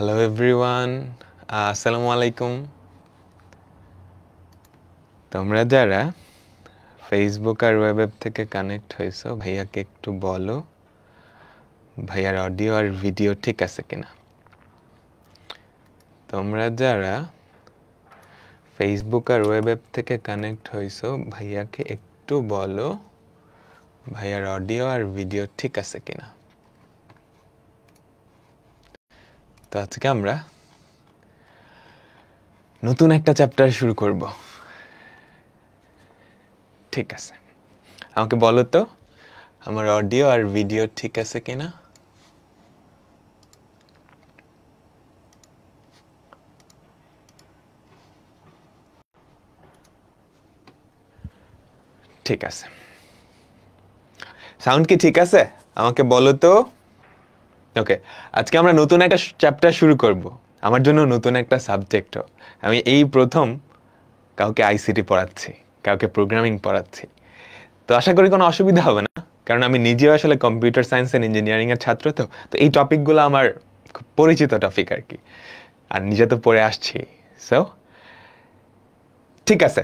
Hello everyone, আসসালামু আলাইকুম। তোমরা যারা ফেসবুক আর ওয়েব থেকে কানেক্ট হয়েছো, ভাইয়াকে একটু বলো ভাইয়ার অডিও আর ভিডিও ঠিক আছে কিনা। তোমরা যারা ফেসবুক আর ওয়েব থেকে কানেক্ট হয়েছো, ভাইয়াকে একটু বলো ভাইয়ার অডিও আর ভিডিও ঠিক আছে কিনা। তো আজকে আমরা নতুন একটা চ্যাপ্টার শুরু করব। ঠিক আছে, আমাকে বলো তো আমার অডিও আর ভিডিও ঠিক আছে কিনা। ঠিক আছে, সাউন্ড কি ঠিক আছে আমাকে বলো তো। ওকে, আজকে আমরা নতুন একটা চ্যাপ্টার শুরু করব। আমার জন্য নতুন একটা সাবজেক্টও। আমি এই প্রথম কাউকে আইসিটি পড়াচ্ছি, কাউকে প্রোগ্রামিং পড়াচ্ছি। তো আশা করি কোনো অসুবিধা হবে না, কারণ আমি নিজেও আসলে কম্পিউটার সায়েন্স অ্যান্ড ইঞ্জিনিয়ারিং এর ছাত্র। তো তো এই টপিকগুলো আমার খুব পরিচিত টপিক আর কি, আর নিজে তো পড়ে আসছি। সো ঠিক আছে,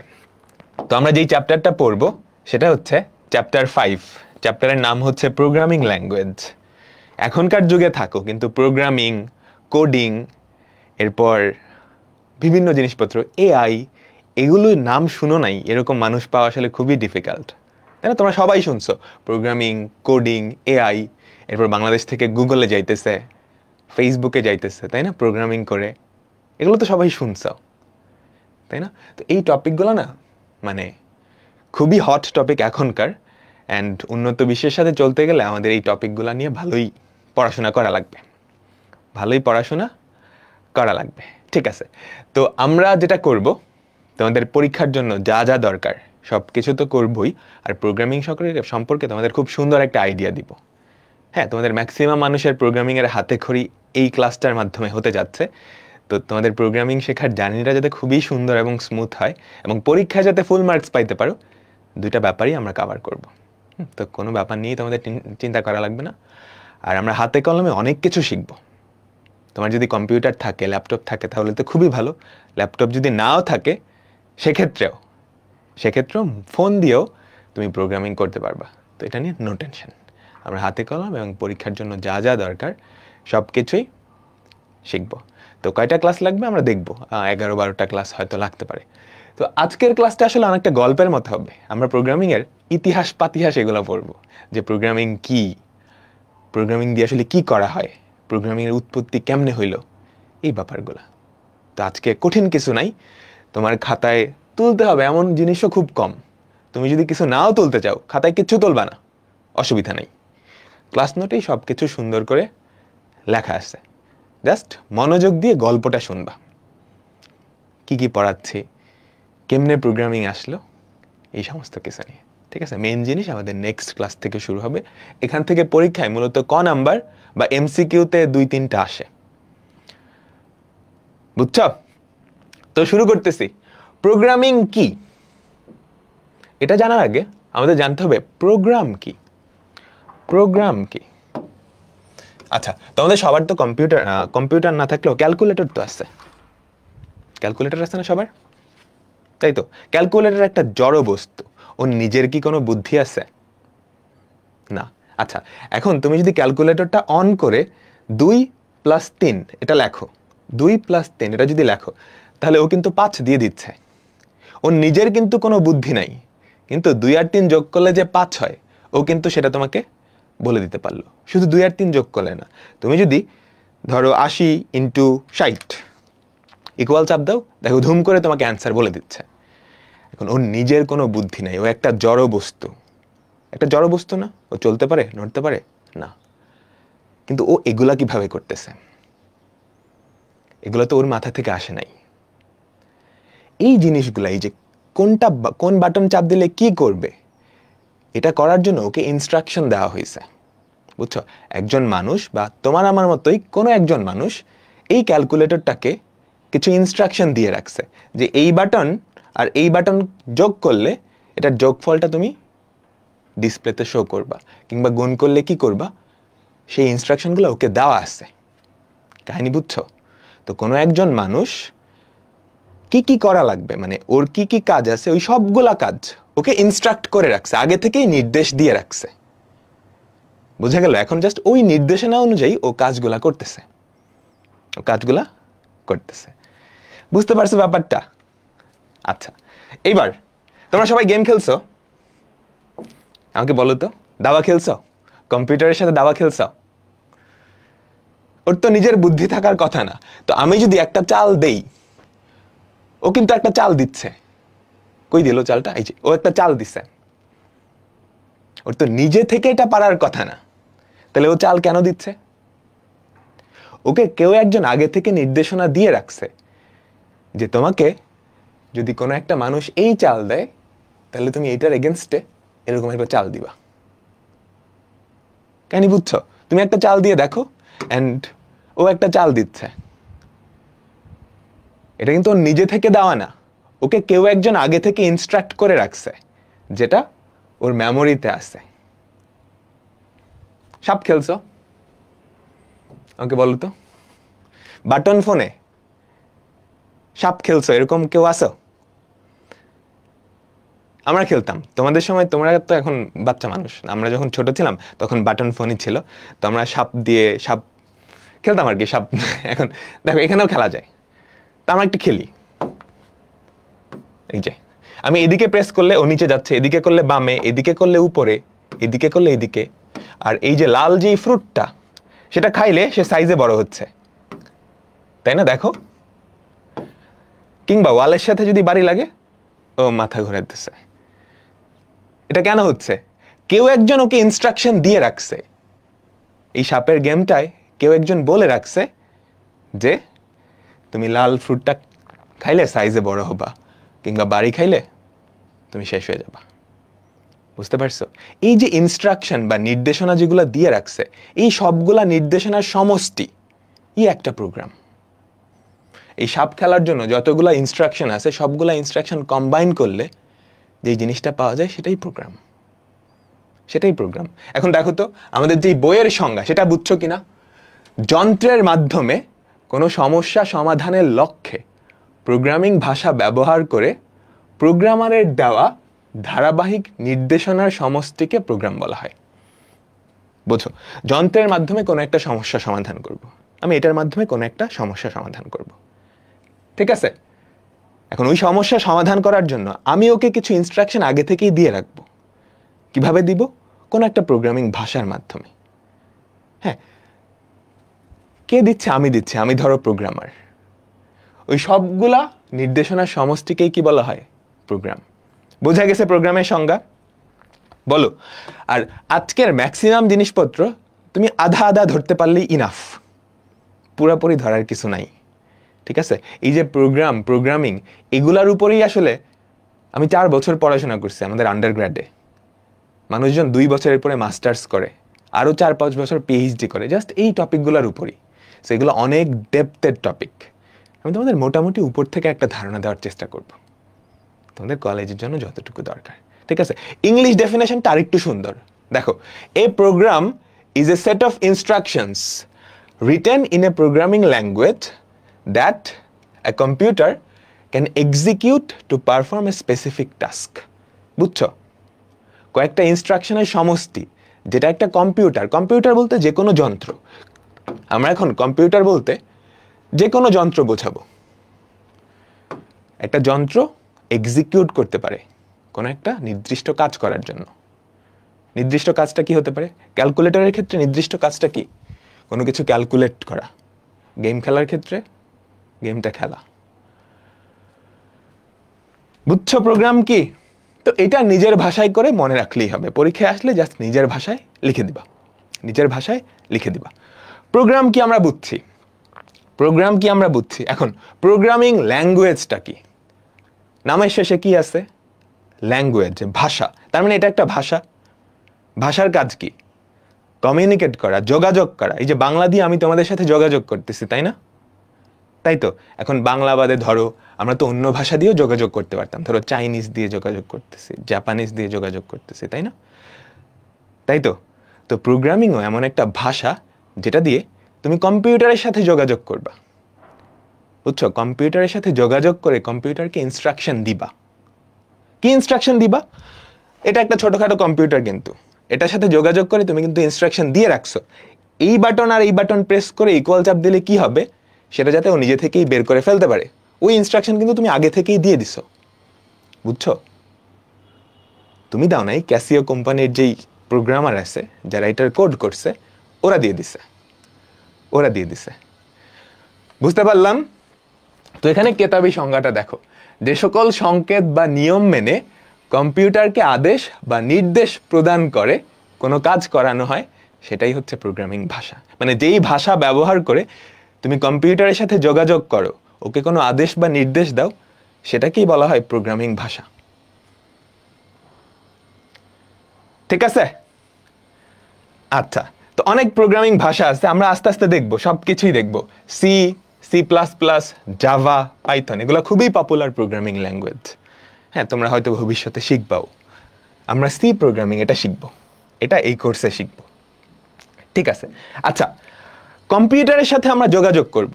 তো আমরা যেই চ্যাপ্টারটা পড়বো সেটা হচ্ছে চ্যাপ্টার 5। চ্যাপ্টারের নাম হচ্ছে প্রোগ্রামিং ল্যাঙ্গুয়েজ। এখনকার যুগে থাকো কিন্তু প্রোগ্রামিং, কোডিং, এরপর বিভিন্ন জিনিসপত্র, এআই, এগুলোর নাম শুনো নাই এরকম মানুষ পাওয়া আসলে খুবই ডিফিকাল্ট, তাই না? তোমরা সবাই শুনছো প্রোগ্রামিং, কোডিং, এআই, এরপর বাংলাদেশ থেকে গুগলে যাইতেছে, ফেসবুকে যাইতেছে, তাই না, প্রোগ্রামিং করে। এগুলো তো সবাই শুনছো, তাই না? তো এই টপিকগুলো না মানে খুবই হট টপিক এখনকার। অ্যান্ড উন্নত বিশ্বের সাথে চলতে গেলে আমাদের এই টপিকগুলো নিয়ে ভালোই পড়াশোনা করা লাগবে, ভালোই পড়াশোনা করা লাগবে। ঠিক আছে, তো আমরা যেটা করব, তোমাদের পরীক্ষার জন্য যা যা দরকার সব কিছু তো করবই, আর প্রোগ্রামিং সম্পর্কে তোমাদের খুব সুন্দর একটা আইডিয়া দিব। হ্যাঁ, তোমাদের ম্যাক্সিমাম মানুষের প্রোগ্রামিংয়ের হাতে খড়ি এই ক্লাসটার মাধ্যমে হতে যাচ্ছে। তো তোমাদের প্রোগ্রামিং শেখার জার্নিটা যাতে খুবই সুন্দর এবং স্মুথ হয়, এবং পরীক্ষায় যাতে ফুল মার্কস পাইতে পারো, দুইটা ব্যাপারই আমরা কভার করব। তো কোনো ব্যাপার নিয়ে তোমাদের চিন্তা করা লাগবে না। আর আমরা হাতে কলমে অনেক কিছু শিখব। তোমার যদি কম্পিউটার থাকে, ল্যাপটপ থাকে, তাহলে তো খুবই ভালো। ল্যাপটপ যদি নাও থাকে, সেক্ষেত্রেও ফোন দিয়েও তুমি প্রোগ্রামিং করতে পারবা। তো এটা নিয়ে নো টেনশন। আমরা হাতে কলম এবং পরীক্ষার জন্য যা যা দরকার সব কিছুই শিখব। তো কয়টা ক্লাস লাগবে আমরা দেখব, 11-12টা ক্লাস হয়তো লাগতে পারে। তো আজকের ক্লাসটা আসলে অনেকটা গল্পের মতো হবে। আমরা প্রোগ্রামিংয়ের ইতিহাস পাতিহাস এগুলো পড়বো, যে প্রোগ্রামিং কি, প্রোগ্রামিং দিয়ে আসলে কি করা হয়, প্রোগ্রামিংয়ের উৎপত্তি কেমনে হইল, এই ব্যাপারগুলো। তো আজকে কঠিন কিছু নাই, তোমার খাতায় তুলতে হবে এমন জিনিসও খুব কম। তুমি যদি কিছু নাও তুলতে চাও, খাতায় কিচ্ছু তুলবা না, অসুবিধা নেই। ক্লাস নোটেই সব কিছু সুন্দর করে লেখা আছে। জাস্ট মনোযোগ দিয়ে গল্পটা শুনবা, কি কি পড়াচ্ছি, কেমনে প্রোগ্রামিং আসলো, এই সমস্ত কিছু নিয়ে। ঠিক আছে, মেইন জিনিস আমাদের নেক্সট ক্লাস থেকে শুরু হবে। এখান থেকে পরীক্ষায় মূলত ক নাম্বার বা এমসিকিউতে 2-3টা আসে, বুঝছ? তো শুরু করতেছি। প্রোগ্রামিং কি এটা জানার আগে আমাদের জানতে হবে প্রোগ্রাম কি। প্রোগ্রাম কি? আচ্ছা, তোমাদের সবার তো কম্পিউটার না থাকলেও ক্যালকুলেটর তো আছে। ক্যালকুলেটর আছে না সবার? তাই তো, ক্যালকুলেটর একটা জড় বস্তু। ওর নিজের কি কোনো বুদ্ধি আছে? না। আচ্ছা, এখন তুমি যদি ক্যালকুলেটরটা অন করে 2+3 এটা লেখো, 2+3 এটা যদি লেখো, তাহলে ও কিন্তু 5 দিয়ে দিচ্ছে। ওর নিজের কিন্তু কোনো বুদ্ধি নাই, কিন্তু 2 আর 3 যোগ করলে যে 5 হয়, ও কিন্তু সেটা তোমাকে বলে দিতে পারলো। শুধু 2 আর 3 যোগ করলে না, তুমি যদি ধরো 80x60 ইকুয়াল চাপ দাও, দেখো ধুম করে তোমাকে অ্যান্সার বলে দিচ্ছে। এখন ওর নিজের কোনো বুদ্ধি নাই, ও একটা জড় বস্তু। একটা জড় বস্তু না, ও চলতে পারে, নড়তে পারে না, কিন্তু ও এগুলা কিভাবে করতেছে, এগুলো তো ওর মাথা থেকে আসে নাই। এই জিনিসগুলাই যে কোন বাটন চাপ দিলে কি করবে, এটা করার জন্য ওকে ইনস্ট্রাকশন দেওয়া হয়েছে, বুঝছো? একজন মানুষ বা তোমার আমার মতোই কোনো একজন মানুষ এই ক্যালকুলেটরটাকে কিছু ইনস্ট্রাকশন দিয়ে রাখছে, যে এই বাটন আর এই বাটন যোগ করলে এটার যোগফলটা তুমি ডিসপ্লেতে শো করবা, কিংবা গুণ করলে কি করবা, সেই ইনস্ট্রাকশনগুলো ওকে দেওয়া আছে। কাহিনী বুঝছো? তো কোনো একজন মানুষ কি কি করা লাগবে, মানে ওর কি কি কাজ আছে, ওই সবগুলা কাজ ওকে ইনস্ট্রাক্ট করে রাখছে, আগে থেকেই নির্দেশ দিয়ে রাখছে। বোঝা গেল? এখন জাস্ট ওই নির্দেশনা অনুযায়ী ও কাজগুলা করতেছে, বুঝতে পারছো ব্যাপারটা? আচ্ছা, এইবার তোমরা সবাই গেম খেলছো? আমাকে বলো তো, দাবা খেলছো? কম্পিউটারের সাথে দাবা খেলছো? ওর তো নিজের বুদ্ধি থাকার কথা না? তো আমি যদি একটা চাল দেই, ও কিন্তু একটা চাল দিচ্ছে। কই দিল চালটা? এই যে ও একটা চাল দিচ্ছে, ওর তো নিজে থেকে এটা পারার কথা না, তাহলে ও চাল কেন দিচ্ছে? ওকে কেউ একজন আগে থেকে নির্দেশনা দিয়ে রাখছে যে তোমাকে যদি কোনো একটা মানুষ এই চাল দেয়, তাহলে তুমি এইটার এগেনস্টে এরকম একটা চাল দিবা। কেন? বুঝছো? তুমি একটা চাল দিয়ে দেখো, এন্ড ও একটা চাল দিচ্ছে। এটা কিন্তু ওর নিজে থেকে দেওয়া না, ওকে কেউ একজন আগে থেকে ইনস্ট্রাক্ট করে রাখছে, যেটা ওর মেমোরিতে আছে। সাপ খেলছো? ওকে বলো তো, বাটন ফোনে সাপ খেলছো, এরকম কেউ আছো? আমরা খেলতাম, তোমাদের সময়, তোমরা তো এখন বাচ্চা মানুষ, আমরা যখন ছোট ছিলাম তখন বাটন ফোনই ছিল। তো আমরা সাপ দিয়ে সাপ খেলতাম আর কি, সাপ। এখন দেখো এখানেও খেলা যায়, তা আমরা একটু খেলি। এই যে আমি এদিকে প্রেস করলে ও নিচে যাচ্ছে, এদিকে করলে বামে, এদিকে করলে উপরে, এদিকে করলে এদিকে। আর এই যে লাল যে ফ্রুটটা, সেটা খাইলে সে সাইজে বড় হচ্ছে, তাই না? দেখো, কিংবা ওয়ালের সাথে যদি বাড়ি লাগে, ও মাথা ঘুরাইতেছে। এটা কেন হচ্ছে? কেউ একজন ওকে ইনস্ট্রাকশন দিয়ে রাখছে। এই সাপের গেমটায় কেউ একজন বলে রাখছে যে তুমি লাল ফ্রুটটা খাইলে সাইজে বড় হবা, কিংবা বাড়ি খাইলে তুমি শেষ হয়ে যাবা। বুঝতে পারছো? এই যে ইনস্ট্রাকশন বা নির্দেশনা যেগুলো দিয়ে রাখছে, এই সবগুলা নির্দেশনার সমষ্টি একটা প্রোগ্রাম। এই সাপ খেলার জন্য যতগুলা ইনস্ট্রাকশন আছে, সবগুলা ইনস্ট্রাকশন কম্বাইন করলে যে জিনিসটা পাওয়া যায়, সেটাই প্রোগ্রাম। এখন দেখো তো, আমাদের যে বইয়ের সংজ্ঞা, সেটা বুঝছো কিনা? যন্ত্রের মাধ্যমে কোনো সমস্যা সমাধানের লক্ষ্যে প্রোগ্রামিং ভাষা ব্যবহার করে প্রোগ্রামারের দেওয়া ধারাবাহিক নির্দেশনার সমষ্টিকে প্রোগ্রাম বলা হয়। বুঝো, যন্ত্রের মাধ্যমে কোনো একটা সমস্যা সমাধান করব, আমি এটার মাধ্যমে কোনো একটা সমস্যা সমাধান করব, ঠিক আছে? এখন ওই সমস্যা সমাধান করার জন্য আমি ওকে কিছু ইনস্ট্রাকশন আগে থেকেই দিয়ে রাখবো। কিভাবে দিব? কোন একটা প্রোগ্রামিং ভাষার মাধ্যমে। হ্যাঁ, কে দিচ্ছে? আমি দিচ্ছি, আমি ধরো প্রোগ্রামার। ওই সবগুলা নির্দেশনার সমষ্টিকেই কি বলা হয়? প্রোগ্রাম। বোঝা গেছে প্রোগ্রামের সংজ্ঞা? বলো। আর আজকের ম্যাক্সিমাম জিনিসপত্র তুমি আধা আধা ধরতে পারলেই ইনাফ, পুরোপুরি ধরার কিছু নাই, ঠিক আছে? এই যে প্রোগ্রামিং, এগুলার উপরেই আসলে আমি 4 বছর পড়াশোনা করছি আমাদের আন্ডারগ্র্যাডে। মানুষজন 2 বছরের পরে মাস্টার্স করে, আরো 4-5 বছর পিএইচডি করে, জাস্ট এই টপিকগুলোর উপরই। সেগুলো অনেক ডেপথের টপিক। আমি তোমাদের মোটামুটি উপর থেকে একটা ধারণা দেওয়ার চেষ্টা করব, তোমাদের কলেজের জন্য যতটুকু দরকার, ঠিক আছে? ইংলিশ ডেফিনেশনটা আরেকটু সুন্দর। দেখো, a program is a set of instructions written in a programming language that a computer can execute to perform a specific task. বুঝছো? কয়েকটা ইনস্ট্রাকশনের সমষ্টি, যেটা একটা কম্পিউটার বলতে যে কোনো যন্ত্র, আমরা এখন কম্পিউটার বলতে যে কোনো যন্ত্র বোঝাবো। একটা যন্ত্র এক্সিকিউট করতে পারে কোনো একটা নির্দিষ্ট কাজ করার জন্য। নির্দিষ্ট কাজটা কি হতে পারে? ক্যালকুলেটরের ক্ষেত্রে নির্দিষ্ট কাজটা কি? কোনো কিছু ক্যালকুলেট করা। গেম খেলার ক্ষেত্রে গেমটা খেলা। বুঝছো প্রোগ্রাম কি? তো এটা নিজের ভাষায় করে মনে রাখলেই হবে, পরীক্ষায় আসলে জাস্ট নিজের ভাষায় লিখে দিবা। প্রোগ্রাম কি আমরা বুঝছি। এখন প্রোগ্রামিং ল্যাঙ্গুয়েজটা কি? নামের শেষে কি আছে? ল্যাঙ্গুয়েজ, ভাষা। তার মানে এটা একটা ভাষা। ভাষার কাজ কি? কমিউনিকেট করা, যোগাযোগ করা। এই যে বাংলা দিয়ে আমি তোমাদের সাথে যোগাযোগ করতেছি, তাই না? তাই তো। এখন বাংলা বাদে ধরো আমরা তো অন্য ভাষা দিয়েও যোগাযোগ করতে পারতাম, ধরো চাইনিজ দিয়ে যোগাযোগ করতেছি, জাপানিজ দিয়ে যোগাযোগ করতেছি, তাই না? তাই তো। তো প্রোগ্রামিংও এমন একটা ভাষা যেটা দিয়ে তুমি কম্পিউটারের সাথে যোগাযোগ করবা। বুঝছো? কম্পিউটারের সাথে যোগাযোগ করে কম্পিউটারকে ইনস্ট্রাকশন দিবা। কি ইনস্ট্রাকশন দিবা? এটা একটা ছোটখাটো কম্পিউটার, কিন্তু এটার সাথে যোগাযোগ করে তুমি কিন্তু ইনস্ট্রাকশন দিয়ে রাখছো। এই বাটন আর এই বাটন প্রেস করে ইকুয়াল চাপ দিলে কি হবে সেটা যাতে ও নিজে থেকেই বের করে ফেলতে পারে, ওই ইনস্ট্রাকশন কিন্তু তুমি আগে থেকেই দিয়ে দিছো। বুঝছো? তুমি দাও নাই, ক্যাসিও কোম্পানির যেই প্রোগ্রামার আছে যারা এটার কোড করছে ওরা দিয়ে দিছে। বুঝতে পারলাম? তো এখানে কেতাবি সংজ্ঞাটা দেখো, যে সকল সংকেত বা নিয়ম মেনে কম্পিউটারকে আদেশ বা নির্দেশ প্রদান করে কোনো কাজ করানো হয় সেটাই হচ্ছে প্রোগ্রামিং ভাষা। মানে যেই ভাষা ব্যবহার করে তুমি কম্পিউটারের সাথে যোগাযোগ করো, ওকে কোনো আদেশ বা নির্দেশ দাও, সেটাকেই বলা হয় প্রোগ্রামিং ভাষা। ঠিক আছে? আচ্ছা, তো অনেক প্রোগ্রামিং ভাষা আছে, আমরা আস্তে আস্তে দেখবো, সবকিছুই দেখবো। C, C plus plus, Java, Python, এগুলো খুবই পপুলার প্রোগ্রামিং ল্যাঙ্গুয়েজ। হ্যাঁ, তোমরা হয়তো ভবিষ্যতে শিখবাও। আমরা সি প্রোগ্রামিং এটা শিখবো, এটা এই কোর্সে শিখবো। ঠিক আছে? আচ্ছা, কম্পিউটারের সাথে আমরা যোগাযোগ করব।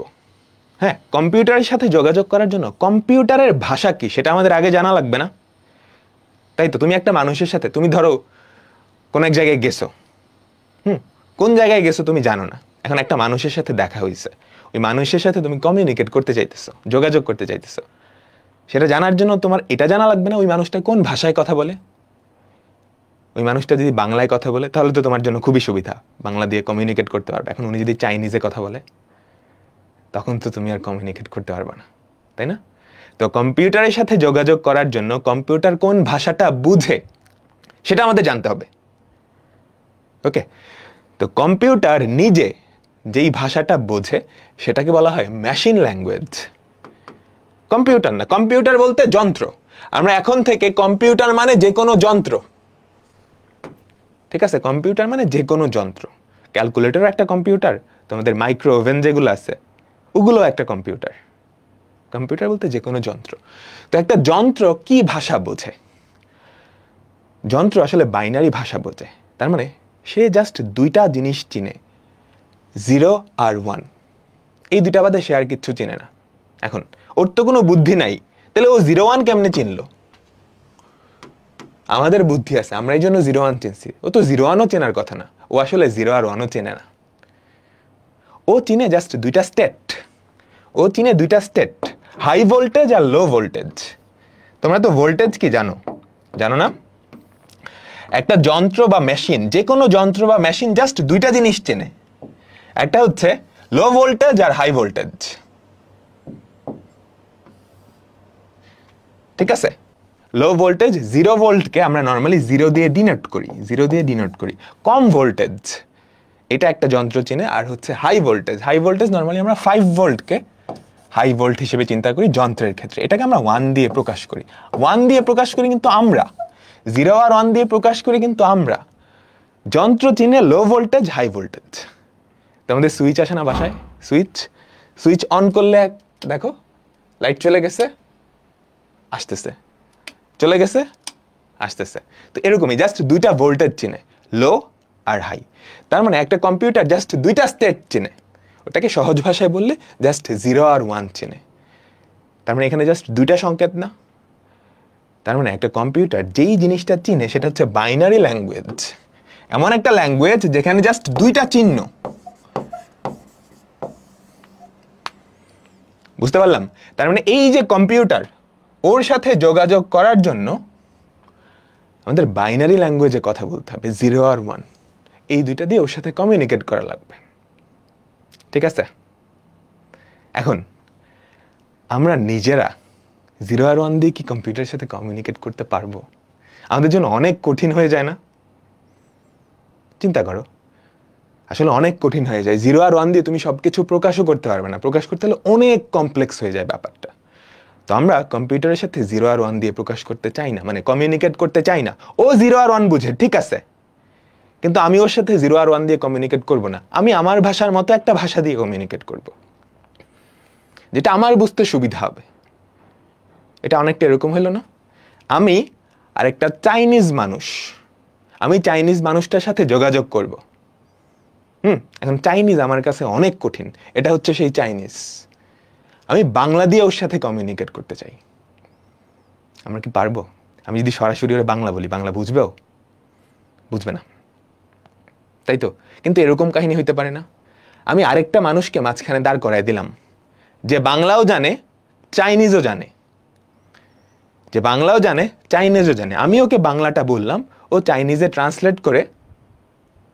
হ্যাঁ, কম্পিউটারের সাথে যোগাযোগ করার জন্য কম্পিউটারের ভাষা কি সেটা আমাদের আগে জানা লাগবে না? তাই তো? তুমি একটা মানুষের সাথে, তুমি ধরো কোন এক জায়গায় গেছো, কোন জায়গায় গেছো তুমি জানো না, এখন একটা মানুষের সাথে দেখা হয়েছে, ওই মানুষের সাথে তুমি কমিউনিকেট করতে চাইতেছো, যোগাযোগ করতে চাইতেছো, সেটা জানার জন্য তোমার এটা জানা লাগবে না ওই মানুষটা কোন ভাষায় কথা বলে। ওই মানুষটা যদি বাংলায় কথা বলে তাহলে তো তোমার জন্য খুবই সুবিধা, বাংলা দিয়ে কমিউনিকেট করতে পারবে। এখন উনি যদি চাইনিজে কথা বলে তখন তো তুমি আর কমিউনিকেট করতে পারবে না, তাই না? তো কম্পিউটারের সাথে যোগাযোগ করার জন্য কম্পিউটার কোন ভাষাটা বুঝে সেটা আমাদের জানতে হবে। ওকে, তো কম্পিউটার নিজে যেই ভাষাটা বোঝে সেটাকে বলা হয় মেশিন ল্যাঙ্গুয়েজ। কম্পিউটার না, কম্পিউটার বলতে যন্ত্র। আমরা এখন থেকে কম্পিউটার মানে যে কোনো যন্ত্র। ঠিক আছে? কম্পিউটার মানে যে কোনো যন্ত্র। ক্যালকুলেটর একটা কম্পিউটার, তোমাদের মাইক্রো ওভেন যেগুলো আছে ওগুলো একটা কম্পিউটার। কম্পিউটার বলতে যে কোনো যন্ত্র। তো একটা যন্ত্র কি ভাষা বোঝে? যন্ত্র আসলে বাইনারি ভাষা বোঝে। তার মানে সে জাস্ট দুইটা জিনিস চিনে, 0 আর 1। এই দুইটা বাদে সে আর কিচ্ছু চিনে না। এখন ওর তো কোনো বুদ্ধি নাই, তাহলে ও 0 1 কেমনে চিনলো? আমাদের বুদ্ধি আছে, আমরা এই জন্য 0 1 চিনছি। ও তো 0 1ও চেনার কথা না, ও আসলে 0 আর 1ও চেনে না। ও চিনে জাস্ট দুইটা স্টেট। ও চিনে দুইটা স্টেট, হাই ভোল্টেজ আর লো ভোল্টেজ। তোমরা তো ভোল্টেজ কি জানো? জানো না? একটা যন্ত্র বা মেশিন, যে কোনো যন্ত্র বা মেশিন জাস্ট দুইটা জিনিস চেনে, একটা হচ্ছে লো ভোল্টেজ আর হাই ভোল্টেজ। ঠিক আছে? লো ভোল্টেজ, 0 ভোল্টকে আমরা নর্মালি 0 দিয়ে ডিনোট করি। কম ভোল্টেজ এটা একটা যন্ত্র চিনে। আর হচ্ছে হাই ভোল্টেজ নর্মালি আমরা 5 ভোল্টকে হাই ভোল্ট হিসেবে চিন্তা করি যন্ত্রের ক্ষেত্রে। এটাকে আমরা 1 দিয়ে প্রকাশ করি। 1 দিয়ে প্রকাশ করি কিন্তু আমরা, 0 আর 1 দিয়ে প্রকাশ করি কিন্তু আমরা। যন্ত্র চিনে লো ভোল্টেজ, হাই ভোল্টেজ। তোমাদের সুইচ আসে না বাসায়? সুইচ অন করলে দেখো লাইট চলে গেছে, আসতেছে, চলে গেছে, আসতেছে। তো এরকমই জাস্ট দুইটা ভোল্টেজ চিনে, লো আর হাই। তার মানে একটা কম্পিউটার জাস্ট দুইটা স্টেট চিনে। ওটাকে সহজ ভাষায় বললে জাস্ট 0 আর 1 চিনে। তার মানে এখানে জাস্ট দুইটা সংকেত না। তার মানে একটা কম্পিউটার যেই জিনিসটা চিনে সেটা হচ্ছে বাইনারি ল্যাঙ্গুয়েজ। এমন একটা ল্যাঙ্গুয়েজ যেখানে জাস্ট দুইটা চিহ্ন। বুঝতে পারলাম? তার মানে এই যে কম্পিউটার, ওর সাথে যোগাযোগ করার জন্য আমাদের বাইনারি ল্যাঙ্গুয়েজে কথা বলতে হবে, 0 আর 1। এই দুইটা দিয়ে ওর সাথে কমিউনিকেট করা লাগবে। ঠিক আছে? এখন আমরা নিজেরা 0 আর 1 দিয়ে কি কম্পিউটারের সাথে কমিউনিকেট করতে পারবো? আমাদের জন্য অনেক কঠিন হয়ে যায় না? চিন্তা করো, আসলে অনেক কঠিন হয়ে যায়। 0 আর 1 দিয়ে তুমি সবকিছু প্রকাশও করতে পারবে না। প্রকাশ করতে হলে অনেক কমপ্লেক্স হয়ে যায় ব্যাপারটা। তো আমরা কম্পিউটারের সাথে 0 আর 1 দিয়ে প্রকাশ করতে চাই না, মানে কমিউনিকেট করতে চাই না। ও 0 আর 1 বুঝে, ঠিক আছে, কিন্তু আমি ওর সাথে 0 আর 1 দিয়ে কমিউনিকেট করব না। আমি আমার ভাষার মতো একটা ভাষা দিয়ে কমিউনিকেট করব, যেটা আমার বুঝতে সুবিধা হবে। এটা অনেকটা এরকম হলো না? আমি আর একটা চাইনিজ মানুষ, আমি চাইনিজ মানুষটার সাথে যোগাযোগ করব। এখন চাইনিজ আমার কাছে অনেক কঠিন, এটা হচ্ছে সেই চাইনিজ। আমি বাংলা দিয়ে ওর সাথে কমিউনিকেট করতে চাই, আমরা কি পারবো? আমি যদি সরাসরি ওরা বাংলা বলি, বাংলা বুঝবেও? বুঝবে না, তাই তো? কিন্তু এরকম কাহিনী হইতে পারে না? আমি আরেকটা মানুষকে মাঝখানে দাঁড় করায় দিলাম, যে বাংলাও জানে, চাইনিজও জানে, যে বাংলাও জানে, চাইনিজও জানে। আমি ওকে বাংলাটা বললাম, ও চাইনিজে ট্রান্সলেট করে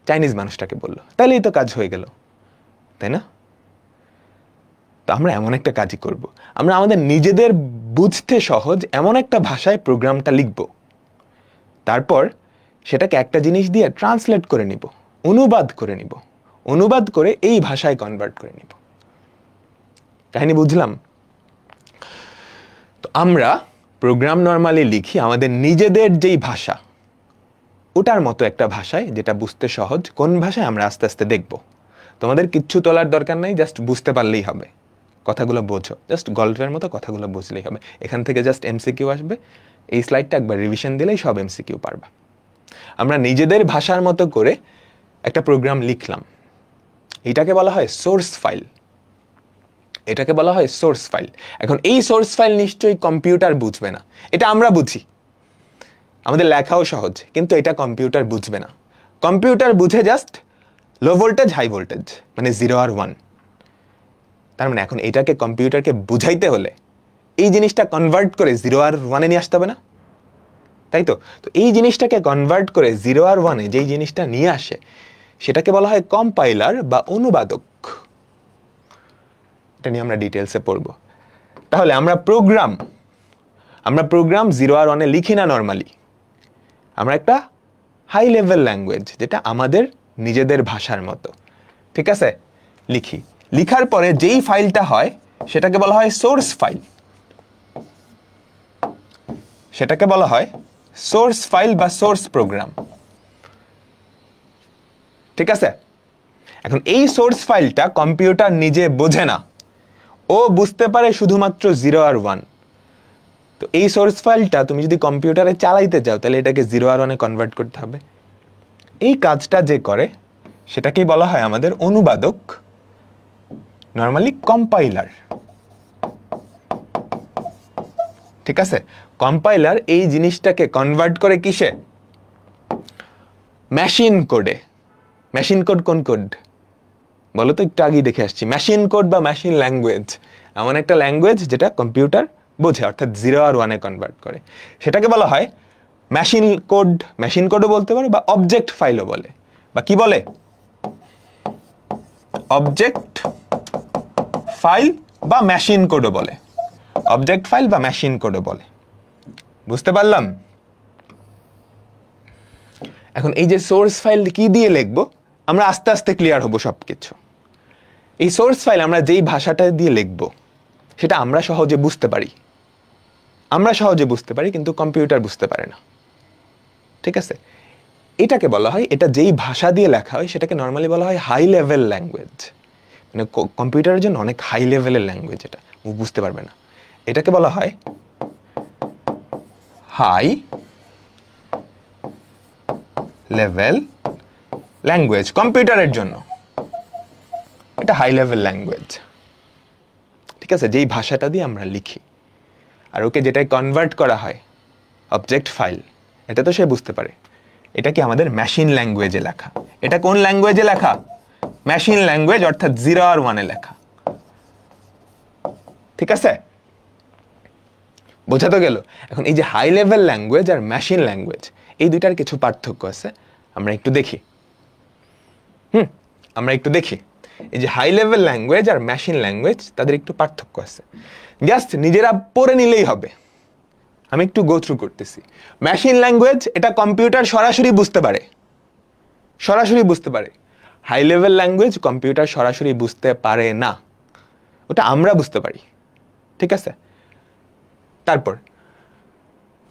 চাইনিজ মানুষটাকে বললো, তাহলেই তো কাজ হয়ে গেল, তাই না? তো আমরা এমন একটা কাজই করব, আমরা আমাদের নিজেদের বুঝতে সহজ এমন একটা ভাষায় প্রোগ্রামটা লিখব, তারপর সেটাকে একটা জিনিস দিয়ে ট্রান্সলেট করে নিব, অনুবাদ করে নিব, অনুবাদ করে এই ভাষায় কনভার্ট করে নিব। কাহিনী বুঝলাম? তো আমরা প্রোগ্রাম নর্মালি লিখি আমাদের নিজেদের যেই ভাষা, ওটার মতো একটা ভাষায়, যেটা বুঝতে সহজ। কোন ভাষায় আমরা আস্তে আস্তে দেখব। তোমাদের কিচ্ছু তোলার দরকার নাই, জাস্ট বুঝতে পারলেই হবে, কথাগুলো বোঝো, জাস্ট গল্পের মতো কথাগুলো বুঝলেই হবে। এখান থেকে জাস্ট এমসিকিউ আসবে, এই স্লাইডটা একবার রিভিশন দিলেই সব এমসিকিউ পারবা। আমরা নিজেদের ভাষার মতো করে একটা প্রোগ্রাম লিখলাম, এটাকে বলা হয় সোর্স ফাইল, এটাকে বলা হয় সোর্স ফাইল। এখন এই সোর্স ফাইল নিশ্চয়ই কম্পিউটার বুঝবে না, এটা আমরা বুঝি, আমাদের লেখাও সহজ, কিন্তু এটা কম্পিউটার বুঝবে না। কম্পিউটার বুঝে just low voltage, high voltage, মানে 0 আর 1। তার মানে এখন এটাকে কম্পিউটারকে বুঝাইতে হলে এই জিনিসটা কনভার্ট করে 0 আর 1-এ নিয়ে আসতে হবে না? তাই তো? তো এই জিনিসটাকে কনভার্ট করে 0 আর 1-এ যেই জিনিসটা নিয়ে আসে, সেটাকে বলা হয় কম্পাইলার বা অনুবাদক। এটা নিয়ে আমরা ডিটেলসে পড়ব। তাহলে আমরা প্রোগ্রাম 0 আর 1-এ লিখি না নর্মালি, আমরা একটা হাই লেভেল ল্যাঙ্গুয়েজ, যেটা আমাদের নিজেদের ভাষার মতো, ঠিক আছে, লিখি। লিখার পরে যেই ফাইলটা হয় সেটাকে বলা হয় সোর্স ফাইল, সেটাকে বলা হয় সোর্স ফাইল বা সোর্স প্রোগ্রাম, ঠিক আছে? এখন এই সোর্স ফাইলটা কম্পিউটার নিজে বোঝে না, ও বুঝতে পারে শুধুমাত্র 0 আর 1। তো এই সোর্স ফাইলটা তুমি যদি কম্পিউটারে চালাইতে চাও, তাহলে এটাকে 0 আর 1-এ কনভার্ট করতে হবে। এই কাজটা যে করে সেটাকেই বলা হয় আমাদের অনুবাদক, নর্মালি কম্পাইলার, ঠিক আছে? কম্পাইলার এই জিনিসটাকে কনভার্ট করে কিসে? মেশিন কোডে। মেশিন কোড কোন কোড বলো তো? একটু আগেই দেখে আসছি। মেশিন কোড বা মেশিন ল্যাঙ্গুয়েজ এমন একটা ল্যাঙ্গুয়েজ যেটা কম্পিউটার বোঝে, অর্থাৎ 0 আর 1-এ কনভার্ট করে, সেটাকে বলা হয় মেশিন কোড। মেশিন কোডও বলতে পারো, বা অবজেক্ট ফাইলও বলে, বা কি বলে? অবজেক্ট ফাইল বা মেশিন কোডও বলে, অবজেক্ট ফাইল বা মেশিন কোডও বলে। বুঝতে পারলাম? এখন এই যে সোর্স ফাইল কি দিয়ে লিখবো, আমরা আস্তে আস্তে ক্লিয়ার হবো সবকিছু। এই সোর্স ফাইল আমরা যেই ভাষাটা দিয়ে লিখবো সেটা আমরা সহজে বুঝতে পারি, কিন্তু কম্পিউটার বুঝতে পারে না, ঠিক আছে? এটাকে বলা হয়, এটা যেই ভাষা দিয়ে লেখা হয় সেটাকে নর্মালি বলা হয় হাই লেভেল ল্যাঙ্গুয়েজ, মানে কম্পিউটারের জন্য অনেক হাই লেভেলের ল্যাঙ্গুয়েজ, এটা ও বুঝতে পারবে না। এটাকে বলা হয় হাই লেভেল ল্যাঙ্গুয়েজ। কম্পিউটারের জন্য এটা হাই লেভেল ল্যাঙ্গুয়েজ, ঠিক আছে, যেই ভাষাটা দিয়ে আমরা লিখি। আর ওকে যেটাই কনভার্ট করা হয় অবজেক্ট ফাইল, এটা তো সে বুঝতে পারে। এটা কি আমাদের মেশিন ল্যাঙ্গুয়েজে লেখা। এটা কোন ল্যাঙ্গুয়েজে লেখা? মেশিন ল্যাঙ্গুয়েজ, অর্থাৎ 0 আর 1-এ লেখা, ঠিক আছে? বোঝা তো গেল? এখন এই যে হাই লেভেল ল্যাঙ্গুয়েজ আর মেশিন ল্যাঙ্গুয়েজ, এই দুইটার কিছু পার্থক্য আছে, আমরা একটু দেখি। এই যে হাই লেভেল ল্যাঙ্গুয়েজ আর মেশিন ল্যাঙ্গুয়েজ, তাদের একটু পার্থক্য আছে, জাস্ট নিজেরা পড়ে নিলেই হবে। আমি একটু গো থ্রু করতেছি। মেশিন ল্যাঙ্গুয়েজ, এটা কম্পিউটার সরাসরি বুঝতে পারে। হাই লেভেল ল্যাঙ্গুয়েজ কম্পিউটার সরাসরি বুঝতে পারে না, ওটা আমরা বুঝতে পারি, ঠিক আছে? তারপর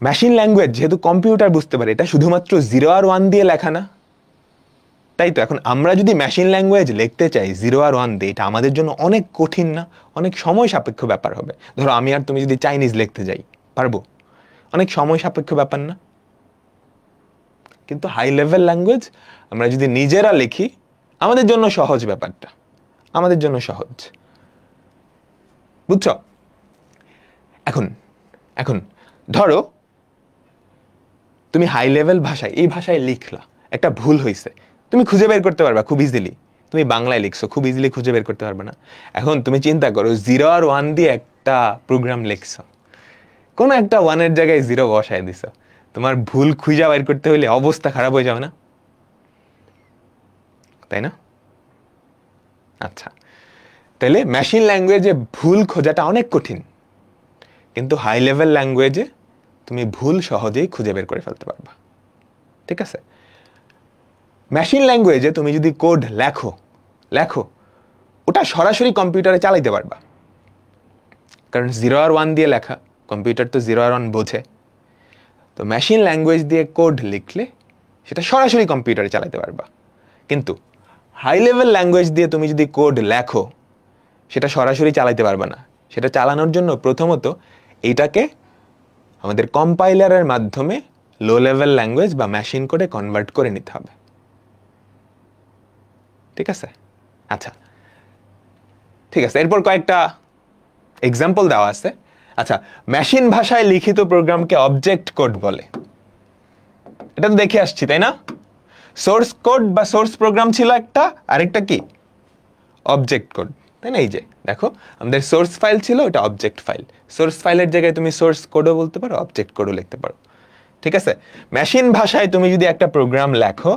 মেশিন ল্যাঙ্গুয়েজ যেহেতু কম্পিউটার বুঝতে পারে, এটা শুধুমাত্র 0 আর 1 দিয়ে লেখা না, তাই তো? এখন আমরা যদি মেশিন ল্যাঙ্গুয়েজ লিখতে চাই 0 আর 1 দিয়ে, এটা আমাদের জন্য অনেক কঠিন না? অনেক সময় সাপেক্ষ ব্যাপার হবে। ধরো আমি আর তুমি যদি চাইনিজ লিখতে যাই, পারবো? অনেক সময় সাপেক্ষ ব্যাপার না? কিন্তু হাই লেভেল ল্যাঙ্গুয়েজ আমরা যদি নিজেরা লিখি, আমাদের জন্য সহজ ব্যাপারটা, আমাদের জন্য সহজ। বুঝছো? এখন এখন ধরো তুমি হাই লেভেল ভাষায়, এই ভাষায় লিখলা, একটা ভুল হয়েছে, তুমি খুঁজে বের করতে পারবা খুব ইজিলি। তুমি বাংলায় লিখছো, খুব ইজিলি খুঁজে বের করতে পারবে না। এখন তুমি চিন্তা করো 0 আর 1 দিয়ে একটা প্রোগ্রাম লিখছো, কোনো একটা 1-এর জায়গায় 0 বসায় দিছো, তোমার ভুল খুঁজে বের করতে হলে অবস্থা খারাপ হয়ে যাবে না? তাই না? আচ্ছা, তাহলে মেশিন ল্যাঙ্গুয়েজে ভুল খোঁজাটা অনেক কঠিন, কিন্তু হাই লেভেল ল্যাঙ্গুয়েজে তুমি ভুল সহজেই খুঁজে বের করে ফেলতে পারবা। ঠিক আছে? মেশিন ল্যাঙ্গুয়েজে তুমি যদি কোড লেখো লেখো ওটা সরাসরি কম্পিউটারে চালাইতে পারবা, কারণ 0 আর 1 দিয়ে লেখা, কম্পিউটার তো 0 আর 1 বোঝে। তো মেশিন ল্যাঙ্গুয়েজ দিয়ে কোড লিখলে সেটা সরাসরি কম্পিউটারে চালাতে পারবা। কিন্তু হাই লেভেল ল্যাঙ্গুয়েজ দিয়ে তুমি যদি কোড লেখো সেটা সরাসরি চালাইতে পারবা না। সেটা চালানোর জন্য প্রথমত এইটাকে আমাদের কম্পাইলারের মাধ্যমে লো লেভেল ল্যাঙ্গুয়েজ বা মেশিন কোডে কনভার্ট করে নিতে হবে। ঠিক আছে? আচ্ছা, ঠিক আছে, এরপর কয়েকটা এক্সাম্পল দেওয়া আছে। আচ্ছা, মেশিন ভাষায় লিখিত প্রোগ্রামকে অবজেক্ট কোড বলে, এটা তো দেখে আসছি তাই না? সোর্স কোড বা সোর্স প্রোগ্রাম ছিল একটা, আরেকটা কি অবজেক্ট কোড, তাই না? এই যে দেখো আমাদের সোর্স ফাইল ছিল, ওটা অবজেক্ট ফাইল। সোর্স ফাইলের জায়গায় তুমি সোর্স কোডও বলতে পারো, অবজেক্ট কোডও লিখতে পারো। ঠিক আছে? মেশিন ভাষায় তুমি যদি একটা প্রোগ্রাম লেখো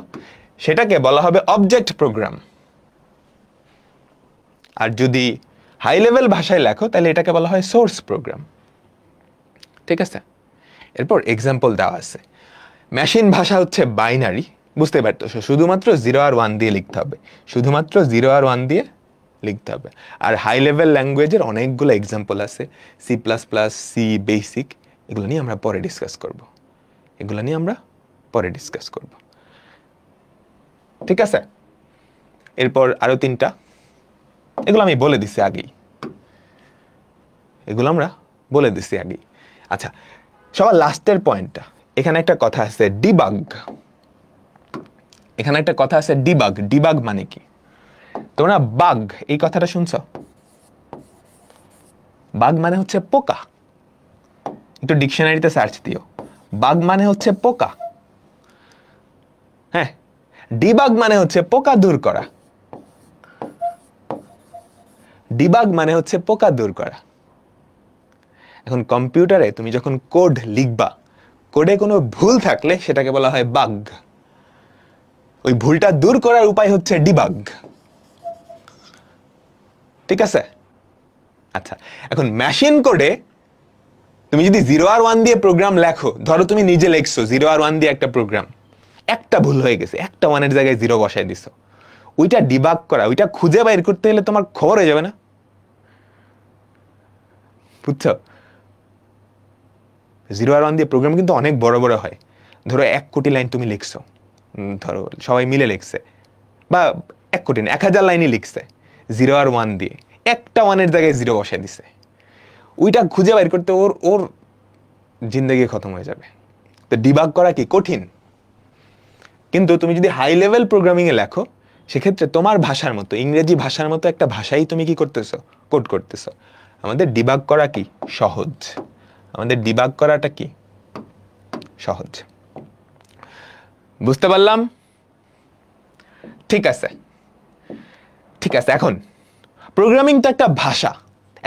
সেটাকে বলা হবে অবজেক্ট প্রোগ্রাম, আর যদি হাই লেভেল ভাষায় লেখো তাহলে এটাকে বলা হয় সোর্স প্রোগ্রাম। ঠিক আছে? এরপর এক্সাম্পল দেওয়া আছে। মেশিন ভাষা হচ্ছে বাইনারি, বুঝতে পারতো, শুধুমাত্র 0 আর 1 দিয়ে লিখতে হবে, শুধুমাত্র 0 আর 1 দিয়ে লিখতে হবে। আর হাই লেভেল ল্যাঙ্গুয়েজের অনেকগুলো এক্সাম্পল আছে, C plus plus, C BASIC, এগুলো নিয়ে আমরা পরে ডিসকাস করব, এগুলো নিয়ে আমরা পরে ডিসকাস করব। ঠিক আছে? এরপর আরো 3টা, এগুলো আমি বলে দিছি আগেই, এগুলো আমরা বলে দিছি আগেই। আচ্ছা, সবার লাস্টের পয়েন্টটা, এখানে একটা কথা আছে ডিবাগ, এখানে একটা কথা আছে ডিবাগ। ডিবাগ মানে কি? তোমরা বাগ এই কথাটা শুনছো? বাগ মানে হচ্ছে পোকা, একটু ডিকশনারিতে সার্চ দিও, বাগ মানে হচ্ছে পোকা। হ্যাঁ, ডিবাগ মানে হচ্ছে পোকা দূর করা, ডিবাগ মানে হচ্ছে পোকা দূর করা। এখন কম্পিউটারে তুমি যখন কোড লিখবা, কোডে কোনো ভুল থাকলে সেটাকে বলা হয় বাগ, ওই ভুলটা দূর করার উপায় হচ্ছে ডিবাগ। ঠিক আছে? আচ্ছা, এখন মেশিন কোডে তুমি যদি 0 আর 1 দিয়ে প্রোগ্রাম লেখো, ধরো তুমি নিজে লিখছো 0 আর 1 দিয়ে একটা প্রোগ্রাম, একটা ভুল হয়ে গেছে, একটা 1-এর জায়গায় 0 বসায় দিছো, ওইটা ডিবাগ করা, ওইটা খুঁজে বাইর করতে হলে তোমার খবর হয়ে যাবে না? বুঝছো? 0 আর 1 দিয়ে প্রোগ্রাম কিন্তু অনেক বড় বড় হয়। ধরো 1 কোটি লাইন তুমি লিখছো, ধরো সবাই মিলে লিখছে, বা 1 কোটি না 1000 লাইনই লিখছে 0 আর 1 দিয়ে, একটা 1-এর জায়গায় 0 বসায় দিছে, ওইটা খুঁজে বাইর করতে ওর ওর জিন্দেগি খতম হয়ে যাবে। তো ডিবাগ করা কি কঠিন, কিন্তু তুমি যদি হাই লেভেল প্রোগ্রামিং এ লেখো সেক্ষেত্রে তোমার ভাষার মতো, ইংরেজি ভাষার মতো একটা ভাষাই তুমি কি করতেছো, কোড করতেছো। আমাদের ডিবাগ করা কি সহজ, আমাদের ডিবাগ করাটা কি সহজ। বুঝতে পারলাম? ঠিক আছে, ঠিক আছে। এখন প্রোগ্রামিং তো একটা ভাষা,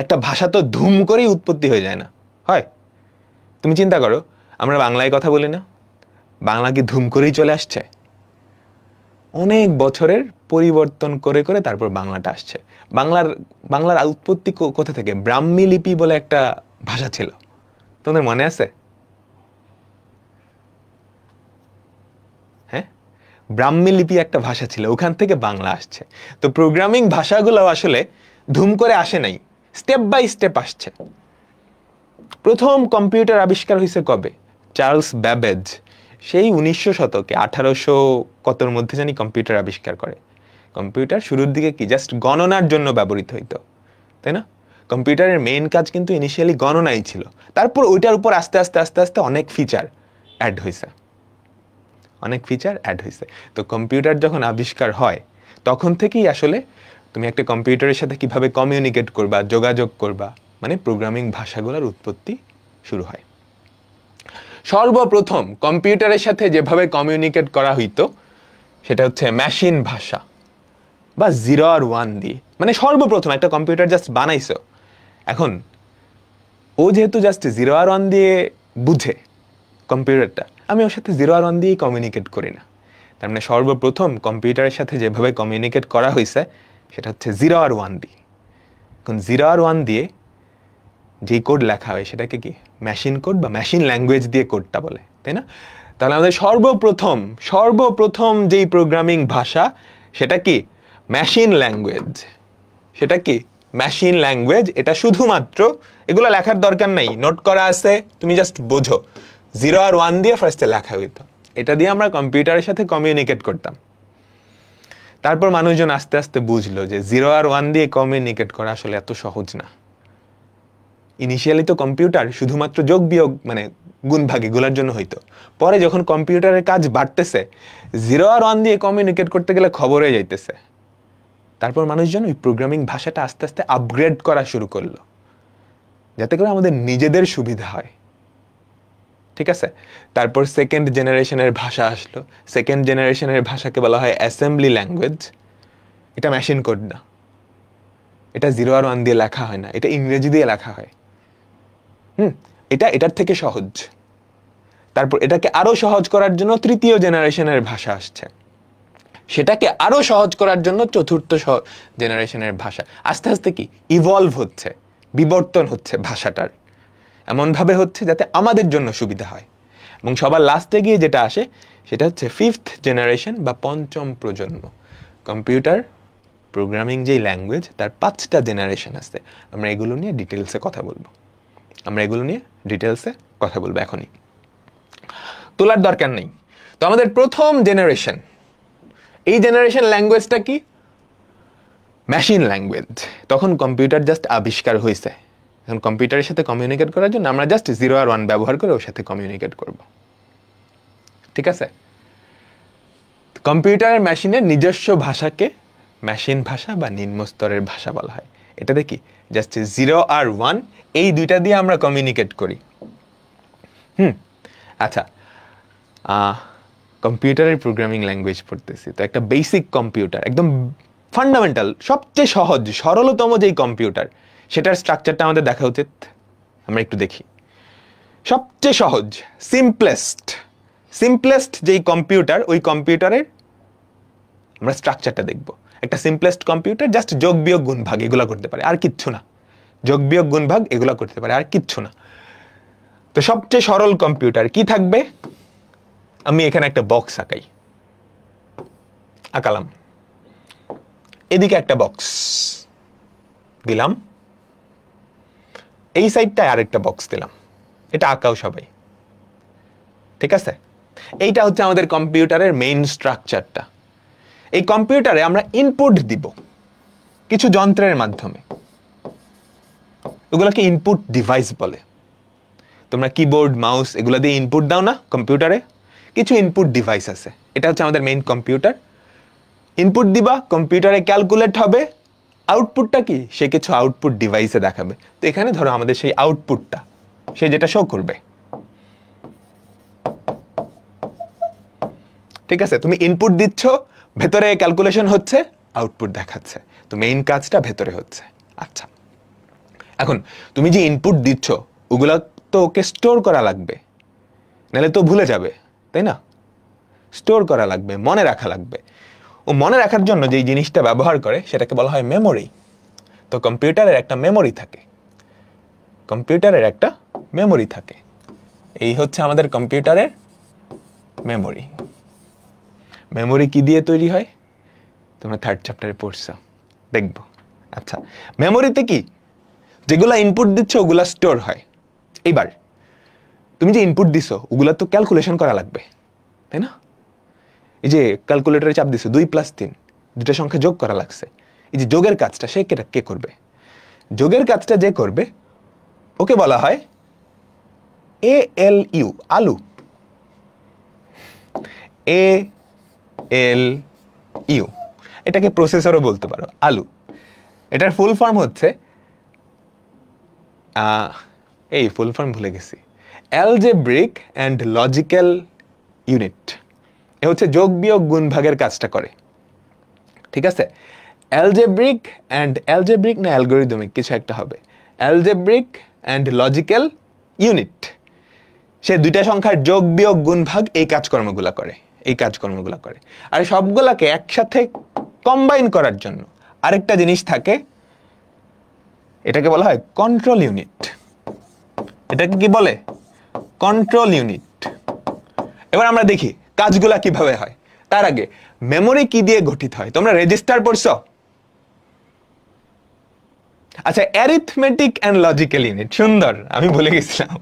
একটা ভাষা তো ধুম করেই উৎপত্তি হয়ে যায় না, হয়? তুমি চিন্তা করো, আমরা বাংলায় কথা বলি না, বাংলা কি ধুম করেই চলে আসছে? অনেক বছরের পরিবর্তন করে করে তারপর বাংলাটা আসছে। বাংলার উৎপত্তি কোথা থেকে? ব্রাহ্মী লিপি বলে একটা ভাষা ছিল, তোমাদের মনে আছে? হ্যাঁ, ব্রাহ্মী লিপি একটা ভাষা ছিল, ওখান থেকে বাংলা আসছে। তো প্রোগ্রামিং ভাষাগুলো আসলে ধুম করে আসে নাই, স্টেপ বাই স্টেপ আসছে। প্রথম কম্পিউটার আবিষ্কার হয়েছে কবে? চার্লস ব্যাবেজ সেই 1900 শতকে, 1800 কতর মধ্যে জানি কম্পিউটার আবিষ্কার করে। কম্পিউটার শুরুর দিকে কি জাস্ট গণনার জন্য ব্যবহৃত হইতো, তাই না? কম্পিউটারের মেইন কাজ কিন্তু ইনিশিয়ালি গণনাই ছিল, তারপর ওইটার উপর আস্তে আস্তে আস্তে আস্তে অনেক ফিচার অ্যাড হয়েছে, অনেক ফিচার অ্যাড হয়েছে। তো কম্পিউটার যখন আবিষ্কার হয় তখন থেকেই আসলে তুমি একটা কম্পিউটারের সাথে কিভাবে কমিউনিকেট করবা, যোগাযোগ করবা, মানে প্রোগ্রামিং ভাষাগুলোর উৎপত্তি শুরু হয়। সর্বপ্রথম কম্পিউটারের সাথে যেভাবে কমিউনিকেট করা হইতো সেটা হচ্ছে মেশিন ভাষা বা 0 আর 1 দিয়ে। মানে সর্বপ্রথম একটা কম্পিউটার জাস্ট বানাইছো, এখন ও যেহেতু জাস্ট 0 আর 1 দিয়ে বুঝে কম্পিউটারটা, আমি ওর সাথে 0 আর 1 দিয়েই কমিউনিকেট করি না। তার মানে সর্বপ্রথম কম্পিউটারের সাথে যেভাবে কমিউনিকেট করা হয়েছে সেটা হচ্ছে 0 আর 1 দিয়ে। এখন 0 আর 1 দিয়ে যেই কোড লেখা হয় সেটাকে কি মেশিন কোড বা মেশিন ল্যাঙ্গুয়েজ দিয়ে কোডটা বলে, তাই না? তাহলে আমাদের সর্বপ্রথম যেই প্রোগ্রামিং ভাষা সেটা কি মেশিন ল্যাঙ্গুয়েজ। সেটা কি মেশিন ল্যাঙ্গুয়েজ। এটা শুধুমাত্র এগুলো লেখার দরকার নাই, নোট করা আছে, তুমি জাস্ট বোঝো। 0 আর 1 দিয়ে ফার্স্টে লেখা হইতো, এটা দিয়ে আমরা কম্পিউটারের সাথে কমিউনিকেট করতাম। তারপর মানুষজন আস্তে আস্তে বুঝলো যে 0 আর 1 দিয়ে কমিউনিকেট করা আসলে এত সহজ না। ইনিশিয়ালি তো কম্পিউটার শুধুমাত্র যোগ বিয়োগ মানে গুণ ভাগ এগুলোর জন্য হইতো। পরে যখন কম্পিউটারের কাজ বাড়তেছে, 0 আর 1 দিয়ে কমিউনিকেট করতে গেলে খবর হয়ে যাইতেছে। তারপর মানুষজন ওই প্রোগ্রামিং ভাষাটা আস্তে আস্তে আপগ্রেড করা শুরু করলো, যাতে করে আমাদের নিজেদের সুবিধা হয়। ঠিক আছে? তারপর সেকেন্ড জেনারেশনের ভাষা আসলো। সেকেন্ড জেনারেশনের ভাষাকে বলা হয় অ্যাসেম্বলি ল্যাঙ্গুয়েজ। এটা মেশিন কোড না, এটা 0 আর 1 দিয়ে লেখা হয় না, এটা ইংরেজি দিয়ে লেখা হয়। এটার থেকে সহজ। তারপর এটাকে আরো সহজ করার জন্য তৃতীয় জেনারেশনের ভাষা আসছে, সেটাকে আরো সহজ করার জন্য চতুর্থ জেনারেশনের ভাষা। আস্তে আস্তে কি ইভলভ হচ্ছে, বিবর্তন হচ্ছে ভাষাটার, এমন ভাবে হচ্ছে যাতে আমাদের জন্য সুবিধা হয়। এবং সবার লাস্টে গিয়ে যেটা আসে সেটা হচ্ছে ফিফথ জেনারেশন বা পঞ্চম প্রজন্ম। কম্পিউটার প্রোগ্রামিং যেই ল্যাঙ্গুয়েজ তার 5টা জেনারেশন আছে। আমরা এগুলো নিয়ে ডিটেলসে কথা বলবো এখনই, তোলার দরকার নেই। তো আমাদের প্রথম জেনারেশন, এই জেনারেশন ল্যাঙ্গুয়েজটা কি মেশিন ল্যাঙ্গুয়েজ। তখন কম্পিউটার জাস্ট আবিষ্কার হয়েছে। এখন কম্পিউটারের সাথে কমিউনিকেট করার জন্য আমরা জাস্ট 0 আর 1 ব্যবহার করে ওর সাথে কমিউনিকেট করব। ঠিক আছে? কম্পিউটারের মেশিনের নিজস্ব ভাষাকে মেশিন ভাষা বা নিম্ন স্তরের ভাষা বলা হয়। এটা দেখি জাস্ট 0 আর 1 এই দুইটা দিয়ে আমরা কমিউনিকেট করি। আচ্ছা, কম্পিউটারের প্রোগ্রামিং ল্যাঙ্গুয়েজ পড়তেছি, তো একটা বেসিক কম্পিউটার, একদম ফান্ডামেন্টাল, সবচেয়ে সহজ সরলতম যেই কম্পিউটার সেটার স্ট্রাকচারটা আমাদের দেখা উচিত। আমরা একটু দেখি। সবচেয়ে সহজ সিম্পলেস্ট যেই কম্পিউটার, ওই কম্পিউটারের আমরা স্ট্রাকচারটা দেখব। একটা সিম্পলেস্ট কম্পিউটার জাস্ট যোগ বিয়োগ গুণ ভাগ এগুলা করতে পারে, আর কিচ্ছু না। যোগ বিয়োগ গুণ ভাগ এগুলা করতে পারে, আর কিচ্ছু না। তো সবচেয়ে সরল কম্পিউটার কি থাকবে? আমি এখানে একটা বক্স আঁকালাম, এদিকে একটা বক্স দিলাম, এই সাইডটায় আরেকটা বক্স দিলাম। এটা আঁকাও সবাই, ঠিক আছে? এইটা হচ্ছে আমাদের কম্পিউটারের মেইন স্ট্রাকচারটা। এই কম্পিউটারে আমরা ইনপুট দিব কিছু যন্ত্রের মাধ্যমে, ওগুলোকে ইনপুট ডিভাইস বলে। তোমরা কিবোর্ড মাউস এগুলো দিয়ে ইনপুট দাও না কম্পিউটারে, কিছু ইনপুট ডিভাইস আছে। এটা হচ্ছে আমাদের মেইন কম্পিউটার। ইনপুট দিবা, কম্পিউটারে ক্যালকুলেট হবে, আউটপুটটা কি সে কিছু আউটপুট ডিভাইসে দেখাবে। তো এখানে ধরো আমাদের সেই আউটপুটটা সে যেটা শো করবে। ঠিক আছে? তুমি ইনপুট দিচ্ছ, ভেতরে ক্যালকুলেশন হচ্ছে, আউটপুট দেখাচ্ছে। তো মেইন কাজটা ভেতরে হচ্ছে। আচ্ছা, এখন তুমি যে ইনপুট দিচ্ছ ওগুলা তো ওকে স্টোর করা লাগবে, নাহলে তো ভুলে যাবে, তাই না? স্টোর করা লাগবে, মনে রাখা লাগবে। ও মনে রাখার জন্য যেই জিনিসটা ব্যবহার করে সেটাকে বলা হয় মেমোরি। তো কম্পিউটারের একটা মেমোরি থাকে। এই হচ্ছে আমাদের কম্পিউটারের মেমোরি। মেমোরি কি দিয়ে তৈরি হয় তোমরা 3rd চ্যাপ্টারে পড়ছো, দেখবো। আচ্ছা, মেমোরিতে কি যেগুলা ইনপুট দিচ্ছ ওগুলা স্টোর হয়। এইবার তুমি যে ইনপুট দিছো ওগুলা তো ক্যালকুলেশন করা লাগবে, তাই না? এই যে ক্যালকুলেটরে চাপ দিছো 2 + 3, দুটো সংখ্যা যোগ করা লাগছে। এই যে যোগের কাজটা সে কে করবে? যোগের কাজটা যে করবে ওকে বলা হয় ALU, আলু। ALU, এটাকে প্রসেসরও বলতে পারো, আলু। এটার ফুল ফর্ম হচ্ছে এই ফুল ফর্ম ভুলে গেছি, অ্যালজেব্রিক অ্যান্ড লজিক্যাল ইউনিট। এ হচ্ছে যোগ বিয়োগ গুণ ভাগের কাজটা করে, ঠিক আছে? অ্যালজেব্রিক না অ্যালগরিদমিক কিছু একটা হবে, অ্যালজেব্রিক অ্যান্ড লজিক্যাল ইউনিট। সে দুইটা সংখ্যার যোগ বিয়োগ গুণ ভাগ এই কাজকর্মগুলো করে। আর সবগুলাকে একসাথে কম্বাইন করার জন্য আরেকটা জিনিস থাকে, এটাকে বলা হয় কন্ট্রোল ইউনিট। এটাকে কি বলে? Control unit. এবার আমরা দেখি কাজগুলা কিভাবে হয়। তার আগে মেমোরি কি দিয়ে গঠিত হয়? তোমরা রেজিস্টার পড়ছো? আচ্ছা, অ্যারিথমেটিক অ্যান্ড লজিক্যাল ইউনিট, সুন্দর, আমি ভুলে গেছিলাম।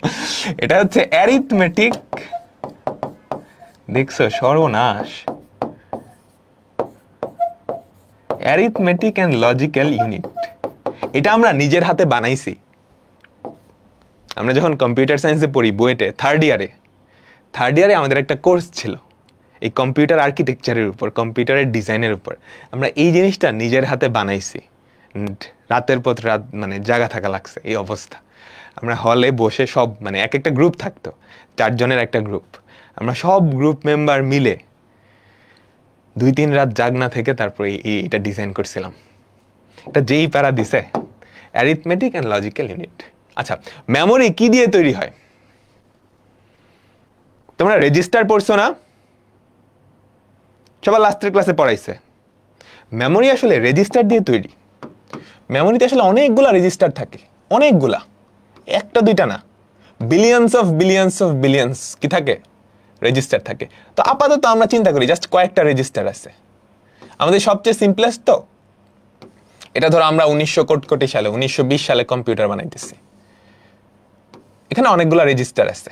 এটা হচ্ছে অ্যারিথমেটিক, দেখছো সর্বনাশ, অ্যারিথমেটিক অ্যান্ড লজিক্যাল ইউনিট। এটা আমরা নিজের হাতে বানাইছি। আমরা যখন কম্পিউটার সায়েন্সে পড়ি বুয়েটে থার্ড ইয়ারে আমাদের একটা কোর্স ছিল এই কম্পিউটার আর্কিটেকচারের উপর, কম্পিউটারের ডিজাইনের উপর। আমরা এই জিনিসটা নিজের হাতে বানাইছি, রাতের পর রাত মানে জায়গা থাকা লাগছে, এই অবস্থা। আমরা হলে বসে সব মানে এক একটা গ্রুপ থাকতো, 4 জনের একটা গ্রুপ, আমরা সব গ্রুপ মেম্বার মিলে 2-3 রাত জাগনা থেকে তারপরে এটা ডিজাইন করছিলাম। এটা যেই প্যারা দিছে, অ্যারিথমেটিক অ্যান্ড লজিক্যাল ইউনিট। আচ্ছা, মেমোরি কি দিয়ে তৈরি হয়? তোমরা রেজিস্টার পড়ছো না? সবার লাস্টের ক্লাসে পড়াইছে। মেমোরি আসলে রেজিস্টার দিয়ে তৈরি। মেমোরিতে আসলে অনেকগুলা রেজিস্টার থাকে, অনেকগুলা, একটা দুইটা না, বিলিয়ন্স অফ বিলিয়ন্স কি থাকে? রেজিস্টার থাকে। তো আপাতত আমরা চিন্তা করি জাস্ট কয়েকটা রেজিস্টার আছে। আমাদের সবচেয়ে সিম্পলেস্ট তো এটা, ধরো আমরা 1920 সালে কম্পিউটার বানাইতেছি, এখানে অনেকগুলা রেজিস্টার আছে।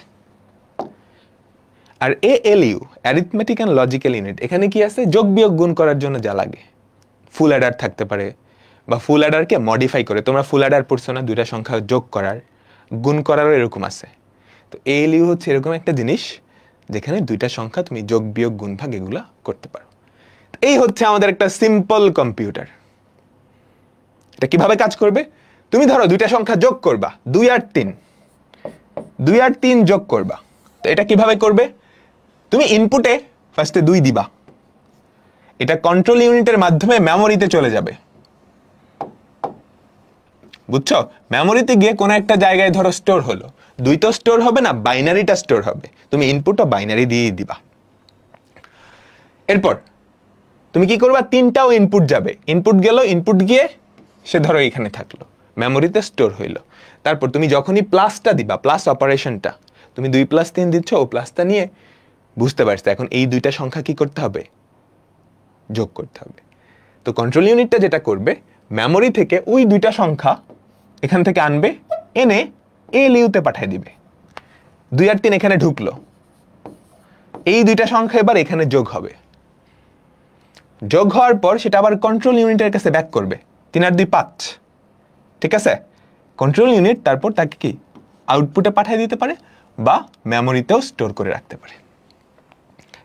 আর ALU, arithmetic and logical unit, এখানে কি আছে? যোগ বিয়োগ গুণ করার জন্য যা লাগে, ফুল অ্যাডার থাকতে পারে, বা ফুল অ্যাডারকে মডিফাই করে। তোমরা ফুল অ্যাডার পড়ছো না? দুইটা সংখ্যা যোগ করার গুণ করারও এরকম আছে। তো ALU হচ্ছে এরকম একটা জিনিস যেখানে দুইটা সংখ্যা তুমি যোগ বিয়োগ গুণ ভাগ এগুলা করতে পারো। এই হচ্ছে আমাদের একটা সিম্পল কম্পিউটার। এটা কিভাবে কাজ করবে? তুমি ধরো দুইটা সংখ্যা যোগ করবা, 2 আর 3 যোগ করবা। তো এটা কিভাবে করবে? তুমি ইনপুটে ফার্স্টে 2 দিবা, এটা কন্ট্রোল ইউনিটের মাধ্যমে মেমোরিতে চলে যাবে, বুঝছো? মেমোরিতে গিয়ে কোনো একটা জায়গায় ধরো স্টোর হলো, 2 তো স্টোর হবে না, বাইনারিটা স্টোর হবে। তুমি ইনপুটও বাইনারি দিয়ে দিবা। এরপর তুমি কি করবা? 3টাও ইনপুট যাবে, ইনপুট গেল, ইনপুট গিয়ে সে ধরো এখানে থাকলো, মেমোরিতে স্টোর হইলো। তারপর তুমি যখনই প্লাসটা দিবা, প্লাস অপারেশনটা, তুমি 2 + 3 দিচ্ছ, ও প্লাসটা নিয়ে বুঝতে পারছো এখন এই দুইটা সংখ্যা কি করতে হবে? যোগ করতে হবে। তো কন্ট্রোল ইউনিটটা যেটা করবে, মেমোরি থেকে ওই দুইটা সংখ্যা এখান থেকে আনবে, এনে ALU-তে পাঠিয়ে দিবে। 2 আর 3 এখানে ঢুকলো, এই দুইটা সংখ্যা এবার এখানে যোগ হবে। যোগ হওয়ার পর সেটা আবার কন্ট্রোল ইউনিটের কাছে ব্যাক করবে, 3 আর 2 5, ঠিক আছে? কন্ট্রোল ইউনিট তারপর তাকে কি আউটপুটে পাঠিয়ে দিতে পারে বা মেমোরিতেও স্টোর করে রাখতে পারে।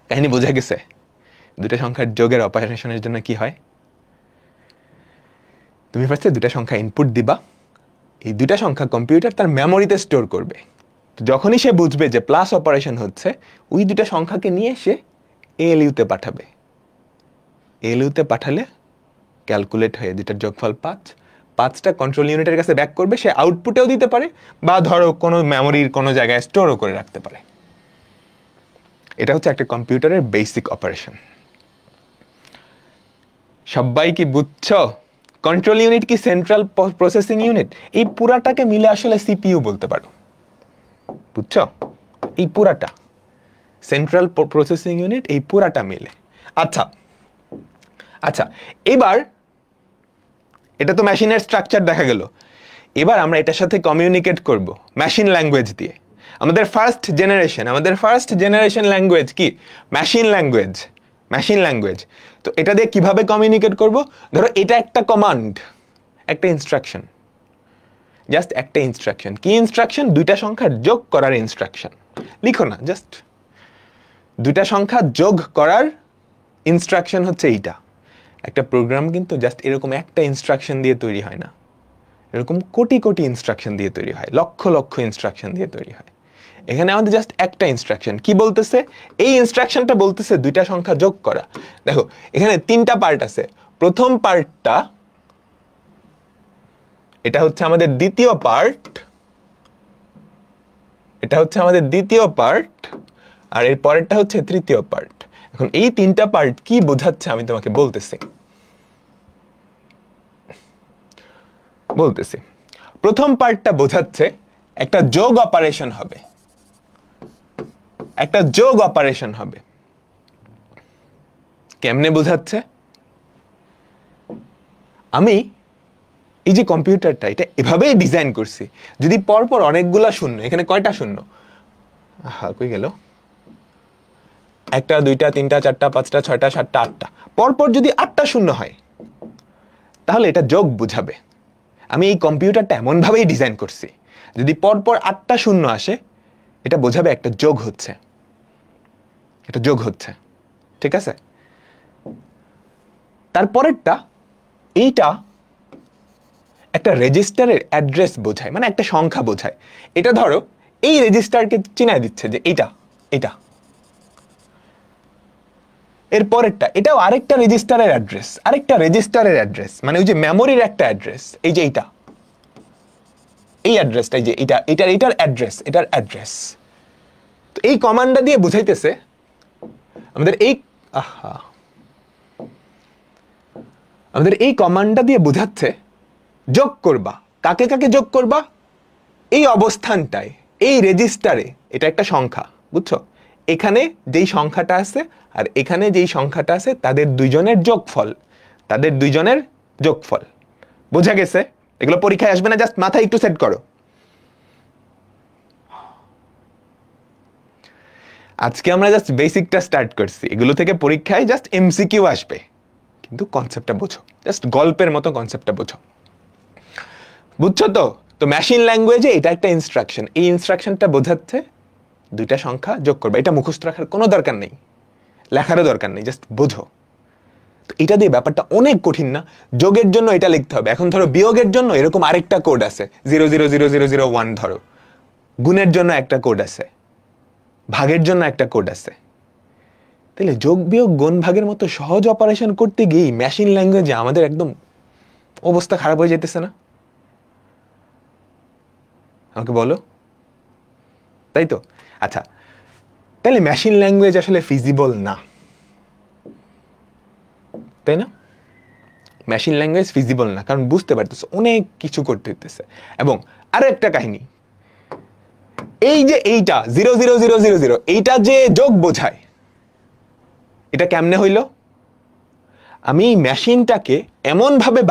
কাহিনী বোঝা গেছে? দুটা সংখ্যার যোগের অপারেশনের জন্য কি হয়? তুমি ফার্স্টে দুটা সংখ্যা ইনপুট দিবা, এই দুটা সংখ্যা কম্পিউটার তার মেমোরিতে স্টোর করবে। যখনই সে বুঝবে যে প্লাস অপারেশন হচ্ছে, ওই দুটা সংখ্যাকে নিয়ে সে ALU-তে পাঠাবে। ALU-তে পাঠালে ক্যালকুলেট হয়ে দুটার যোগফল 5, 5টা কন্ট্রোল ইউনিটের কাছে ব্যাক করবে, সে আউটপুটেও দিতে পারে বা ধরো কোনো মেমোরির কোনো জায়গায় স্টোরও করে রাখতে পারে। এটা হচ্ছে একটা কম্পিউটারের বেসিক অপারেশন। সবাই কি বুঝছো? কন্ট্রোল ইউনিট কি সেন্ট্রাল প্রসেসিং ইউনিট? এই পুরাটাকে মিলে আসলে CPU বলতে পারো, বুঝছো? এই পুরাটা সেন্ট্রাল প্রসেসিং ইউনিট, এই পুরাটা মিলে। আচ্ছা আচ্ছা, এবার এটা তো মেশিনের স্ট্রাকচার দেখা গেল। এবার আমরা এটার সাথে কমিউনিকেট করব মেশিন ল্যাঙ্গুয়েজ দিয়ে। আমাদের ফার্স্ট জেনারেশন ল্যাঙ্গুয়েজ কি? Machine language. তো এটা দিয়ে কিভাবে কমিউনিকেট করব? ধরো এটা একটা কমান্ড, একটা ইনস্ট্রাকশন, জাস্ট একটা ইনস্ট্রাকশন। কি ইনস্ট্রাকশন? দুইটা সংখ্যার যোগ করার ইনস্ট্রাকশন। লিখো না, জাস্ট দুইটা সংখ্যা যোগ করার ইনস্ট্রাকশন হচ্ছে এইটা। একটা প্রোগ্রাম কিন্তু জাস্ট এরকম একটা ইনস্ট্রাকশন দিয়ে তৈরি হয় না, এরকম কোটি কোটি ইনস্ট্রাকশন দিয়ে তৈরি হয়, লক্ষ লক্ষ ইনস্ট্রাকশন দিয়ে তৈরি হয়। এখানে আমাদের জাস্ট একটা ইনস্ট্রাকশন কি বলতেছে, এই ইনস্ট্রাকশনটা বলতেছে দুইটা সংখ্যা যোগ করা। দেখো এখানে তিনটা পার্ট আছে। প্রথম পার্টটা, এটা হচ্ছে আমাদের দ্বিতীয় পার্ট, এটা হচ্ছে আমাদের দ্বিতীয় পার্ট, আর এর পরেরটা হচ্ছে তৃতীয় পার্ট। এখন এই তিনটা পার্ট কি বোঝাচ্ছে আমি তোমাকে বলতেছি। প্রথম পার্টটা বোঝাচ্ছে একটা যোগ অপারেশন হবে, একটা যোগ অপারেশন হবে। কেমনে বোঝাচ্ছে? আমি এই যে কম্পিউটারটা, এটা এভাবেই ডিজাইন করছি, যদি পরপর অনেকগুলা শূন্য, এখানে কয়টা শূন্য, কই গেল, একটা দুইটা তিনটা চারটা পাঁচটা ছয়টা সাতটা আটটা, পরপর যদি 8টা শূন্য হয় তাহলে এটা যোগ বুঝাবে। আমি এই কম্পিউটারটা এমন ভাবেই ডিজাইন করছি, যদি পরপর 8টা শূন্য আসে এটা বোঝাবে একটা যোগ হচ্ছে, এটা যোগ হচ্ছে। ঠিক আছে? তারপরেরটা, এইটা একটা রেজিস্টারের অ্যাড্রেস বোঝায়, মানে একটা সংখ্যা বোঝায়। এটা ধরো এই রেজিস্টারকে চিনায় দিচ্ছে যে এটা এটা। এর পরেরটা, এটাও আরেকটা রেজিস্টারের অ্যাড্রেস, আরেকটা রেজিস্টারের অ্যাড্রেস, মানে ওই যে মেমোরির একটা অ্যাড্রেস, এই যে এইটা, এই অ্যাড্রেসটা, এই যে এটা, এটার অ্যাড্রেস, এটার অ্যাড্রেস। তো এই কমান্ডটা দিয়ে বুঝাইতেছে আমাদের এই কমান্ডটা দিয়ে বোঝাচ্ছে যোগ করবা, কাকে কাকে যোগ করবা, এই অবস্থানটায়, এই রেজিস্টারে, এটা একটা সংখ্যা, বুঝছো? এখানে যেই সংখ্যাটা আছে আর এখানে যেই সংখ্যাটা আছে তাদের দুইজনের যোগফল, তাদের দুইজনের যোগফল। বোঝা গেছে? এগুলো পরীক্ষায় আসবে না, জাস্ট মাথায় একটু সেট করো। আজকে আমরা জাস্ট বেসিকটা স্টার্ট করছি, এগুলো থেকে পরীক্ষায় জাস্ট এমসিকিউ আসবে, কিন্তু কনসেপ্টটা বোঝো, জাস্ট গল্পের মতো কনসেপ্টটা বোঝো। বুঝছো তো? তো মেশিন ল্যাঙ্গুয়েজে এটা একটা ইনস্ট্রাকশন, এই ইনস্ট্রাকশনটা বোঝাচ্ছে দুইটা সংখ্যা যোগ করবে। এটা মুখস্থ রাখার কোনো দরকার নেই, লেখারও দরকার নেই, জাস্ট বোঝো। তো এটা দিয়ে ব্যাপারটা অনেক কঠিন না। যোগের জন্য এটা লিখতে হবে, এখন ধরো বিয়োগের জন্য এরকম আরেকটা কোড আছে 0000001, ধরো গুণের জন্য একটা কোড আছে, ভাগের জন্য একটা কোড আছে। তাহলে যোগ বিয়োগ গুণ ভাগের মতো সহজ অপারেশন করতে গিয়ে মেশিন ল্যাঙ্গুয়েজে আমাদের একদম অবস্থা খারাপ হয়ে যেতেছে না? আমাকে বলো, তাই তো? আচ্ছা, তাহলে মেশিন ল্যাঙ্গুয়েজ আসলে ফিজিবল না, তাই না? মেশিন ল্যাঙ্গুয়েজ ফিজিবল না, কারণ বুঝতে পারতেছে অনেক কিছু করতে হইতেছে। এবং আরো একটা কাহিনী, এই যে এইটা 00000, এইটা যে যোগ বোঝায়, এটা কেমনে হইল? আমি এই মেশিনটাকে এমন ভাবে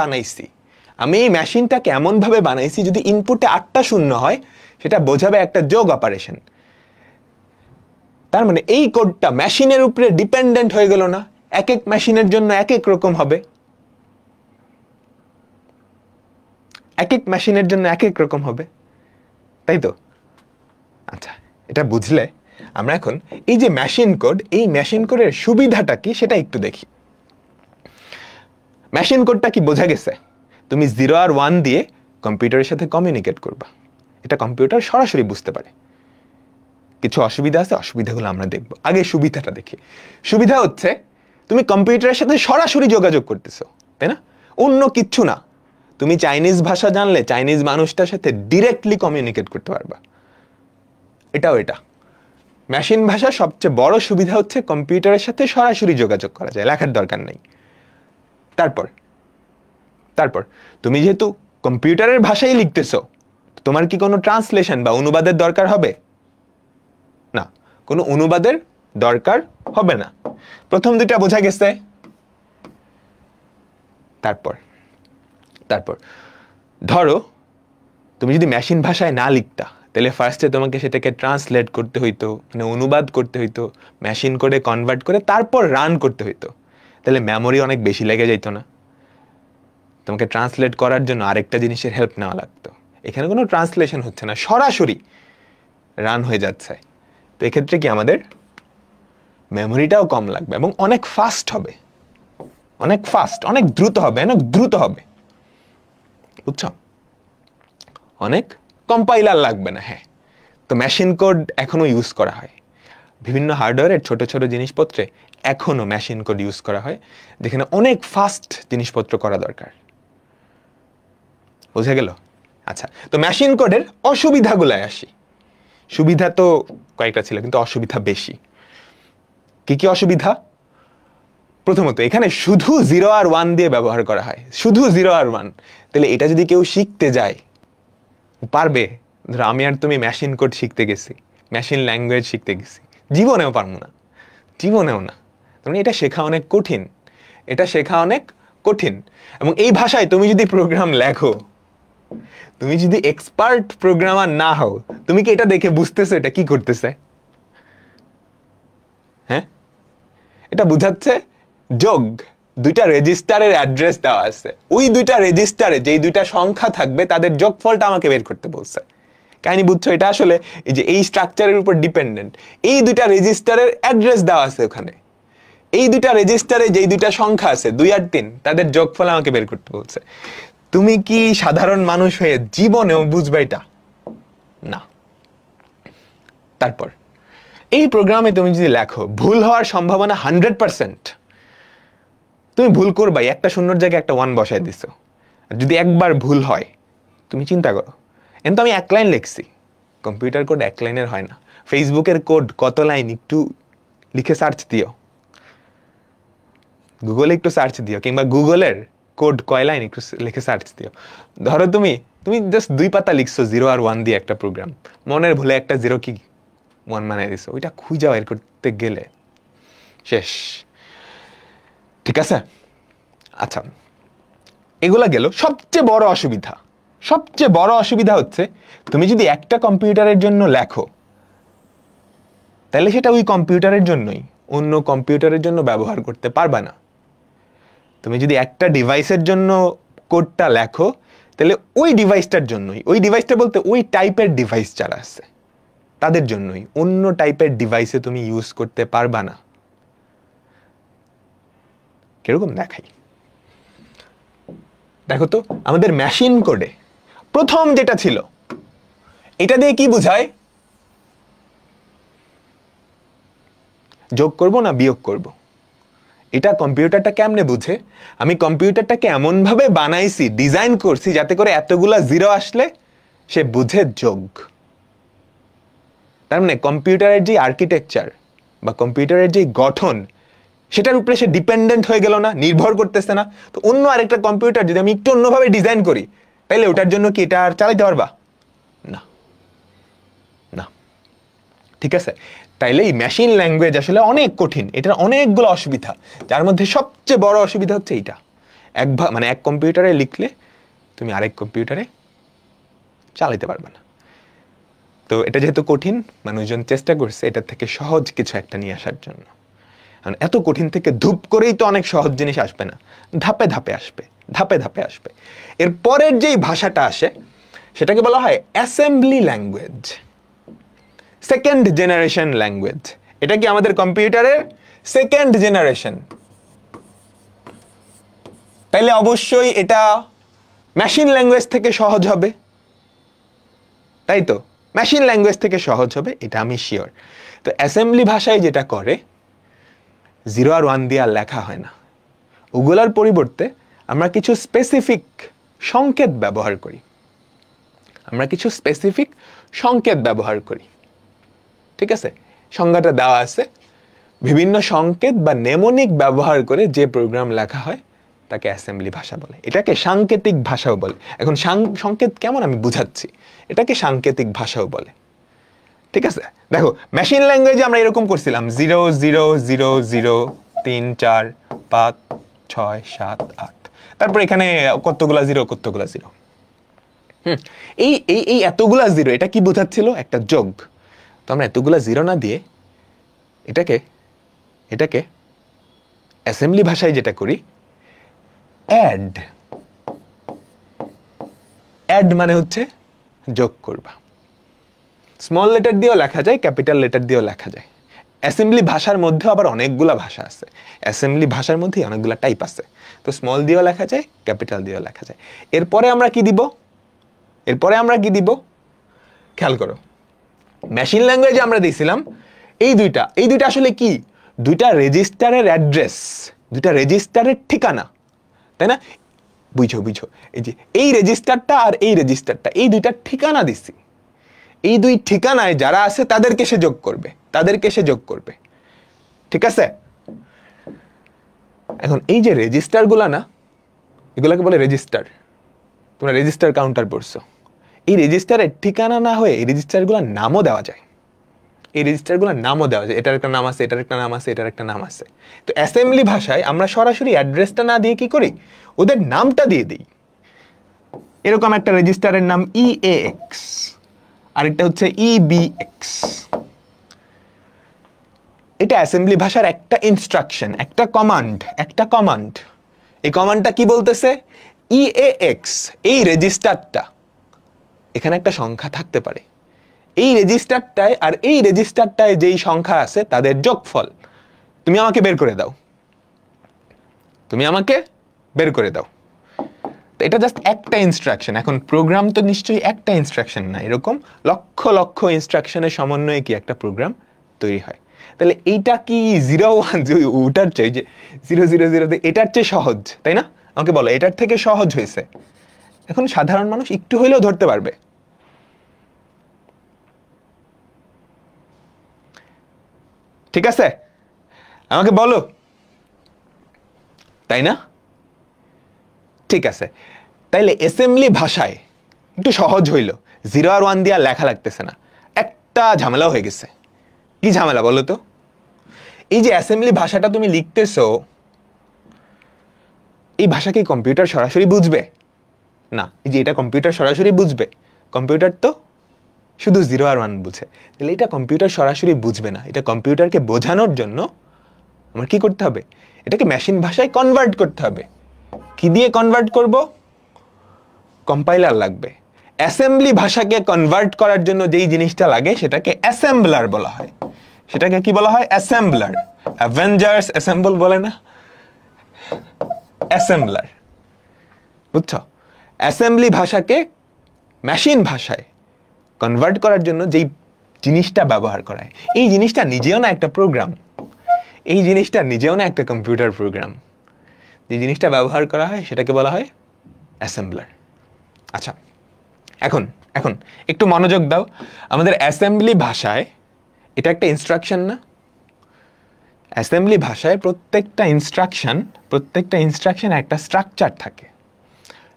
বানাইছি, যদি ইনপুটে 8টা শূন্য হয় সেটা বোঝাবে একটা যোগ অপারেশন। তার মানে এই কোডটা মেশিনের উপরে ডিপেন্ডেন্ট হয়ে গেল না, এক এক মেশিনের জন্য এক এক রকম হবে, এক এক মেশিনের জন্য এক এক রকম হবে, তাই তো? আচ্ছা, এটা বুঝলে আমরা এখন এই যে মেশিন কোড, এই মেশিন কোডের সুবিধাটা কি সেটা একটু দেখি। মেশিন কোডটা কি বোঝা গেছে? তুমি 0 আর 1 দিয়ে কম্পিউটারের সাথে কমিউনিকেট করবা, এটা কম্পিউটার সরাসরি বুঝতে পারে। কিছু অসুবিধা আছে, অসুবিধাগুলো আমরা দেখব। আগে সুবিধাটা দেখি। সুবিধা হচ্ছে তুমি কম্পিউটারের সাথে সরাসরি যোগাযোগ করতেছো, তাই না? অন্য কিচ্ছু না। তুমি চাইনিজ ভাষা জানলে চাইনিজ মানুষটার সাথে ডিরেক্টলি কমিউনিকেট করতে পারবা। এটাও এটা মেশিন ভাষার সবচেয়ে বড় সুবিধা হচ্ছে কম্পিউটারের সাথে সরাসরি যোগাযোগ করা যায়, লেখার দরকার নেই। তারপর তুমি যেহেতু কম্পিউটারের ভাষায় লিখতেছো, তোমার কি কোনো ট্রান্সলেশন বা অনুবাদের দরকার হবে না? কোনো অনুবাদের দরকার হবে না। প্রথম দুইটা বোঝা গেছে। তারপর ধরো তুমি যদি মেশিন ভাষায় না লিখতা, তাহলে ফার্স্টে তোমাকে সেটাকে ট্রান্সলেট করতে হইতো, মানে অনুবাদ করতে হইতো, মেশিন কোডে কনভার্ট করে তারপর রান করতে হইতো। তাহলে মেমোরি অনেক বেশি লেগে যাইতো না? তোমাকে ট্রান্সলেট করার জন্য আরেকটা জিনিসের হেল্প নেওয়া লাগতো। এখানে কোনো ট্রান্সলেশন হচ্ছে না, সরাসরি রান হয়ে যাচ্ছে। তো এক্ষেত্রে কি আমাদের মেমোরিটাও কম লাগবে এবং অনেক ফাস্ট হবে, অনেক দ্রুত হবে, বুঝছো? অনেক কম্পাইলার লাগবে না। হ্যাঁ, তো মেশিন কোড এখনো ইউজ করা হয় বিভিন্ন হার্ডওয়্যারের ছোট ছোট জিনিসপত্রে, এখনো মেশিন কোড ইউজ করা হয় যেখানে অনেক ফাস্ট জিনিসপত্র করা দরকার। বুঝে গেল? আচ্ছা, তো মেশিন কোডের অসুবিধাগুলোয় আসি। সুবিধা তো কয়েকটা ছিল, কিন্তু অসুবিধা বেশি। কি কি অসুবিধা? প্রথমত, এখানে শুধু 0 আর 1 দিয়ে ব্যবহার করা হয়, শুধু 0 আর 1। তাহলে এটা যদি কেউ শিখতে যায়, পারবে? ধরো আমি আর তুমি মেশিন কোড শিখতে গেছি, মেশিন ল্যাঙ্গুয়েজ শিখতে গেছি, জীবনেও পারবো না, জীবনেও না। মানে এটা শেখা অনেক কঠিন, এটা শেখা অনেক কঠিন। এবং এই ভাষায় তুমি যদি প্রোগ্রাম লেখো, তুমি যদি এক্সপার্ট প্রোগ্রামার না হও, তুমি কি এটা দেখে বুঝতেছো এটা কি করতেছে? হ্যাঁ, এটা বুঝাচ্ছে যোগ, দুইটা রেজিস্টারের অ্যাড্রেস দেওয়া আছে, ওই দুইটা রেজিস্টারে যেই দুইটা সংখ্যা থাকবে তাদের যোগফলটা আমাকে বের করতে বলছে। কাহিনী বুঝছো? এটা আসলে এই যে এই স্ট্রাকচারের উপর ডিপেন্ডেন্ট। এই দুইটা রেজিস্টারের অ্যাড্রেস দেওয়া আছে ওখানে, এই দুইটা রেজিস্টারে যেই দুইটা সংখ্যা আছে 2 আর 3, তাদের যোগফল আমাকে বের করতে বলছে। তুমি কি সাধারণ মানুষ হয়ে জীবনেও বুঝবে এটা? না। তারপর এই প্রোগ্রামে তুমি যদি লেখো, ভুল হওয়ার সম্ভাবনা 100%। তুমি ভুল করবাই, একটা শূন্যর জায়গায় একটা 1 বসায় দিছো। যদি একবার ভুল হয়, তুমি চিন্তা করো, কিন্তু আমি 1 লাইন লিখছি, কম্পিউটার কোড 1 লাইনের হয় না। ফেসবুকের কোড কত লাইন একটু লিখে সার্চ দিও, গুগলে একটু সার্চ দিও, কিংবা গুগলের কোড কয় লাইন একটু লিখে সার্চ দিও। ধরো তুমি জাস্ট 2 পাতা লিখছো 0 আর 1 দিয়ে একটা প্রোগ্রাম, মনের ভুলে একটা 0 কি 1 বানাই দিছো, ওইটা খুঁজে বের করতে গেলে শেষ। ঠিক আছে? আচ্ছা, এগুলা গেল। সবচেয়ে বড় অসুবিধা, সবচেয়ে বড় অসুবিধা হচ্ছে, তুমি যদি একটা কম্পিউটারের জন্য লেখো, তাহলে সেটা ওই কম্পিউটারের জন্যই, অন্য কম্পিউটারের জন্য ব্যবহার করতে পারবা না। তুমি যদি একটা ডিভাইসের জন্য কোডটা লেখো, তাহলে ওই ডিভাইসটার জন্যই, ওই ডিভাইসটা বলতে ওই টাইপের ডিভাইস যারা আছে তাদের জন্যই, অন্য টাইপের ডিভাইসে তুমি ইউজ করতে পারবা না। কিরকম দেখাই? দেখো তো, আমাদের মেশিন কোডে প্রথম যেটা ছিল, এটা দিয়ে কি বোঝায়? যোগ করব না বিয়োগ করব? এটা কম্পিউটারটা কেমনে বুঝে? আমি কম্পিউটারটাকে এমন ভাবে বানাইছি, ডিজাইন করছি, যাতে করে এতগুলা 0 আসলে সে বুঝে যোগ। তার মানে কম্পিউটারের যে আর্কিটেকচার বা কম্পিউটারের যে গঠন, সেটার উপরে সে ডিপেন্ডেন্ট হয়ে গেল না, নির্ভর করতেছে না। তো অন্য আরেকটা কম্পিউটার যদি আমি একটু অন্যভাবে ডিজাইন করি, তাহলে ওটার জন্য কি এটা আর চালাইতে পারবা? না, না। ঠিক আছে? তাইলে এই মেশিন ল্যাঙ্গুয়েজ আসলে অনেক কঠিন, এটার অনেকগুলো অসুবিধা, যার মধ্যে সবচেয়ে বড় অসুবিধা হচ্ছে এইটা, এক কম্পিউটারে লিখলে তুমি আরেক কম্পিউটারে চালাইতে পারবে না। তো এটা যেহেতু কঠিন, মানুষজন চেষ্টা করছে এটার থেকে সহজ কিছু একটা নিয়ে আসার জন্য। কারণ এত কঠিন থেকে ধূপ করেই তো অনেক সহজ জিনিস আসবে না, ধাপে ধাপে আসবে, ধাপে ধাপে আসবে। এর পরের যেই ভাষাটা আসে, সেটাকে বলা হয় assembly language, second generation language. এটা কি আমাদের কম্পিউটারের সেকেন্ড জেনারেশন? তাইলে অবশ্যই এটা মেশিন ল্যাঙ্গুয়েজ থেকে সহজ হবে, তাই তো? মেশিন ল্যাঙ্গুয়েজ থেকে সহজ হবে, এটা আমি শিওর। তো অ্যাসেম্বলি ভাষায় যেটা করে, 0 আর 1 দিয়ে আর লেখা হয় না, ওগুলার পরিবর্তে আমরা কিছু স্পেসিফিক সংকেত ব্যবহার করি, আমরা কিছু স্পেসিফিক সংকেত ব্যবহার করি। ঠিক আছে? সংজ্ঞাটা দেওয়া আছে, বিভিন্ন সংকেত বা নেমোনিক ব্যবহার করে যে প্রোগ্রাম লেখা হয় তাকে অ্যাসেম্বলি ভাষা বলে। এটাকে সাংকেতিক ভাষাও বলে। এখন সংকেত কেমন আমি বুঝাচ্ছি, এটাকে সাংকেতিক ভাষাও বলে। ঠিক আছে? দেখো, মেশিন ল্যাঙ্গুয়েজে আমরা এরকম করছিলাম 0 0 0 0 3 4 5 6 7 8, তারপর এখানে কতগুলা 0 কতগুলা 0। এই এই এই এতগুলা 0, এটা কি বোঝাচ্ছিল? একটা যোগ। তো আমরা এতগুলা 0 না দিয়ে এটাকে অ্যাসেম্বলি ভাষায় যেটা করি, অ্যাড মানে হচ্ছে যোগ করবা। স্মল লেটার দিয়েও লেখা যায়, ক্যাপিটাল লেটার দিয়েও লেখা যায়। অ্যাসেম্বলি ভাষার মধ্যে আবার অনেকগুলা ভাষা আছে, অ্যাসেম্বলি ভাষার মধ্যে অনেকগুলা টাইপ আছে। তো স্মল দিয়েও লেখা যায়, ক্যাপিটাল দিয়েও লেখা যায়। এরপরে আমরা কি দিব? এরপরে আমরা কি দিব খেয়াল করো, মেশিন ল্যাঙ্গুয়েজে আমরা দিয়েছিলাম এই দুইটা আসলে কি, দুইটা রেজিস্টারের অ্যাড্রেস, দুইটা রেজিস্টারের ঠিকানা, তাই না? বুঝো এই যে এই রেজিস্টারটা আর এই রেজিস্টারটা, এই দুইটা ঠিকানা দিছি, এই দুই ঠিকানায় যারা আছে তাদেরকে সে যোগ করবে, ঠিক আছে? এখন এই যে রেজিস্টার গুলা না, এগুলাকে বলে রেজিস্টার। তোমরা রেজিস্টার কাউন্টার পড়ছো। এই রেজিস্টারের ঠিকানা না হয়ে এই রেজিস্টার গুলার নামও দেওয়া যায়, এটার একটা নাম আছে, এটার একটা নাম আছে, এটার একটা নাম আছে। তো অ্যাসেম্বলি ভাষায় আমরা সরাসরি অ্যাড্রেসটা না দিয়ে কি করি, ওদের নামটা দিয়ে দিই। এরকম একটা রেজিস্টারের নাম EAX, আরেকটা হচ্ছে EBX। এটা অ্যাসেম্বলি ভাষার একটা ইনস্ট্রাকশন, একটা কমান্ড। এই কমান্ডটা কি বলতেছে, EAX এই রেজিস্টারটা, এখানে একটা সংখ্যা থাকতে পারে, এই রেজিস্টারটায় আর এই রেজিস্টারটায় যেই সংখ্যা আছে তাদের যোগফল তুমি আমাকে বের করে দাও। তো এটা জাস্ট একটা ইনস্ট্রাকশন। এখন প্রোগ্রাম তো নিশ্চয়ই একটা ইনস্ট্রাকশন না, এরকম লক্ষ লক্ষ ইনস্ট্রাকশনের সমন্বয়ে কি একটা প্রোগ্রাম তৈরি হয়। তাহলে এইটা কি 0-1 ওটার চেয়ে, যে 0-0-0 এটার চেয়ে সহজ, তাই না? আমাকে বলো এটার থেকে সহজ হয়েছে? এখন সাধারণ মানুষ একটু হইলেও ধরতে পারবে, ঠিক আছে? আমাকে বলো, তাই না? ঠিক আছে, তাইলে অ্যাসেম্বলি ভাষায় একটু সহজ হইল, 0 আর 1 দিয়ে লেখা লাগতেছে না। একটা ঝামেলা হয়ে গেছে। কি ঝামেলা বলো তো? এই যে অ্যাসেম্বলি ভাষাটা তুমি লিখতেছো, এই ভাষা কি কম্পিউটার সরাসরি বুঝবে? না। এই যে এটা কম্পিউটার সরাসরি বুঝবে? কম্পিউটার তো শুধু 0 আর 1 বুঝে। তাহলে এটা কম্পিউটার সরাসরি বুঝবে না। এটা কম্পিউটারকে বোঝানোর জন্য আমার কি করতে হবে, এটাকে মেশিন ভাষায় কনভার্ট করতে হবে। কি দিয়ে কনভার্ট করব? কম্পাইলার লাগবে। অ্যাসেম্বলি ভাষাকে কনভার্ট করার জন্য যেই জিনিসটা লাগে সেটাকে অ্যাসেম্বলার বলা হয়। সেটাকে কি বলা হয়? অ্যাসেম্বলার। অ্যাভেঞ্জার্স অ্যাসেম্বল বলে না, অ্যাসেম্বলার। বুঝছো? অ্যাসেম্বলি ভাষাকে মেশিন ভাষায় কনভার্ট করার জন্য যেই জিনিসটা ব্যবহার করা হয়, এই জিনিসটা নিজেও না একটা প্রোগ্রাম, এই জিনিসটা নিজেও না একটা কম্পিউটার প্রোগ্রাম। যে জিনিসটা ব্যবহার করা হয় সেটাকে বলা হয় অ্যাসেম্বলার। আচ্ছা, এখন একটু মনোযোগ দাও। আমাদের অ্যাসেম্বলি ভাষায় এটা একটা ইনস্ট্রাকশন না? অ্যাসেম্বলি ভাষায় প্রত্যেকটা ইনস্ট্রাকশন একটা স্ট্রাকচার থাকে।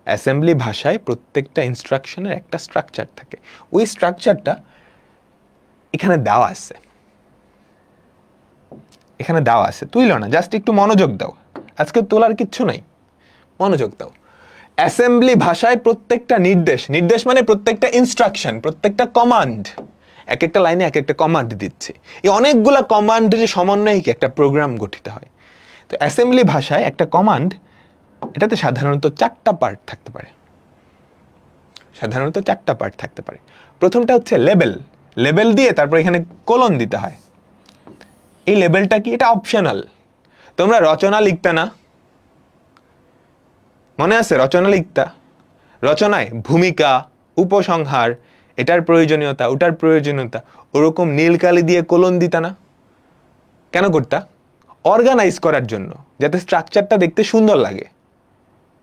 অ্যাসেম্বলি ভাষায় প্রত্যেকটা ইনস্ট্রাকশনের একটা স্ট্রাকচার থাকে। ওই স্ট্রাকচারটা এখানে দেওয়া আছে, তুইলো না, জাস্ট একটু মনোযোগ দাও। আজকে তোলার কিচ্ছু নাই, মনোযোগ দাও। অ্যাসেম্বলি ভাষায় প্রত্যেকটা নির্দেশ মানে প্রত্যেকটা ইনস্ট্রাকশন, প্রত্যেকটা কমান্ড, এক একটা লাইনে এক একটা কমান্ড দিচ্ছে। এই অনেকগুলা কমান্ডের সমন্বয়ে কি একটা প্রোগ্রাম গঠিত হয়। তো অ্যাসেম্বলি ভাষায় একটা কমান্ড, এটাতে সাধারণত 4টা পার্ট থাকতে পারে। প্রথমটা হচ্ছে লেবেল দিয়ে তারপর এখানে কোলন দিতে হয়। এই লেবেলটা কি? এটা অপশনাল। তোমরা রচনা লিখতে না, মনে আছে? রচনায় ভূমিকা, উপসংহার, এটার প্রয়োজনীয়তা, ওটার প্রয়োজনীয়তা, ওরকম নীল কালি দিয়ে কোলন দিতা না? কেন করতা? অর্গানাইজ করার জন্য, যাতে স্ট্রাকচারটা দেখতে সুন্দর লাগে।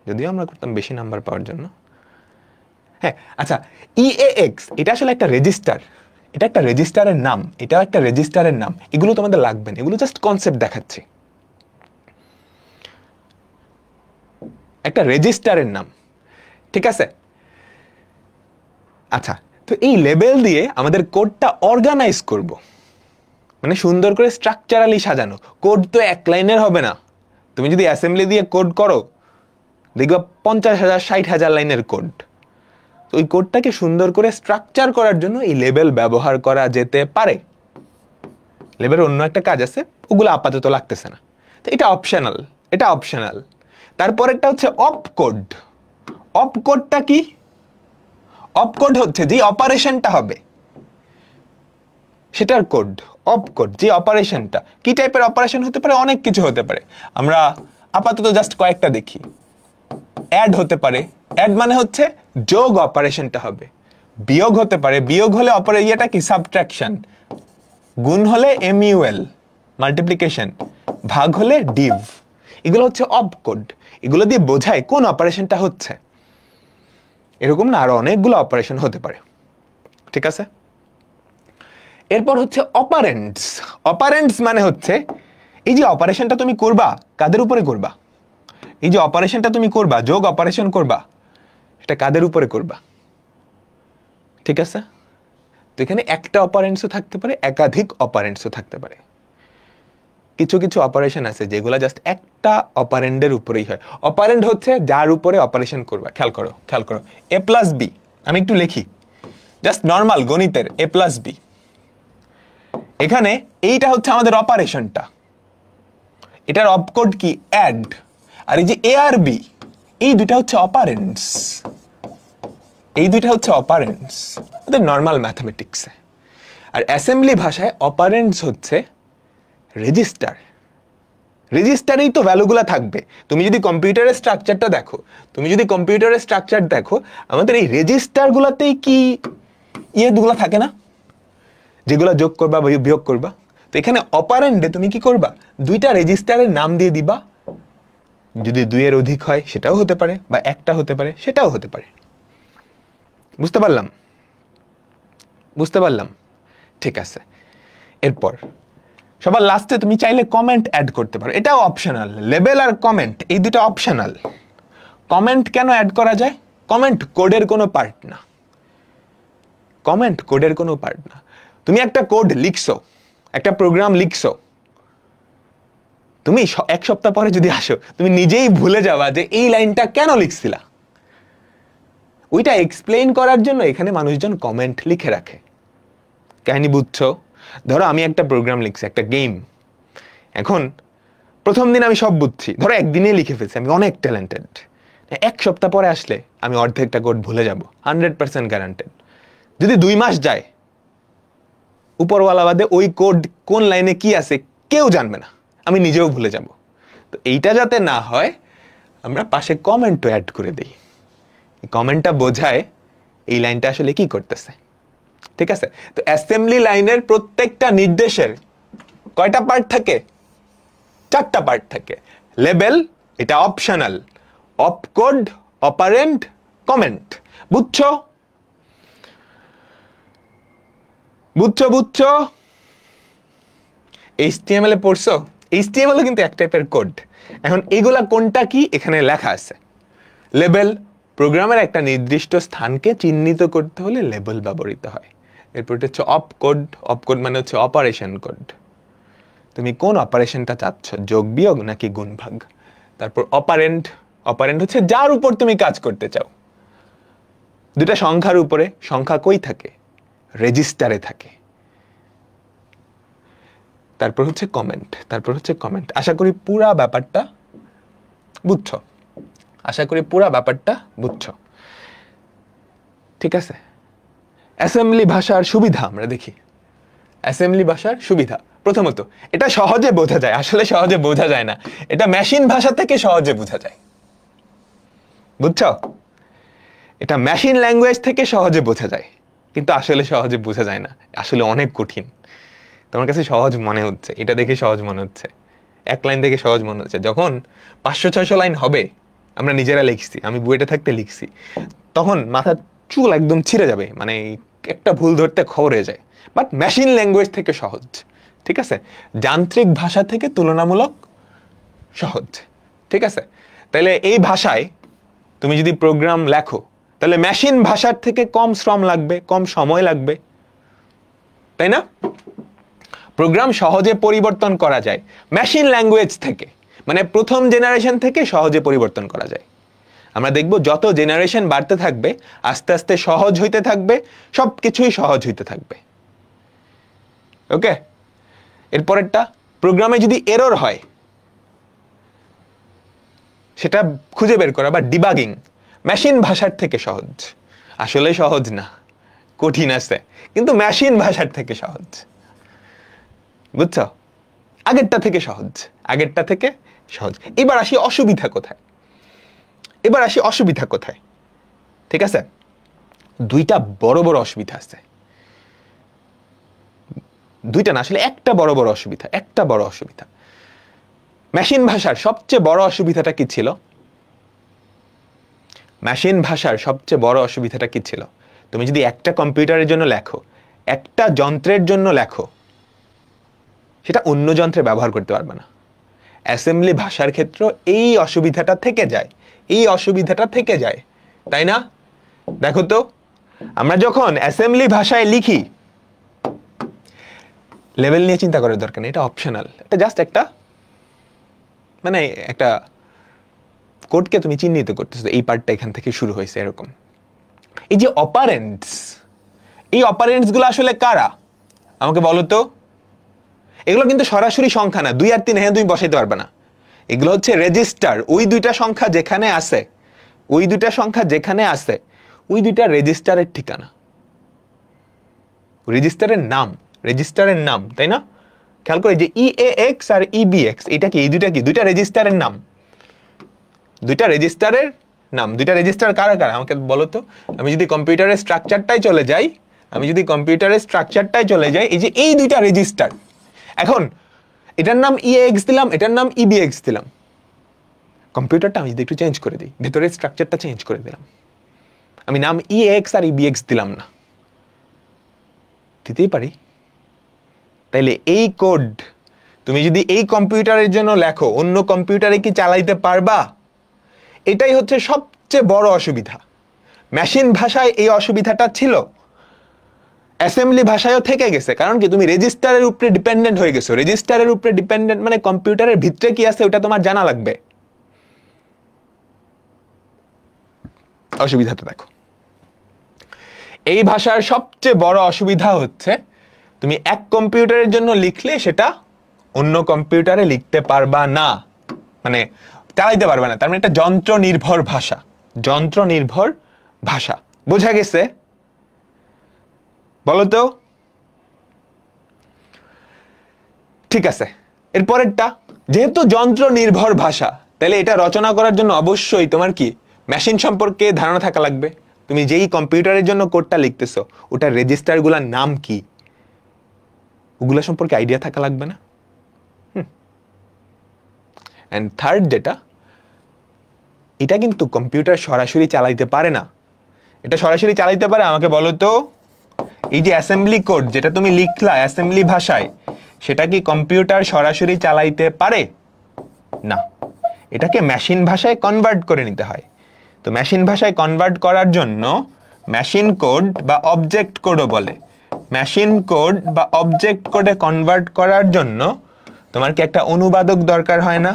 যদিও আমরা করতাম বেশি নাম্বার পাওয়ার জন্য। হ্যাঁ, আচ্ছা, EAX এটা আসলে একটা রেজিস্টার, এটা একটা রেজিস্টারের নাম, এটাও একটা রেজিস্টারের নাম। এগুলো তোমাদের লাগবে না, এগুলো জাস্ট কনসেপ্ট দেখাচ্ছি। একটা রেজিস্টারের নাম, ঠিক আছে? আচ্ছা, তো এই লেবেল দিয়ে আমাদের কোডটা অর্গানাইজ করব, মানে সুন্দর করে স্ট্রাকচারালি সাজানো। কোড তো এক লাইনের হবে না। তুমি যদি অ্যাসেম্বলি দিয়ে কোড করো, দেখবা 50,000 60,000 লাইনের কোড। তো ওই কোডটাকে সুন্দর করে স্ট্রাকচার করার জন্য এই লেবেল ব্যবহার করা যেতে পারে। লেবেলের অন্য একটা কাজ আছে, ওগুলো আপাতত লাগতেছে না। তো এটা অপশনাল। তারপরেরটা হচ্ছে অপকোড। অপকোডটা কি? অপকোড হচ্ছে যে অপারেশনটা হবে সেটার কোড। অপকোড যে অপারেশনটা, কি টাইপের অপারেশন হতে পারে? অনেক কিছু হতে পারে। আমরা আপাতত জাস্ট কয়েকটা দেখি। অ্যাড হতে পারে, অ্যাড মানে হচ্ছে যোগ অপারেশনটা হবে, বিয়োগ হতে পারে, বিয়োগ হলে ইয়েটা কি সাবট্রাকশন, গুণ হলে এমইউএল মাল্টিপ্লিকেশন, ভাগ হলে ডিভ। এগুলো হচ্ছে অপকোড, এগুলো দিয়ে বোঝায় কোন অপারেশনটা হচ্ছে। এরকম না আরো অনেকগুলো অপারেশন হতে পারে, ঠিক আছে। এরপর হচ্ছে অপারেন্ডস। অপারেন্ডস মানে হচ্ছে এই যে অপারেশনটা তুমি করবা কাদের উপরে করবা, এই যে অপারেশনটা তুমি করবা, যোগ অপারেশন করবা, এটা কাদের উপরে করবা, ঠিক আছে। তো এখানে একটা অপারেন্ডসও থাকতে পারে, একাধিক অপারেন্ডসও থাকতে পারে। কিছু কিছু অপারেশন আছে যেগুলো জাস্ট একটা অপারেন্ডের উপরেই হয়। অপারেন্ড হচ্ছে যার উপরে অপারেশন করবা। খেয়াল করো খেয়াল করো, এ প্লাস বি, আমি একটু লিখি জাস্ট নর্মাল গণিতের এ প্লাস বি। এখানে এইটা হচ্ছে আমাদের অপারেশনটা, এটার অপকোড কি অ্যাড, আর এই যে এ আর বি এই দুইটা হচ্ছে অপারেন্ডস, এই দুইটা হচ্ছে অপারেন্ডস আমাদের নর্মাল ম্যাথমেটিক্সে। আর অ্যাসেম্বলি ভাষায় অপারেন্ডস হচ্ছে রেজিস্টার। রেজিস্টারেই তো ভ্যালুগুলো থাকবে। তুমি যদি কম্পিউটারের স্ট্রাকচারটা দেখো, তুমি যদি কম্পিউটারের স্ট্রাকচার দেখো, আমাদের এই রেজিস্টারগুলোতেই কি ইয়েগুলো থাকে না, যেগুলো যোগ করবা বা বিয়োগ করবা। তো এখানে অপারেন্ডে তুমি কি করবা, দুইটা রেজিস্টারের নাম দিয়ে দিবা। যদি দুইয়ের অধিক হয় সেটাও হতে পারে, বা একটা হতে পারে সেটাও হতে পারে। বুঝতে পারলাম? বুঝতে পারলাম, ঠিক আছে। এরপর সবার লাস্টে তুমি চাইলে কমেন্ট অ্যাড করতে পারো, এটাও অপশনাল। লেবেল আর কমেন্ট এই দুটো অপশনাল। কমেন্ট কেন অ্যাড করা যায়? কমেন্ট কোডের কোনো পার্ট না, কমেন্ট কোডের কোনো পার্ট না। তুমি একটা কোড লিখছো, একটা প্রোগ্রাম লিখছো, তুমি এক সপ্তাহ পরে যদি আসো তুমি নিজেই ভুলে যাবা যে এই লাইনটা কেন লিখছিলা। ওইটা এক্সপ্লেইন করার জন্য এখানে মানুষজন কমেন্ট লিখে রাখে। কাহিনী বুঝছো? ধরো আমি একটা প্রোগ্রাম লিখছি, একটা গেম। এখন প্রথম দিন আমি সব বুঝছি, ধরো একদিনে লিখে ফেলছি, আমি অনেক ট্যালেন্টেড। এক সপ্তাহ পরে আসলে আমি অর্ধেকটা কোড ভুলে যাব, 100% গ্যারান্টেড। যদি 2 মাস যায়, উপরওয়ালা বাদে ওই কোড কোন লাইনে কি আছে কেউ জানবে না, আমি নিজেও ভুলে যাব। তো এইটা যাতে না হয় আমরা পাশে কমেন্টও অ্যাড করে দিই। কমেন্টটা বোঝায় এই লাইনটা আসলে কি করতেছে, ঠিক আছে। তো অ্যাসেম্বলি লাইনের প্রত্যেকটা নির্দেশের কয়টা পার্ট থাকে? 4টা পার্ট থাকে। লেবেল, এটা অপশনাল, অপকোড, অপারেন্ড, কমেন্ট। বুঝছো? বুঝছো বুঝছো? HTML এ পড়ছো? HTML কিন্তু এক টাইপের কোড। এখন এগুলা কোনটা কি এখানে লেখা আছে। লেবেল, প্রোগ্রামের একটা নির্দিষ্ট স্থানকে চিহ্নিত করতে হলে লেবেল ব্যবহৃত হয়। এরপর এটা হচ্ছে অপকোড। অপকোড মানে হচ্ছে অপারেশন কোড, তুমি কোন অপারেশনটা চাচ্ছ, যোগ বিয়োগ নাকি গুণ ভাগ। তারপর অপারেন্ড, অপারেন্ড হচ্ছে যার উপর তুমি কাজ করতে চাও। দুটা সংখ্যার উপরে, সংখ্যা কই থাকে? রেজিস্টারে থাকে। তারপর হচ্ছে কমেন্ট, তারপর হচ্ছে কমেন্ট। আশা করি পুরা ব্যাপারটা বুঝছো, আশা করি পুরা ব্যাপারটা বুঝছো, ঠিক আছে। অ্যাসেম্বলি ভাষার সুবিধা আমরা দেখি। অ্যাসেম্বলি ভাষার সুবিধা, প্রথমত এটা সহজে বোঝা যায়। আসলে সহজে বোঝা যায় না, এটা মেশিন ভাষা থেকে সহজে বোঝা যায়। বুঝছো? এটা মেশিন ল্যাঙ্গুয়েজ থেকে সহজে বোঝা যায়, কিন্তু আসলে সহজে বোঝা যায় না, আসলে অনেক কঠিন। তোমার কাছে সহজ মনে হচ্ছে, এটা দেখে সহজ মনে হচ্ছে, এক লাইন দেখে সহজ মনে হচ্ছে। যখন 500-600 লাইন হবে, আমরা নিজেরা লিখছি, আমি বুয়েটে থাকতে লিখছি, তখন মাথার চুল একদম ছিঁড়ে যাবে, মানে একটা ভুল ধরতে খবর হয়ে যায়। বাট মেশিন ল্যাঙ্গুয়েজ থেকে সহজ, ঠিক আছে। যান্ত্রিক ভাষা থেকে তুলনামূলক সহজ, ঠিক আছে। তাহলে এই ভাষায় তুমি যদি প্রোগ্রাম লেখো, তাহলে মেশিন ভাষার থেকে কম শ্রম লাগবে, কম সময় লাগবে, তাই না? প্রোগ্রাম সহজে পরিবর্তন করা যায় মেশিন ল্যাঙ্গুয়েজ থেকে, মানে প্রথম জেনারেশন থেকে সহজে পরিবর্তন করা যায়। আমরা দেখব যত জেনারেশন বাড়তে থাকবে আস্তে আস্তে সহজ হইতে থাকবে, সবকিছুই সহজ হইতে থাকবে। ওকে, এরপরেরটা, প্রোগ্রামে যদি এরর হয় সেটা খুঁজে বের করা বা ডিবাগিং মেশিন ভাষার থেকে সহজ। আসলে সহজ না, কঠিন আছে, কিন্তু মেশিন ভাষার থেকে সহজ। বুঝছো? আগেরটা থেকে সহজ, আগেরটা থেকে সহজ। এবার আসি অসুবিধা কোথায়, এবার আসি অসুবিধা কোথায়। ঠিক আছে, দুইটা বড় বড় অসুবিধা আছে, দুইটা না আসলে একটা বড় বড় অসুবিধা, একটা বড় অসুবিধা। মেশিন ভাষার সবচেয়ে বড় অসুবিধাটা কি ছিল? মেশিন ভাষার সবচেয়ে বড় অসুবিধাটা কি ছিল? তুমি যদি একটা কম্পিউটারের জন্য লেখো, একটা যন্ত্রের জন্য লেখো, সেটা অন্য যন্ত্রে ব্যবহার করতে পারবে না। অ্যাসেম্বলি ভাষার ক্ষেত্রে এই অসুবিধাটা থেকে যায়, এই অসুবিধাটা থেকে যায়, তাই না? দেখো তো, আমরা যখন অ্যাসেম্বলি ভাষায় লিখি, লেভেল নিয়ে চিন্তা করার দরকার নেই, এটা অপশনাল, এটা জাস্ট একটা মানে একটা কোডকে তুমি চিহ্নিত করতেছো, এই পার্টটা এখান থেকে শুরু হয়েছে এরকম। এই যে অপারেন্টস, এই অপারেন্টস গুলো আসলে কারা আমাকে বলো তো? এগুলো কিন্তু সরাসরি সংখ্যা না, 2 আর 3 হ্যাঁ তুমি বসাইতে পারবে না। এগুলো হচ্ছে রেজিস্টার, ওই দুইটা সংখ্যা যেখানে আছে, ওই দুইটা সংখ্যা যেখানে আছে, ওই দুইটা রেজিস্টারের ঠিকানা, রেজিস্টারের নাম, রেজিস্টারের নাম, তাই না? খেয়াল করে যে EAX আর EBX, এটা কি? এই দুইটা কি? দুইটা রেজিস্টারের নাম, দুইটা রেজিস্টারের নাম। দুইটা রেজিস্টার কারা কারা আমাকে বলো তো? আমি যদি কম্পিউটারের স্ট্রাকচারটাই চলে যাই, এই যে এই দুইটা রেজিস্টার, এখন এটার নাম EAX দিলাম, এটার নাম EBX দিলাম, কম্পিউটারটা আমি যদি একটু চেঞ্জ করে দিই, ভেতরের স্ট্রাকচারটা চেঞ্জ করে দিলাম, আমি নাম EAX আর EBX দিলাম না, দিতেই পারি। তাইলে এই কোড তুমি যদি এই কম্পিউটারের জন্য লেখো, অন্য কম্পিউটারে কি চালাইতে পারবা? এটাই হচ্ছে সবচেয়ে বড় অসুবিধা। মেশিন ভাষায় এই অসুবিধাটা ছিল, অ্যাসেম্বলি ভাষায়ও থেকে গেছে। কারণ কি? তুমি রেজিস্টারের উপরে ডিপেন্ডেন্ট হয়ে গেছো। রেজিস্টারের উপরে ডিপেন্ডেন্ট মানে কম্পিউটারের ভিতরে কি আছে ওটা তোমার জানা লাগবে। অসুবিধাটা দেখো, এই ভাষার সবচেয়ে বড় অসুবিধা হচ্ছে তুমি এক কম্পিউটারের জন্য লিখলে সেটা অন্য কম্পিউটারে লিখতে পারবা না, মানে চালাইতে পারবে না। তার মানে এটা যন্ত্র নির্ভর ভাষা, যন্ত্র নির্ভর ভাষা। বোঝা গেছে? বলো তো। ঠিক আছে, এরপরেরটা, যেহেতু যন্ত্র নির্ভর ভাষা, তাহলে এটা রচনা করার জন্য অবশ্যই তোমার কি মেশিন সম্পর্কে ধারণা থাকা লাগবে। তুমি যেই কম্পিউটারের জন্য কোডটা লিখতেছো, ওটার রেজিস্টারগুলোর নাম কি, ওগুলা সম্পর্কে আইডিয়া থাকা লাগবে না? এন্ড থার্ড যেটা, এটা কিন্তু কম্পিউটার সরাসরি চালাইতে পারে না। এটা সরাসরি চালাইতে পারে আমাকে বলো তো? এই যে অ্যাসেম্বলি কোড যেটা তুমি লিখলা অ্যাসেম্বলি ভাষায়, সেটা কি কম্পিউটার সরাসরি চালাইতে পারে? না, এটাকে মেশিন ভাষায় কনভার্ট করে নিতে হয়। তো মেশিন ভাষায় কনভার্ট করার জন্য মেশিন কোড বা অবজেক্ট কোডও বলে, মেশিন কোড বা অবজেক্ট কোডে কনভার্ট করার জন্য তোমার কি একটা অনুবাদক দরকার হয় না?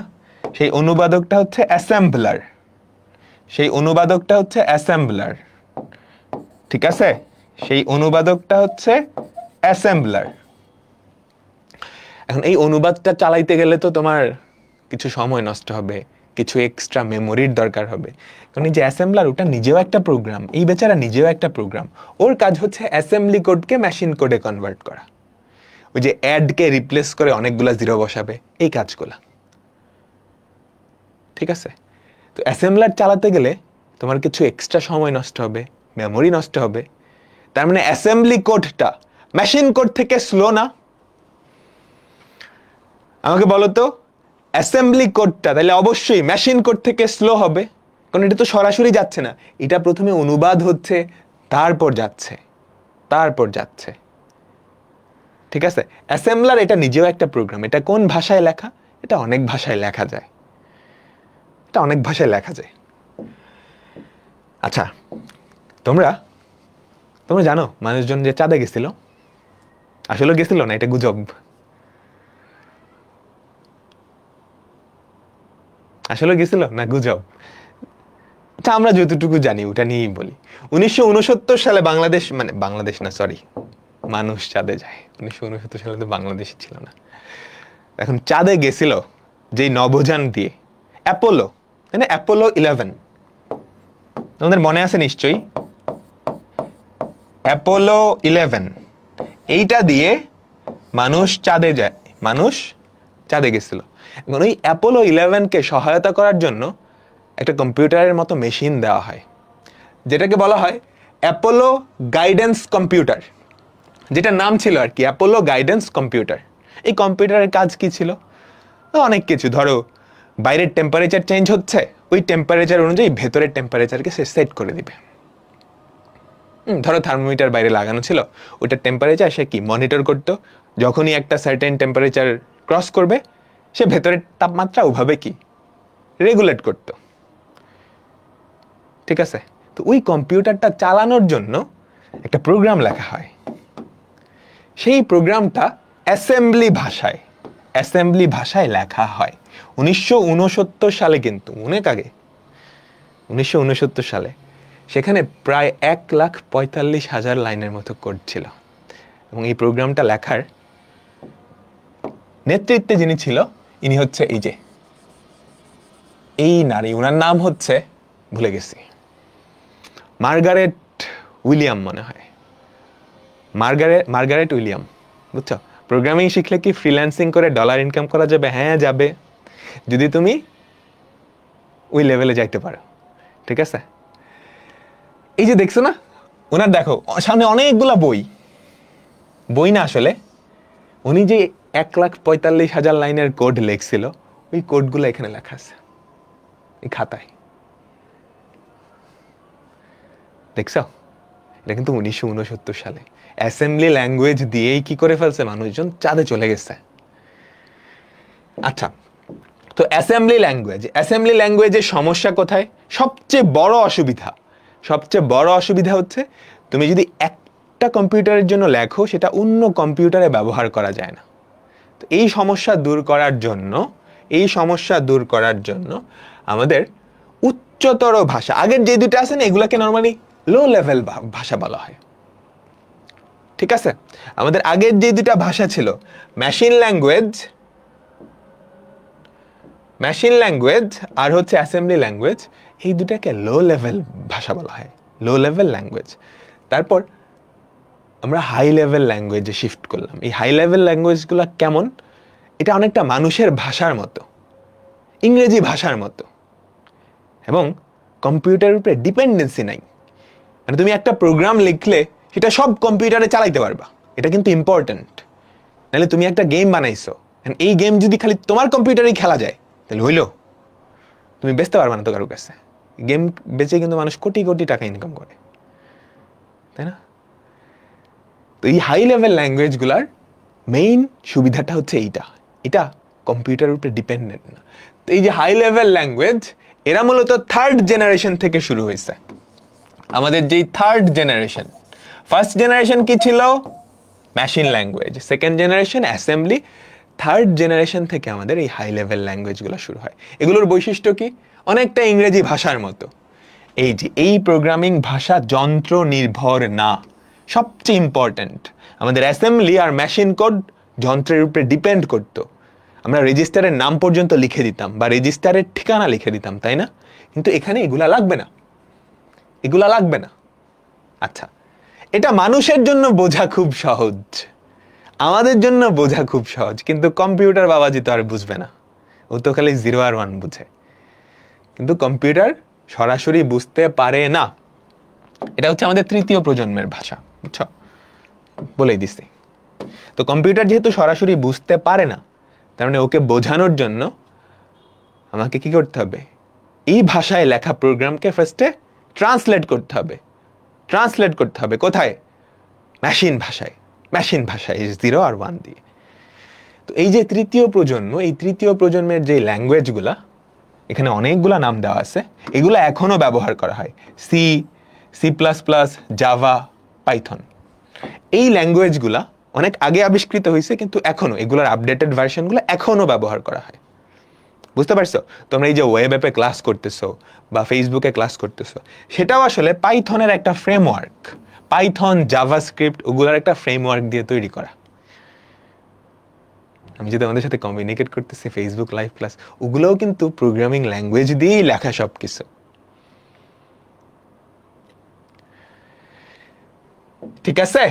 সেই অনুবাদকটা হচ্ছে অ্যাসেম্বলার, সেই অনুবাদকটা হচ্ছে অ্যাসেম্বলার, ঠিক আছে? সেই অনুবাদকটা হচ্ছে অ্যাসেম্বলার। এখন এই অনুবাদটা চালাইতে গেলে তো তোমার কিছু সময় নষ্ট হবে, কিছু এক্সট্রা মেমোরির দরকার হবে। কারণ এই যে অ্যাসেম্বলার, ওটা নিজেও একটা প্রোগ্রাম, এই বেচারা নিজেও একটা প্রোগ্রাম। ওর কাজ হচ্ছে অ্যাসেম্বলি কোডকে মেশিন কোডে কনভার্ট করা, ওই যে অ্যাডকে রিপ্লেস করে অনেকগুলা জিরো বসাবে, এই কাজগুলা, ঠিক আছে? তো অ্যাসেম্বলার চালাতে গেলে তোমার কিছু এক্সট্রা সময় নষ্ট হবে, মেমোরি নষ্ট হবে। তার মানে অ্যাসেম্বলি কোডটা মেশিন কোড থেকে স্লো না? আমাকে বলো তো, অ্যাসেম্বলি কোডটা তাহলে অবশ্যই মেশিন কোড থেকে স্লো হবে, কারণ এটা তো সরাসরি যাচ্ছে না, এটা প্রথমে অনুবাদ হচ্ছে, তারপর যাচ্ছে, ঠিক আছে? অ্যাসেম্বলার এটা নিজেও একটা প্রোগ্রাম। এটা কোন ভাষায় লেখা? এটা অনেক ভাষায় লেখা যায়, এটা অনেক ভাষায় লেখা যায়। আচ্ছা, তোমরা জানো মানুষজন যে চাঁদে গেছিল, আসলে গেছিল না, এটা গুজব। আসলে গেছিল না গুজব? আচ্ছা, আমরা যতটুকু জানি ওটা নিয়েই বলি। 1969 সালে বাংলাদেশ, মানে বাংলাদেশ না সরি, মানুষ চাঁদে যায়। 1969 সালে তো বাংলাদেশ ছিল না। এখন চাঁদে গেছিল যেই নভোযান দিয়ে, অ্যাপোলো, তাই না? অ্যাপোলো 11, তোমাদের মনে আছে নিশ্চয়ই, অ্যাপোলো 11, এইটা দিয়ে মানুষ চাঁদে যায়, মানুষ চাঁদে গেছিল। এখন ওই অ্যাপোলো 11কে সহায়তা করার জন্য একটা কম্পিউটারের মতো মেশিন দেওয়া হয়, যেটাকে বলা হয় অ্যাপোলো গাইডেন্স কম্পিউটার, যেটা নাম ছিল আর কি অ্যাপোলো গাইডেন্স কম্পিউটার। এই কম্পিউটারের কাজ কি ছিল? অনেক কিছু। ধরো বাইরের টেম্পারেচার চেঞ্জ হচ্ছে, ওই টেম্পারেচার অনুযায়ী ভেতরের টেম্পারেচারকে সে সেট করে দিবে। ধরো থার্মোমিটার বাইরে লাগানো ছিল, ওইটার টেম্পারেচার সে কি মনিটর করতো, যখনই একটা সার্টেন টেম্পারেচার ক্রস করবে সে ভেতরের তাপমাত্রা ওভাবে কি রেগুলেট করতো। ঠিক আছে? তো ওই কম্পিউটারটা চালানোর জন্য একটা প্রোগ্রাম লেখা হয়। সেই প্রোগ্রামটা অ্যাসেম্বলি ভাষায় লেখা হয় 1969 সালে, কিন্তু অনেক আগে, 1969 সালে। সেখানে প্রায় 1,45,000 লাইনের মতো কোড ছিল। এবং এই প্রোগ্রামটা লেখার নেতৃত্বে যিনি ছিল, ইনি হচ্ছে এই নারী, ওনার নাম হচ্ছে ভুলে গেছি, মার্গারেট উইলিয়াম মনে হয়, মার্গারেট উইলিয়াম। বুঝছো? প্রোগ্রামিং শিখলে কি ফ্রিল্যান্সিং করে ডলার ইনকাম করা যাবে? হ্যাঁ যাবে, যদি তুমি ওই লেভেলে যাইতে পারো। ঠিক আছে? এই যে দেখছো না, ওনার দেখো সামনে অনেকগুলা বই না, আসলে উনি যে 1,45,000 লাইনের কোড লিখছিল, ওই কোডগুলো এখানে লেখা আছে এই খাতায়। দেখছো? এটা কিন্তু 1969 সালে অ্যাসেম্বলি ল্যাঙ্গুয়েজ দিয়েই কি করে ফেলছে, মানুষজন চাঁদে চলে গেছে। আচ্ছা, তো অ্যাসেম্বলি ল্যাঙ্গুয়েজের সমস্যা কোথায়? সবচেয়ে বড় অসুবিধা হচ্ছে তুমি যদি একটা কম্পিউটারের জন্য লেখো, সেটা অন্য কম্পিউটারে ব্যবহার করা যায় না। তো এই সমস্যা দূর করার জন্য আমাদের উচ্চতর ভাষা, আগের যে দুটো আছে না, এগুলাকে নর্মালি লো লেভেল ভাষা বলা হয়। ঠিক আছে? আমাদের আগের যে দুটা ভাষা ছিল, মেশিন ল্যাঙ্গুয়েজ আর হচ্ছে অ্যাসেম্বলি ল্যাঙ্গুয়েজ, এই দুটাকে লো লেভেল ভাষা বলা হয়, লো লেভেল ল্যাঙ্গুয়েজ। তারপর আমরা হাই লেভেল ল্যাঙ্গুয়েজে শিফট করলাম। এই হাই লেভেল ল্যাঙ্গুয়েজগুলো কেমন? এটা অনেকটা মানুষের ভাষার মতো, ইংরেজি ভাষার মতো, এবং কম্পিউটারের উপরে ডিপেন্ডেন্সি নাই। মানে তুমি একটা প্রোগ্রাম লিখলে সেটা সব কম্পিউটারে চালাইতে পারবা, এটা কিন্তু ইম্পর্টেন্ট। নাহলে তুমি একটা গেম বানাইছো, এই গেম যদি খালি তোমার কম্পিউটারেই খেলা যায় তাহলে হইলো, তুমি বেচতে পারবা না তো কারোর কাছে। গেম বেচে কিন্তু মানুষ কোটি কোটি টাকা ইনকাম করে, তাই না? তো এই হাই লেভেল ল্যাঙ্গুয়েজগুলার মেইন সুবিধাটা হচ্ছে এটা কম্পিউটারের উপরে ডিপেন্ডেন্ট না। তো এই যে হাই লেভেল ল্যাঙ্গুয়েজ, এরা মূলত থার্ড জেনারেশন থেকে শুরু হয়েছে। আমাদের যেই থার্ড জেনারেশন, ফার্স্ট জেনারেশন কি ছিল? Machine language, second generation assembly, third generation থেকে আমাদের এই হাই লেভেল ল্যাঙ্গুয়েজগুলো শুরু হয়। এগুলোর বৈশিষ্ট্য কি? অনেকটা ইংরেজি ভাষার মতো। এই প্রোগ্রামিং ভাষা যন্ত্র নির্ভর না, সবচেয়ে ইম্পর্টেন্ট। আমাদের অ্যাসেম্বলি আর মেশিন কোড যন্ত্রের উপরে ডিপেন্ড করতো। আমরা রেজিস্টারের নাম পর্যন্ত লিখে দিতাম বা রেজিস্টারের ঠিকানা লিখে দিতাম, তাই না? কিন্তু এখানে এগুলা লাগবে না। আচ্ছা, এটা মানুষের জন্য বোঝা খুব সহজ, আমাদের জন্য বোঝা খুব সহজ, কিন্তু কম্পিউটার বাবাজি তো আর বুঝবে না, ও তো খালি 0 আর 1 বুঝে। কিন্তু কম্পিউটার সরাসরি বুঝতে পারে না। এটা হচ্ছে আমাদের তৃতীয় প্রজন্মের ভাষা, বুঝছো? বলেই দিছি। তো কম্পিউটার যেহেতু সরাসরি বুঝতে পারে না, তার মানে ওকে বোঝানোর জন্য আমাকে কি করতে হবে? এই ভাষায় লেখা প্রোগ্রামকে ফার্স্টে ট্রান্সলেট করতে হবে। কোথায়? মেশিন ভাষায় 0 আর 1 দিয়ে। তো এই যে তৃতীয় প্রজন্মের যে ল্যাঙ্গুয়েজগুলা, এখানে অনেকগুলা নাম দেওয়া আছে, এগুলো এখনো ব্যবহার করা হয়। C plus plus, Java, Python, এই ল্যাঙ্গুয়েজগুলা অনেক আগে আবিষ্কৃত হয়েছে, কিন্তু এখনো এগুলোর আপডেটেড ভার্সনগুলো এখনো ব্যবহার করা হয়। বুঝতে পারছো? তোমরা এই যে ওয়েব অ্যাপে ক্লাস করতেছো বা ফেসবুকে ক্লাস করতেছো, সেটাও আসলে পাইথনের একটা ফ্রেমওয়ার্ক, পাইথন, জাভাস্ক্রিপ্ট, ওগুলোর একটা ফ্রেমওয়ার্ক দিয়ে তৈরি করা। আমি যদি আমাদের সাথে কমিউনিকেট করতেছি ফেসবুক লাইভ ক্লাস, ওগুলোও কিন্তু প্রোগ্রামিং ল্যাঙ্গুয়েজ দিয়েই লেখা সবকিছু। ঠিক আছে?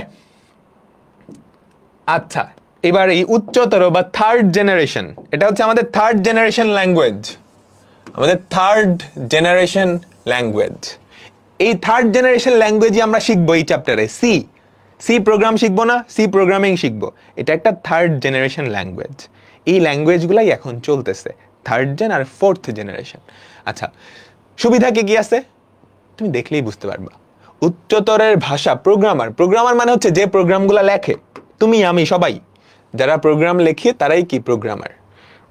আচ্ছা, এবার এই উচ্চতর বা থার্ড জেনারেশন, এটা হচ্ছে আমাদের থার্ড জেনারেশন ল্যাঙ্গুয়েজ। এই থার্ড জেনারেশন ল্যাঙ্গুয়েজই আমরা শিখবো এই চ্যাপ্টারে। সি প্রোগ্রাম শিখবো না, সি প্রোগ্রামিং শিখবো। এটা একটা থার্ড জেনারেশন ল্যাঙ্গুয়েজ। এই ল্যাঙ্গুয়েজগুলাই এখন চলতেছে, থার্ড জেন আর ফোর্থ জেনারেশন। আচ্ছা, সুবিধা কি কি আছে তুমি দেখলেই বুঝতে পারবা। উচ্চতরের ভাষা, প্রোগ্রামার মানে হচ্ছে যে প্রোগ্রামগুলো লেখে, তুমি আমি সবাই যারা প্রোগ্রাম লেখি তারাই কি প্রোগ্রামার।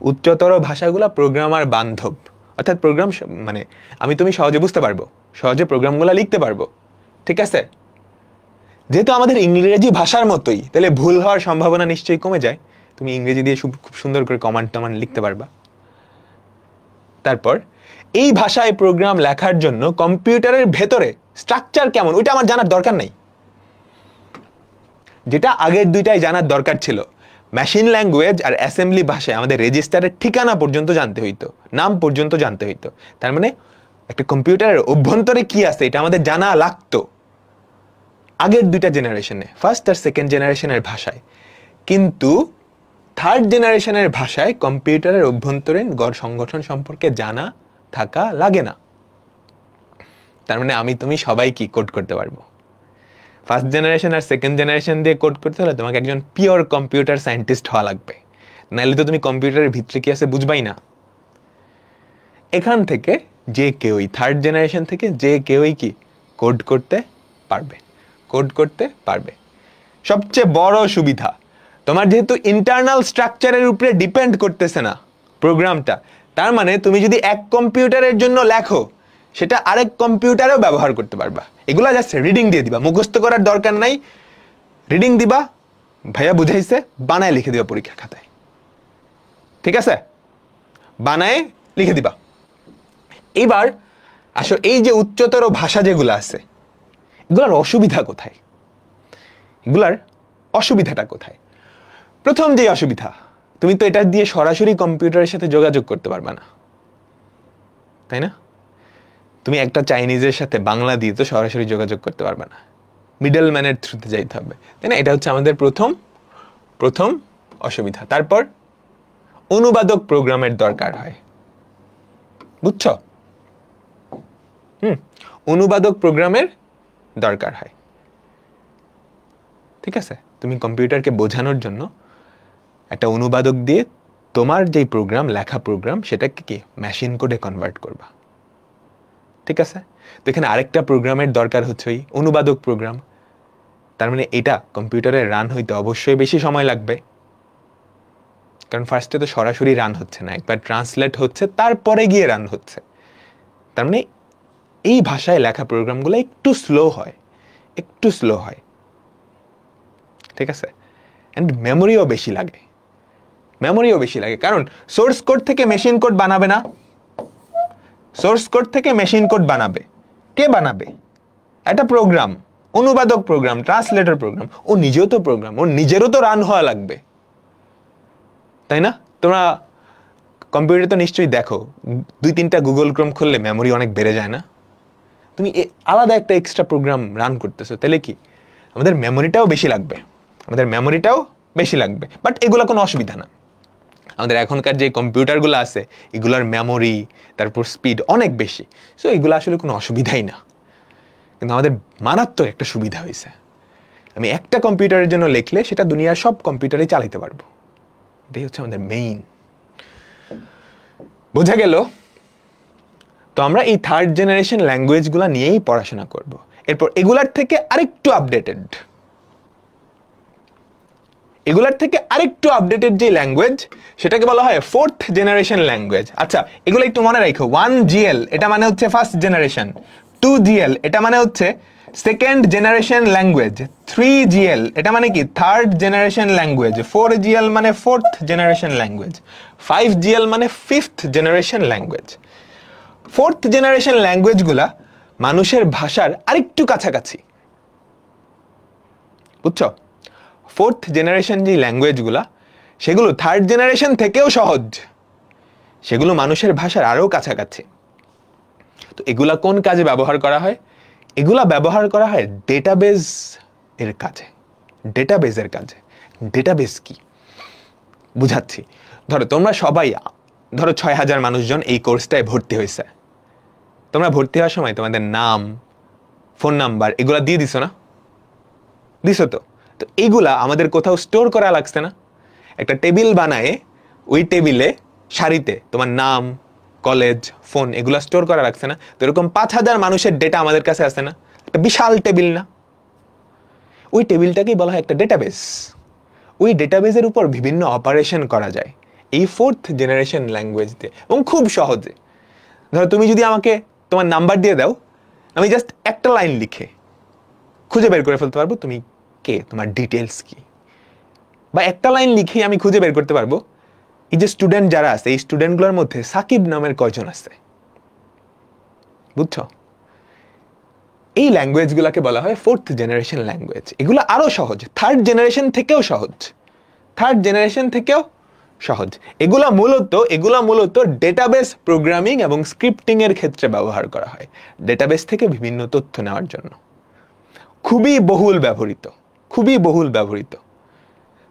উচ্চতর ভাষাগুলো প্রোগ্রামার বান্ধব, অর্থাৎ প্রোগ্রাম মানে আমি তুমি সহজে বুঝতে পারবো, সহজে প্রোগ্রামগুলো লিখতে পারবো, ঠিক আছে। যেহেতু আমাদের ইংরেজি ভাষার মতোই, তাহলে ভুল হওয়ার সম্ভাবনা নিশ্চয়ই কমে যায়। তুমি ইংরেজি দিয়ে খুব সুন্দর করে কমান্ড টমান্ড লিখতে পারবা। তারপর এই ভাষায় প্রোগ্রাম লেখার জন্য কম্পিউটারের ভেতরে স্ট্রাকচার কেমন ওইটা আমার জানার দরকার নাই, যেটা আগের দুইটাই জানার দরকার ছিল। মেশিন ল্যাঙ্গুয়েজ আর অ্যাসেম্বলি ভাষায় আমাদের রেজিস্টারের ঠিকানা পর্যন্ত জানতে হইতো, নাম পর্যন্ত জানতে হইতো। তার মানে একটা কম্পিউটারের অভ্যন্তরে কি আছে এটা আমাদের জানা লাগতো আগের দুইটা জেনারেশনে, ফার্স্ট আর সেকেন্ড জেনারেশনের ভাষায়। কিন্তু থার্ড জেনারেশনের ভাষায় কম্পিউটারের অভ্যন্তরীণ সংগঠন সম্পর্কে জানা থাকা লাগে না। তার মানে আমি তুমি সবাই কি কোড করতে পারবো। ফার্স্ট জেনারেশন আর সেকেন্ড জেনারেশন দিয়ে কোড করতে হলে তোমাকে একজন পিওর কম্পিউটার সায়েন্টিস্ট হওয়া লাগবে, নাহলে তো তুমি কম্পিউটারের ভিতরে কি আছে বুঝবাই না। এখান থেকে যে কেউই, থার্ড জেনারেশন থেকে যে কেউই কি কোড করতে পারবে। সবচেয়ে বড় সুবিধা, তোমার যেহেতু ইন্টারনাল স্ট্রাকচারের উপরে ডিপেন্ড করতেছে না প্রোগ্রামটা, তার মানে তুমি যদি এক কম্পিউটারের জন্য লেখো সেটা আরেক কম্পিউটারেও ব্যবহার করতে পারবা। এগুলা জাস্ট রিডিং দিয়ে দিবা, মুখস্থ করার দরকার নাই। রিডিং দিবা, ভাইয়া বুঝাইছে, বানায় লিখে দিবা পরীক্ষার খাতায়, ঠিক আছে, বানায় লিখে দিবা। এবার আসো, এই যে উচ্চতর ভাষা যেগুলো আছে এগুলার অসুবিধা কোথায়, এগুলার অসুবিধাটা কোথায়? প্রথম যে অসুবিধা, তুমি তো এটা দিয়ে সরাসরি কম্পিউটারের সাথে যোগাযোগ করতে পারবে না, তাই না? তুমি একটা চাইনিজের সাথে বাংলা দিয়ে তো সরাসরি যোগাযোগ করতে পারবে না, মিডল ম্যানের থ্রুতে যাইতে হবে, তাই না? এটা হচ্ছে আমাদের প্রথম অসুবিধা। তারপর অনুবাদক প্রোগ্রামের দরকার হয়, বুঝছো? অনুবাদক প্রোগ্রামের দরকার হয়, ঠিক আছে। তুমি কম্পিউটারকে বোঝানোর জন্য একটা অনুবাদক দিয়ে তোমার যেই প্রোগ্রাম, লেখা প্রোগ্রাম, সেটাকে কি মেশিন কোডে কনভার্ট করবা, ঠিক আছে। তো এখানে আরেকটা প্রোগ্রামের দরকার হচ্ছে ওই অনুবাদক প্রোগ্রাম। তার মানে এটা কম্পিউটারে রান হইতে অবশ্যই বেশি সময় লাগবে, কারণ ফার্স্টে তো সরাসরি রান হচ্ছে না, একবার ট্রান্সলেট হচ্ছে তারপরে গিয়ে রান হচ্ছে। তার মানে এই ভাষায় লেখা প্রোগ্রামগুলো একটু স্লো হয়, ঠিক আছে। অ্যান্ড মেমোরিও বেশি লাগে, কারণ সোর্স কোড থেকে মেশিন কোড বানাবে না। সোর্স কোড থেকে মেশিন কোড বানাবে কে? বানাবে একটা প্রোগ্রাম, অনুবাদক প্রোগ্রাম, ট্রান্সলেটর প্রোগ্রাম। ও নিজেও তো প্রোগ্রাম, ওর নিজেরও তো রান হওয়া লাগবে, তাই না? তোমরা কম্পিউটার তো নিশ্চয়ই দেখো, 2-3টা গুগল ক্রোম খুললে মেমোরি অনেক বেড়ে যায় না? তুমি আলাদা একটা এক্সট্রা প্রোগ্রাম রান করতেছো, তাহলে কি আমাদের মেমোরিটাও বেশি লাগবে। বাট এগুলো কোনো অসুবিধা না। আমাদের এখনকার যে কম্পিউটারগুলো আছে এগুলার মেমোরি, তারপর স্পিড অনেক বেশি, সো এগুলো আসলে কোনো অসুবিধাই না। কিন্তু আমাদের মারাত্মক একটা সুবিধা হয়েছে, আমি একটা কম্পিউটারের জন্য লিখলে সেটা দুনিয়ার সব কম্পিউটারে চালাতে পারবো। এটাই হচ্ছে আমাদের মেইন। বোঝা গেল? তো আমরা এই থার্ড জেনারেশন ল্যাঙ্গুয়েজগুলো নিয়েই পড়াশোনা করব। এরপর এগুলার থেকে আরেকটু আপডেটেড যে ল্যাঙ্গুয়েজ, সেটাকে বলা হয় ফোর্থ জেনারেশন ল্যাঙ্গুয়েজ। আচ্ছা, এগুলো একটু মনে রাখো। 1GL এটা মানে হচ্ছে ফার্স্ট জেনারেশন, 2GL এটা মানে হচ্ছে সেকেন্ড জেনারেশন ল্যাঙ্গুয়েজ, 3GL এটা মানে কি থার্ড জেনারেশন ল্যাঙ্গুয়েজ, 4GL মানে ফোর্থ জেনারেশন ল্যাঙ্গুয়েজ, 5GL মানে fifth generation language. Fourth generation ল্যাঙ্গুয়েজগুলা মানুষের ভাষার আরেকটু কাছাকাছি, বুঝছো? ফোর্থ জেনারেশন যে ল্যাঙ্গুয়েজগুলা সেগুলো থার্ড জেনারেশন থেকেও সহজ, সেগুলো মানুষের ভাষার আরও কাছাকাছি। তো এগুলা কোন কাজে ব্যবহার করা হয়? এগুলা ব্যবহার করা হয় ডেটাবেজের কাজে। ডেটাবেজ কি বুঝাচ্ছি। ধরো তোমরা সবাই, ধরো 6000 মানুষজন এই কোর্সটায় ভর্তি হয়েছে। তোমরা ভর্তি হওয়ার সময় তোমাদের নাম, ফোন নাম্বার এগুলা দিয়ে দিছো না? দিছো তো। তো এগুলা আমাদের কোথাও স্টোর করা লাগছে না? একটা টেবিল বানায় ওই টেবিলে সারিতে তোমার নাম, কলেজ, ফোন এগুলা স্টোর করা লাগছে না? তো এরকম 5,000 মানুষের ডেটা আমাদের কাছে আছে না? একটা বিশাল টেবিল না? ওই টেবিলটাকেই বলা হয় একটা ডেটাবেস। ওই ডেটাবেসের উপর বিভিন্ন অপারেশন করা যায় এই 4th জেনারেশন ল্যাঙ্গুয়েজ দিয়ে, এবং খুব সহজে। ধরো তুমি যদি আমাকে তোমার নাম্বার দিয়ে দাও, আমি জাস্ট একটা লাইন লিখে খুঁজে বের করে ফেলতে পারবো তুমি কে, তোমার ডিটেলস কি। বা একটা লাইন লিখেই আমি খুঁজে বের করতে পারবো এই যে স্টুডেন্ট যারা আছে, এই স্টুডেন্টগুলোর মধ্যে সাকিব নামের কয়জন আছে। বুঝছো? এই ল্যাঙ্গুয়েজগুলোকে বলা হয় 4th জেনারেশন ল্যাঙ্গুয়েজ। এগুলো আরো সহজ, 3rd জেনারেশন থেকেও সহজ, 3rd জেনারেশন থেকেও সহজ। এগুলা মূলত ডেটাবেস প্রোগ্রামিং এবং স্ক্রিপ্টিং এর ক্ষেত্রে ব্যবহার করা হয়, ডেটাবেস থেকে বিভিন্ন তথ্য নেওয়ার জন্য। খুবই বহুল ব্যবহৃত, খুবই বহুল ব্যবহৃত।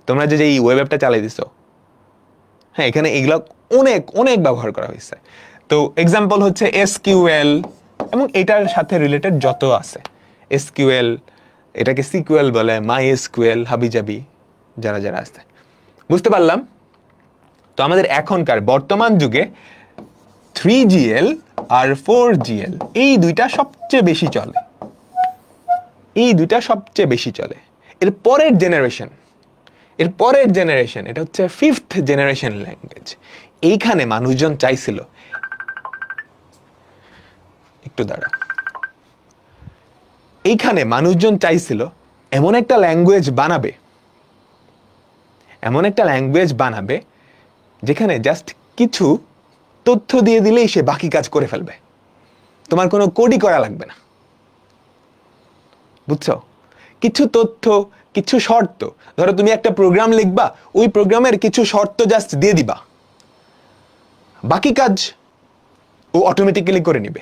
তোমরা যে এই ওয়েব অ্যাপটা চালাই দিছো, হ্যাঁ, এখানে এগুলো অনেক অনেক ব্যবহার করা হয়েছে। তো এক্সাম্পল হচ্ছে এসকিউএল এবং এটার সাথে রিলেটেড যত আছে, এসকিউএল, এটাকে সিকিউএল বলে, মাই এসকিউএল, হাবিজাবি, যারা যারা আছে। বুঝতে পারলাম? তো আমাদের এখনকার বর্তমান যুগে 3GL আর 4GL এই দুইটা সবচেয়ে বেশি চলে, এই দুইটা সবচেয়ে বেশি চলে। এর পরের জেনারেশন এটা হচ্ছে 5th জেনারেশন ল্যাঙ্গুয়েজ। এইখানে মানুষজন চাইছিল, একটু দাঁড়া, এইখানে মানুষজন চাইছিল এমন একটা ল্যাঙ্গুয়েজ বানাবে যেখানে জাস্ট কিছু তথ্য দিয়ে দিলেই সে বাকি কাজ করে ফেলবে, তোমার কোনো কোডই করা লাগবে না। বুঝছো? কিছু তথ্য, কিছু শর্ত, ধরো তুমি একটা প্রোগ্রাম লিখবা, ওই প্রোগ্রামের কিছু শর্ত জাস্ট দিয়ে দিবা, বাকি কাজ ও অটোমেটিক্যালি করে নিবে।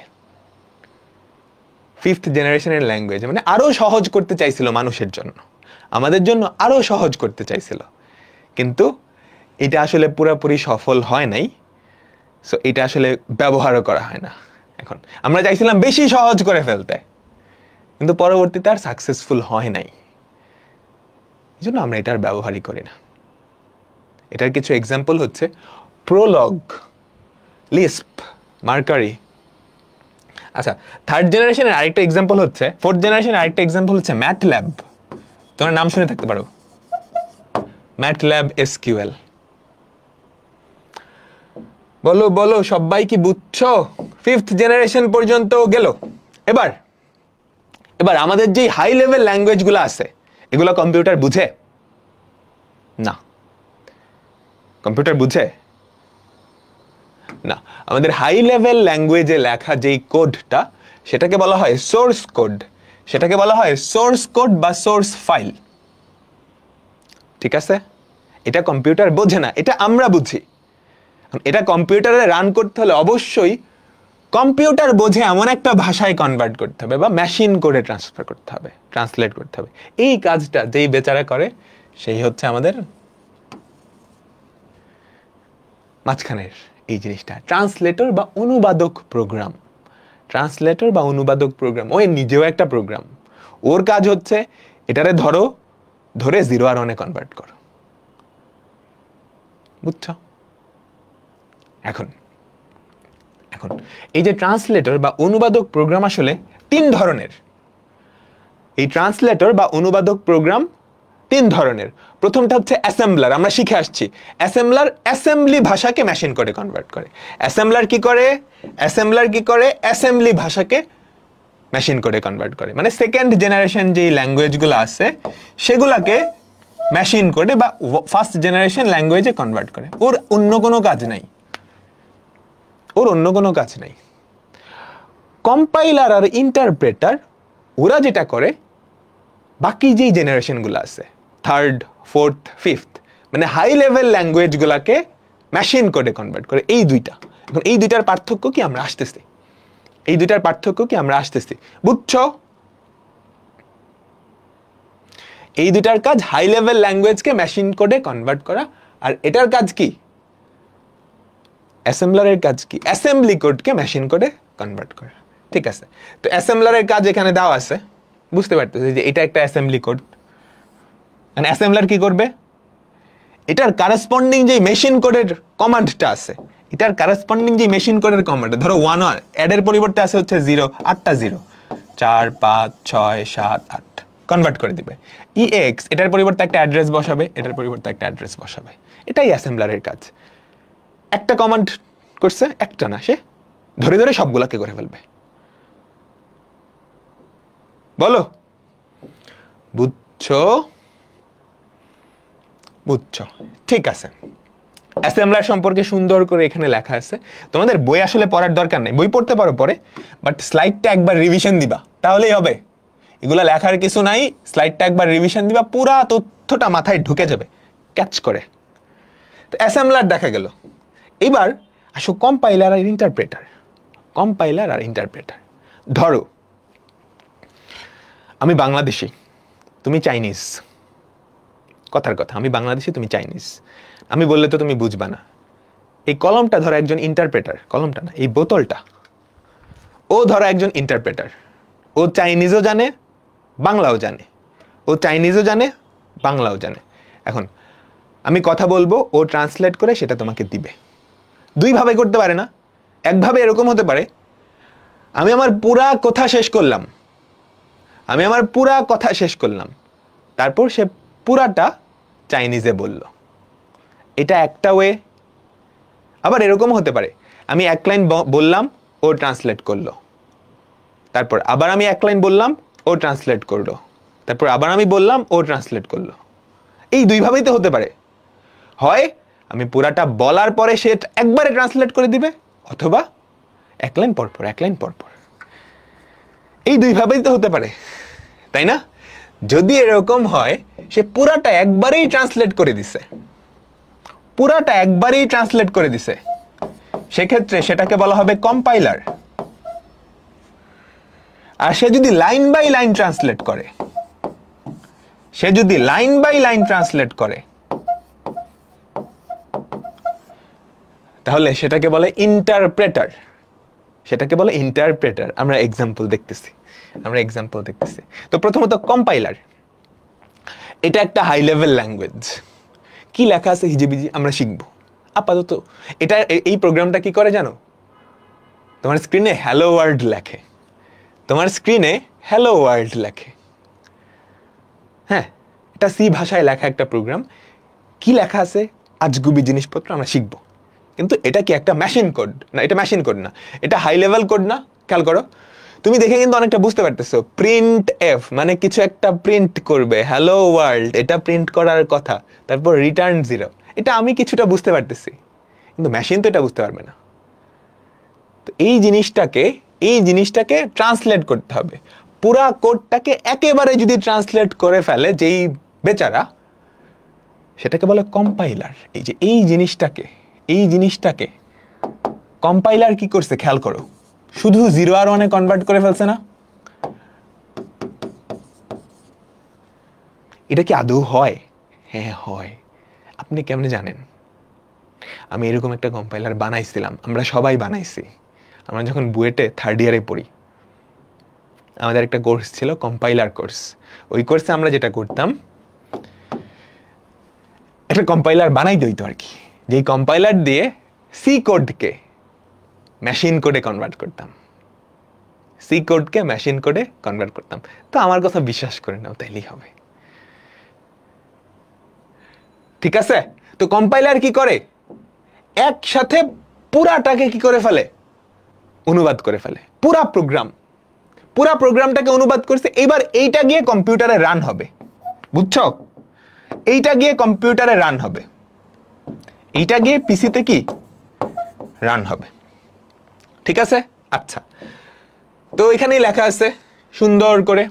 5th জেনারেশনের ল্যাঙ্গুয়েজ মানে আরো সহজ করতে চাইছিল মানুষের জন্য, আমাদের জন্য আরো সহজ করতে চাইছিল, কিন্তু এটা আসলে পুরোপুরি সফল হয় নাই। সো এটা আসলে ব্যবহারও করা হয় না। এখন আমরা চাইছিলাম বেশি সহজ করে ফেলতে, কিন্তু পরবর্তীতে আর সাকসেসফুল হয় নাই, এই জন্য আমরা এটার ব্যবহারই করি না। এটার কিছু এক্সাম্পল হচ্ছে প্রোলগ, লিস্প, মার্কারি। আচ্ছা, 3rd জেনারেশনের আরেকটা এক্সাম্পল হচ্ছে, 4th জেনারেশনের আরেকটা এক্সাম্পল হচ্ছে ম্যাটল্যাব। তোমার নাম শুনে থাকতে পারো, ম্যাটল্যাব এসকিউএল। বলো বলো সবাই কি বুঝছো? 5th জেনারেশন পর্যন্ত গেল। এবার আমাদের যে হাই লেভেল ল্যাঙ্গুয়েজগুলো আছে, এগুলো কম্পিউটার বুঝে না? কম্পিউটার বুঝে না। আমাদের হাই লেভেল ল্যাঙ্গুয়েজে লেখা যেই কোডটা, সেটাকে বলা হয় সোর্স কোড, সেটাকে বলা হয় সোর্স কোড বা সোর্স ফাইল। ঠিক আছে? এটা কম্পিউটার বোঝে না, এটা আমরা বুঝি। এটা কম্পিউটারে রান করতে হলে অবশ্যই কম্পিউটার বোঝে এমন একটা ভাষায় কনভার্ট করতে হবে বা মেশিন করে ট্রান্সলেট করতে হবে। এই কাজটা যেই বেচারা করে সেই হচ্ছে আমাদের মাঝখানের এই জিনিসটা, ট্রান্সলেটর বা অনুবাদক প্রোগ্রাম। ও নিজেও একটা প্রোগ্রাম। ওর কাজ হচ্ছে এটারে ধরে 0 আর 1 কনভার্ট করো। বুঝছো? এখন এই যে ট্রান্সলেটর বা অনুবাদক প্রোগ্রাম আসলে 3 ধরনের। এই ট্রান্সলেটর বা অনুবাদক প্রোগ্রাম 3 ধরনের। প্রথমটা হচ্ছে অ্যাসেম্বলার, আমরা শিখে আসছি। অ্যাসেম্বলার অ্যাসেম্বলি ভাষাকে মেশিন কোডে কনভার্ট করে। অ্যাসেম্বলার কি করে? অ্যাসেম্বলি ভাষাকে মেশিন কোডে কনভার্ট করে। মানে 2nd জেনারেশন যে ল্যাঙ্গুয়েজগুলো আছে সেগুলাকে মেশিন কোডে বা 1st জেনারেশন ল্যাঙ্গুয়েজে কনভার্ট করে। ওর অন্য কোনো কাজ নাই। কম্পাইলার আর ইন্টারপ্রেটার ওরা যেটা করে, বাকি যেই জেনারেশনগুলো আছে 3rd, 4th, 5th, মানে হাই লেভেল ল্যাঙ্গুয়েজগুলোকে মেশিন কোডে কনভার্ট করে। এই দুইটা। এখন এই দুইটার পার্থক্য কি আমরা আসতেছি। বুঝছো? এই দুইটার কাজ হাই লেভেল ল্যাঙ্গুয়েজকে মেশিন কোডে কনভার্ট করা, আর এটার কাজ কি? অ্যাসেম্বলারের কাজ কি? অ্যাসেম্বলি কোডকে মেশিন কোডে কনভার্ট করা। ঠিক আছে, তো অ্যাসেম্বলারের কাজ এখানে দেওয়া আছে, বুঝতে পারতেছি যে এটা একটা অ্যাসেম্বলি কোড। মানে অ্যাসেম্বলার কি করবে, এটার কারেসপন্ডিং যে মেশিন কোডের কমান্ডটা আছে, এটার কারেসপন্ডিং যে মেশিন কোডের কমান্ড, ধরো 1 অ্যাড এর পরিবর্তে আছে হচ্ছে 0, 8টা 0, 4 5 6 7 8 কনভার্ট করে দিবে। ex এটার পরিবর্তে একটা অ্যাড্রেস বসাবে, এটার পরিবর্তে একটা অ্যাড্রেস বসাবে। এটাই অ্যাসেম্বলারের কাজ। একটা কমান্ড করছে, একটা না, সে ধরে ধরে সবগুলাকে করে ফেলবে। বলো বুঝছো? বুঝছো, ঠিক আছে। অ্যাসেম্বলার সম্পর্কে সুন্দর করে এখানে লেখা আছে। তোমাদের বই আসলে পড়ার দরকার নেই, বই পড়তে পারো পরে, বাট স্লাইডটা একবার রিভিশন দিবা, তাহলেই হবে। এগুলা লেখার কিছু নাই, স্লাইডটা একবার রিভিশন দিবা, পুরা তথ্যটা মাথায় ঢুকে যাবে ক্যাচ করে। তো অ্যাসেম্বলার দেখা গেল। এবার আসো কম্পাইলার আর ইন্টারপ্রেটার। কম্পাইলার আর ইন্টারপ্রেটার, ধরো আমি বাংলাদেশি, তুমি চাইনিজ, কথার কথা, আমি বাংলাদেশি তুমি চাইনিজ, আমি বললে তো তুমি বুঝবা না। এই কলমটা ধরো একজন ইন্টারপ্রেটার, কলমটা না, এই বোতলটা, ও ধরো একজন ইন্টারপ্রেটার, ও চাইনিজও জানে বাংলাও জানে, ও চাইনিজও জানে বাংলাও জানে। এখন আমি কথা বলবো, ও ট্রান্সলেট করে সেটা তোমাকে দিবে। দুইভাবে করতে পারে না, একভাবে এরকম হতে পারে, আমি আমার পুরা কথা শেষ করলাম, তারপর সে পুরাটা চাইনিজে বলল, এটা একটা ওয়ে। আবার এরকম হতে পারে, আমি এক লাইন বললাম, ও ট্রান্সলেট করলো, তারপর আবার আমি এক লাইন বললাম, ও ট্রান্সলেট করলো, তারপর আবার আমি বললাম, ও ট্রান্সলেট করলো। এই দুইভাবেই তো হতে পারে, হয় আমি পুরাটা বলার পরে সে একবারে ট্রান্সলেট করে দিবে, অথবা এক লাইন পরপর, এক লাইন পরপর। এই দুইভাবেই তো হতে পারে, তাই না? যদি এরকম হয় সে পুরাটা একবারেই ট্রান্সলেট করে দিছে, পুরাটা একবারেই ট্রান্সলেট করে দিছে, সেক্ষেত্রে সেটাকে বলা হবে কম্পাইলার। আর সে যদি লাইন বাই লাইন ট্রান্সলেট করে, তাহলে সেটাকে বলে ইন্টারপ্রেটার। আমরা এক্সাম্পল দেখতেছি। তো প্রথমত কম্পাইলার, এটা একটা হাই লেভেল ল্যাঙ্গুয়েজ। কি লেখা আছে হিজিবিজি আমরা শিখবো আপাতত। এটা এই প্রোগ্রামটা কি করে জানো? তোমার স্ক্রিনে হ্যালো ওয়ার্ল্ড লেখে। হ্যাঁ, এটা সি ভাষায় লেখা একটা প্রোগ্রাম। কি লেখা আছে আজগুবি জিনিসপত্র আমরা শিখবো, কিন্তু এটা কি একটা মেশিন কোড না? এটা মেশিন কোড না, এটা হাই লেভেল কোড না। খেয়াল করো, তুমি দেখে কিন্তু অনেকটা বুঝতে পারতেছো। প্রিন্ট এফ মানে কিছু একটা প্রিন্ট করবে, হ্যালো ওয়ার্ল্ড এটা প্রিন্ট করার কথা, তারপর রিটার্ন 0, এটা আমি কিছুটা বুঝতে পারতেছি, কিন্তু মেশিন তো এটা বুঝতে পারবে না। তো এই জিনিসটাকে ট্রান্সলেট করতে হবে। পুরা কোডটাকে একেবারে যদি ট্রান্সলেট করে ফেলে যেই বেচারা, সেটাকে বলে কম্পাইলার। এই জিনিসটাকে কম্পাইলার কি করছে খেয়াল করো, শুধু 0 আর 1 কনভার্ট করে ফেলছে না? এটা কি আদৌ হয়? হ্যাঁ হয়। আপনি কেমনে জানেন? আমি এরকম একটা কম্পাইলার বানাইছিলাম, আমরা সবাই বানাইছি। আমরা যখন বুয়েটে 3rd ইয়ারে পড়ি, আমাদের একটা কোর্স ছিল কম্পাইলার কোর্স। ওই কোর্সে আমরা যেটা করতাম, একটা কম্পাইলার বানাইতে হইতো আর কি, যেই কম্পাইলার দিয়ে সি কোডকে মেশিন কোডে কনভার্ট করতাম। তো আমার কথা বিশ্বাস করে নাও, তাইলেই হবে। ঠিক আছে? তো কম্পাইলার কি করে? একসাথে পুরাটাকে কি করে ফেলে? অনুবাদ করে ফেলে। পুরা প্রোগ্রামটাকে অনুবাদ করছে। এবার এইটা গিয়ে কম্পিউটারে রান হবে, বুঝছো? এইটা গিয়ে কম্পিউটারে রান হবে, এইটা গিয়ে পিসিতে কি রান হবে। ঠিক আছে? আচ্ছা, তো এখানেই লেখা আছে সুন্দর করে,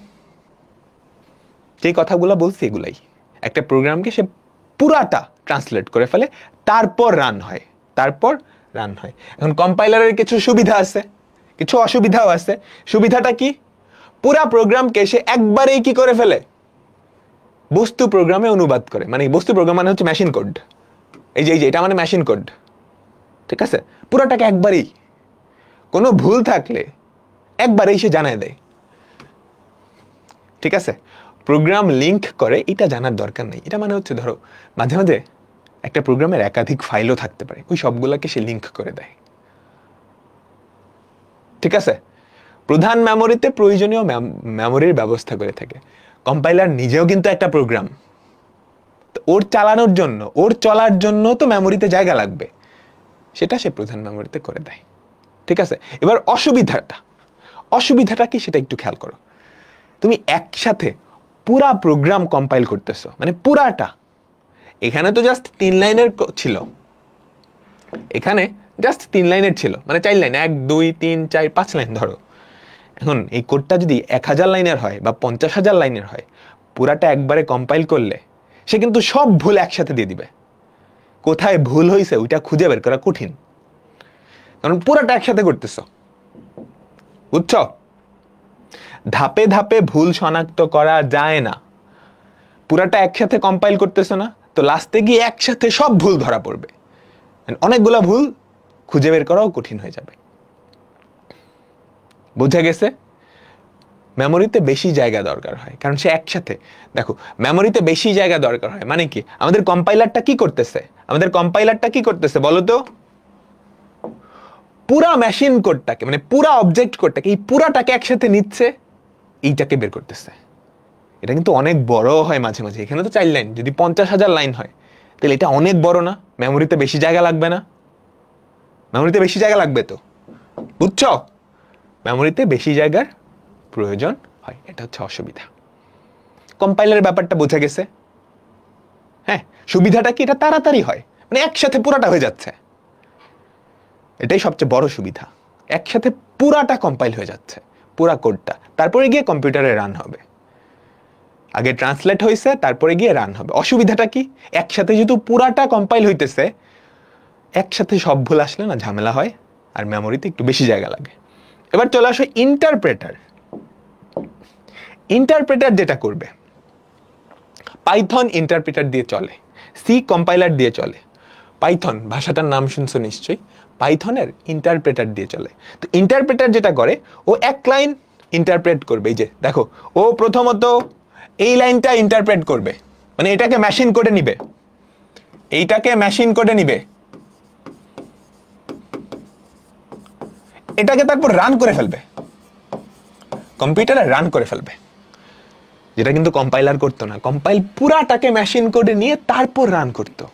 যে কথাগুলো বলছি এগুলাই। একটা প্রোগ্রামকে সে পুরাটা ট্রান্সলেট করে ফেলে, তারপর রান হয়। এখন কম্পাইলারের কিছু সুবিধা আছে, কিছু অসুবিধাও আছে। সুবিধাটা কি? পুরা প্রোগ্রামকে সে একবারেই কি করে ফেলে? বস্তু প্রোগ্রামে অনুবাদ করে। মানে বস্তু প্রোগ্রাম মানে হচ্ছে মেশিন কোড। এই যে এটা মানে মেশিন কোড। ঠিক আছে? পুরাটাকে একবারেই, কোনো ভুল থাকলে একবারে এসে জানায় দেয়। ঠিক আছে, প্রোগ্রাম লিঙ্ক করে এটা জানার দরকার নেই। এটা মানে হচ্ছে ধরো মাঝে মাঝে একটা প্রোগ্রামের একাধিক ফাইলও থাকতে পারে, ওই সবগুলোকে সে লিঙ্ক করে দেয়। ঠিক আছে, প্রধান মেমোরিতে প্রয়োজনীয় মেমোরির ব্যবস্থা করে থাকে। কম্পাইলার নিজেও কিন্তু একটা প্রোগ্রাম, ওর চালানোর জন্য, ওর চলার জন্য তো মেমোরিতে জায়গা লাগবে, সেটা সে প্রধান মেমোরিতে করে দেয়। ঠিক আছে, এবার অসুবিধাটা কি সেটা একটু খেয়াল করো। তুমি একসাথে পুরা প্রোগ্রাম কম্পাইল করতেছো, মানে পুরাটা। এখানে তো জাস্ট 3 লাইনের ছিল, এখানে জাস্ট 3 লাইনের ছিল, মানে 4 লাইন, 1 2 3 4 5 লাইন ধরো। এখন এই কোডটা যদি 1000 লাইনের হয় বা 50,000 লাইনের হয়, পুরাটা একবারে কম্পাইল করলে সে কিন্তু সব ভুল একসাথে দিয়ে দিবে। কোথায় ভুল হয়েছে ওইটা খুঁজে বের করা কঠিন, কারণ পুরাটা একসাথে করতেছো। বুঝছো? ধাপে ধাপে ভুল শনাক্ত করা যায় না। পুরাটা একসাথে কম্পাইল করতেছো না, তো লাস্টে গিয়ে একসাথে সব ভুল ধরা পড়বে, অনেকগুলা ভুল খুঁজে বের করাও কঠিন হয়ে যাবে। বোঝা গেছে? মেমোরিতে বেশি জায়গা দরকার হয়, কারণ সে একসাথে, দেখো মেমোরিতে বেশি জায়গা দরকার হয় মানে কি, আমাদের কম্পাইলারটা কি করতেছে বলো তো? পুরা মেশিন কোডটাকে, মানে পুরা অবজেক্ট কোডটাকে, এই পুরাটাকে একসাথে নিচ্ছে, এইটাকে বের করতেছে। এটা কিন্তু অনেক বড় হয় মাঝে মাঝে। এখানে তো 4 লাইন, যদি 50,000 লাইন হয় তাহলে এটা অনেক বড় না? মেমোরিতে বেশি জায়গা লাগবে না? মেমোরিতে বেশি জায়গা লাগবে তো, বুঝছো? মেমোরিতে বেশি জায়গার প্রয়োজন হয়, এটা হচ্ছে অসুবিধা। কম্পাইলারের ব্যাপারটা বোঝা গেছে? হ্যাঁ, সুবিধাটা কি, এটা তাড়াতাড়ি হয়, মানে একসাথে পুরাটা হয়ে যাচ্ছে, এটাই সবচেয়ে বড় সুবিধা। একসাথে পুরাটা কম্পাইল হয়ে যাচ্ছে, পুরা কোডটা, তারপরে গিয়ে কম্পিউটারে রান হবে। আগে ট্রান্সলেট হয়েছে, তারপরে গিয়ে রান হবে। অসুবিধাটা কি, একসাথে যেহেতু পুরাটা কম্পাইল হইতেছে, একসাথে সব ভুল আসলে না ঝামেলা হয়, আর মেমোরিতে একটু বেশি জায়গা লাগে। এবার চলে আসো ইন্টারপ্রেটার। ইন্টারপ্রেটার যেটা করবে, পাইথন ইন্টারপ্রেটার দিয়ে চলে, সি কম্পাইলার দিয়ে চলে। পাইথন ভাষাটার নাম শুনছো নিশ্চয়ই, পাইথনের ইন্টারপ্রেটার দিয়ে চলে। তো ইন্টারপ্রেটার যেটা করে, ও এক লাইন ইন্টারপ্রেট করবে। এই যে দেখো, ও প্রথমত এই লাইনটা ইন্টারপ্রেট করবে, মানে এটাকে মেশিন করে নিবে, এইটাকে মেশিন করে নিবে, এটাকে তারপর রান করে ফেলবে, কম্পিউটারে রান করে ফেলবে, যেটা কিন্তু কম্পাইলার করতো না। কম্পাইল পুরাটাকে মেশিন করে নিয়ে তারপর রান করতো।